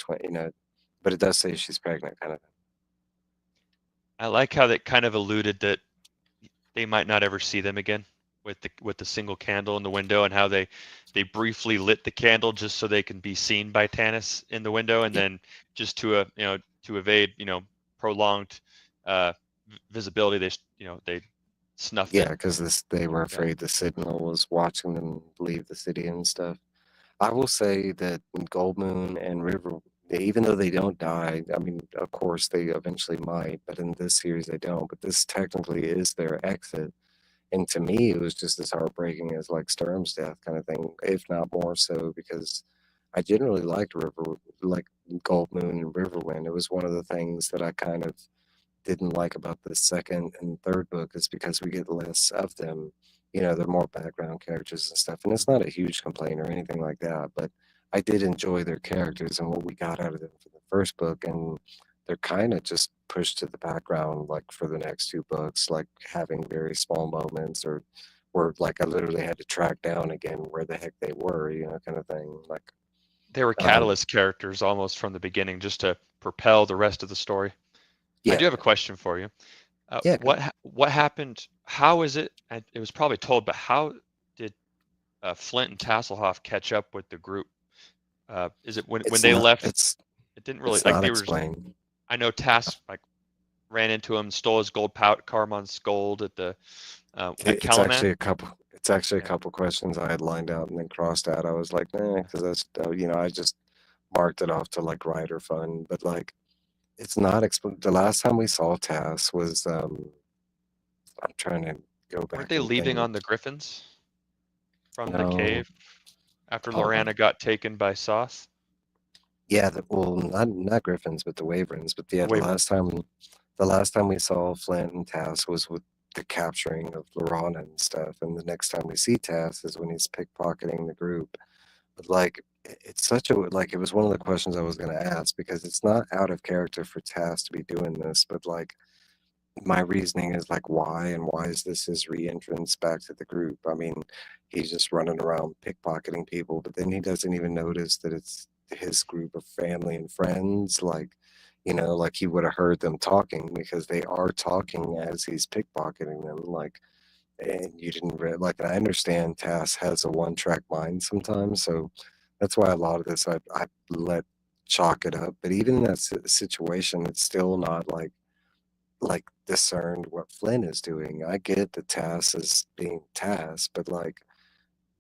but it does say she's pregnant, kind of thing. I like how they kind of alluded that they might not ever see them again with the single candle in the window, and how they briefly lit the candle just so they can be seen by Tanis in the window, and then just to evade prolonged visibility, they snuffed it. Yeah, because they were afraid the Sentinel was watching them leave the city and stuff. I will say that Gold Moon and River, even though they don't die, I mean, of course they eventually might, but in this series they don't. But this technically is their exit. And to me, it was just as heartbreaking as like Sturm's death kind of thing, if not more so, because I generally liked like Gold Moon and Riverwind. It was one of the things that I kind of didn't like about the second and third book is because we get less of them. They're more background characters and stuff. And it's not a huge complaint or anything like that, but I did enjoy their characters and what we got out of them for the first book. And they're kind of just pushed to the background, like for the next two books, like having very small moments or where like I literally had to track down again where the heck they were, kind of thing. Like they were catalyst characters almost from the beginning, just to propel the rest of the story. Yeah. I do have a question for you. Yeah. What happened? How is it? It was probably told, but how did Flint and Tasselhoff catch up with the group? Is it when they left? It didn't really like they explained. I know Tass like ran into him, stole his gold Carmon's gold at the at Calaman. It's actually a couple questions I had lined out and then crossed out. I was like, nah, because that's I just marked it off to like writer fun, but like it's not explained. The last time we saw Tass was I'm trying to go back. Weren't they leaving on the Griffins from the cave after Lorana got taken by Sauce? Yeah, not Griffins, but the Wyverns. But yeah, the last time we saw Flint and Tass was with the capturing of Lorana and stuff, and the next time we see Tass is when he's pickpocketing the group. But like, it's such a it was one of the questions I was going to ask because it's not out of character for Tass to be doing this, but like my reasoning is like why is this his re-entrance back to the group? I mean, he's just running around pickpocketing people, but then he doesn't even notice that it's his group of family and friends. Like he would have heard them talking because they are talking as he's pickpocketing them. Like, and you didn't like. I understand Tass has a one-track mind sometimes, so that's why a lot of this I let chalk it up. But even in that situation, it's still not like discerned what Flynn is doing. I get that Tass is being Tass, but like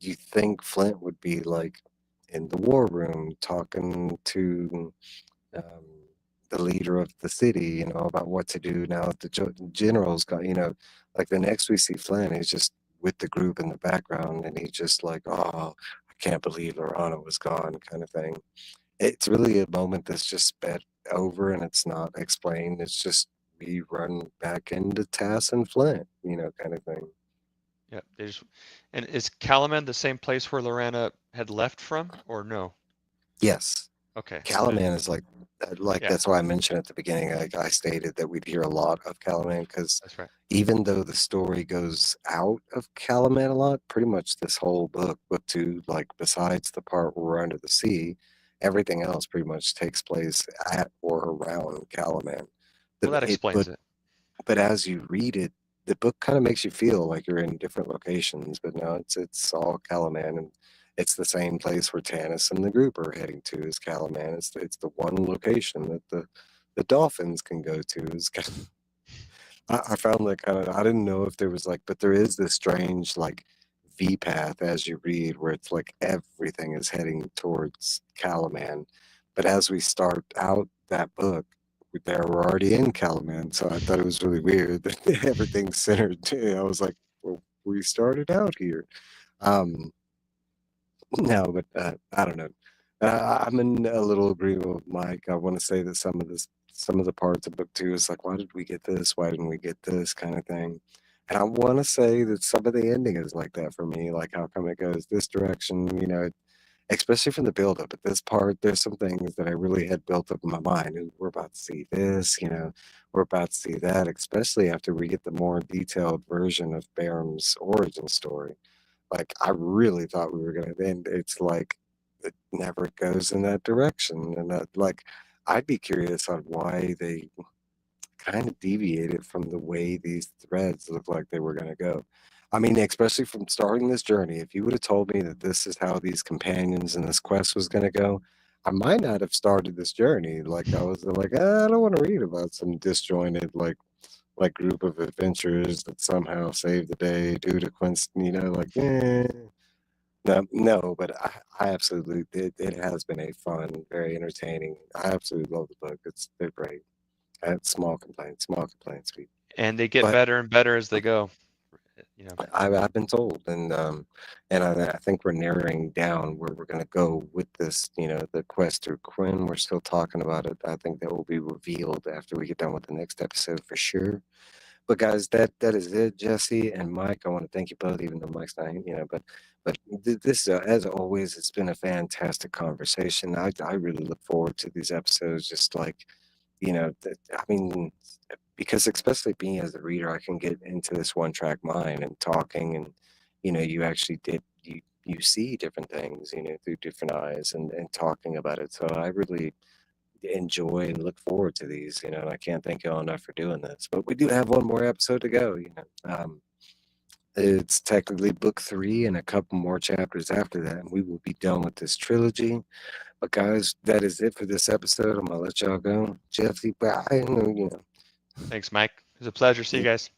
you think Flint would be like in the war room talking to the leader of the city, about what to do now that the general's got, like the next we see Flynn, he's just with the group in the background and he's just like, oh, I can't believe Lorana was gone kind of thing. It's really a moment that's just sped over and it's not explained. It's just we run back into Tass and Flint, kind of thing. Yeah, and is Calaman the same place where Lorana had left from, or no? Yes. Okay. Calaman is like that's why I mentioned at the beginning. I stated that we'd hear a lot of Calaman because even though the story goes out of Calaman a lot, pretty much this whole book two, like besides the part where we're under the sea, everything else pretty much takes place at or around Calaman. Well, that explains it. But as you read it, the book kind of makes you feel like you're in different locations. But no, it's all Calaman, and it's the same place where Tanis and the group are heading to is Calaman. It's the one location that the dolphins can go to. Is kind of, I found that kind of, I didn't know if there was like, but there is this strange like V path as you read where it's like everything is heading towards Calaman. But as we start out that book, there we're already in Calaman, so I thought it was really weird that everything's centered. I was like, well, we started out here. Um, no, but I don't know. I'm in a little agreement with Mike. I want to say that some of the parts of book two is like, why did we get this? Why didn't we get this kind of thing? And I want to say that some of the ending is like that for me. Like, how come it goes this direction? Especially from the build up. At this part, there's some things that I really had built up in my mind. And we're about to see this, we're about to see that, especially after we get the more detailed version of Baron's origin story. Like, I really thought we were going to end. It's like it never goes in that direction. And I'd be curious on why they kind of deviated from the way these threads look like they were going to go. I mean, especially from starting this journey, if you would have told me that this is how these companions and this quest was going to go, I might not have started this journey. Like, I was like, I don't want to read about some disjointed, like group of adventurers that somehow saved the day due to Quince, no, but I absolutely, it has been a fun, very entertaining. I absolutely love the book. They're great. I had small complaints, Pete. And they get But better and better as they go. I've been told, and I think we're narrowing down where we're going to go with this. The quest through Quinn. We're still talking about it. I think that will be revealed after we get done with the next episode for sure. But guys, that is it. Jesse and Mike, I want to thank you both, even though Mike's not, but this, as always, it's been a fantastic conversation. I really look forward to these episodes. Just like, I mean, because especially being as a reader, I can get into this one track mind and talking, and you actually you see different things, through different eyes, and talking about it. So I really enjoy and look forward to these, and I can't thank y'all enough for doing this. But we do have one more episode to go. It's technically book 3 and a couple more chapters after that, and we will be done with this trilogy. But guys, that is it for this episode. I'm gonna let y'all go. Jeffy, bye. Thanks, Mike. It was a pleasure. See you guys.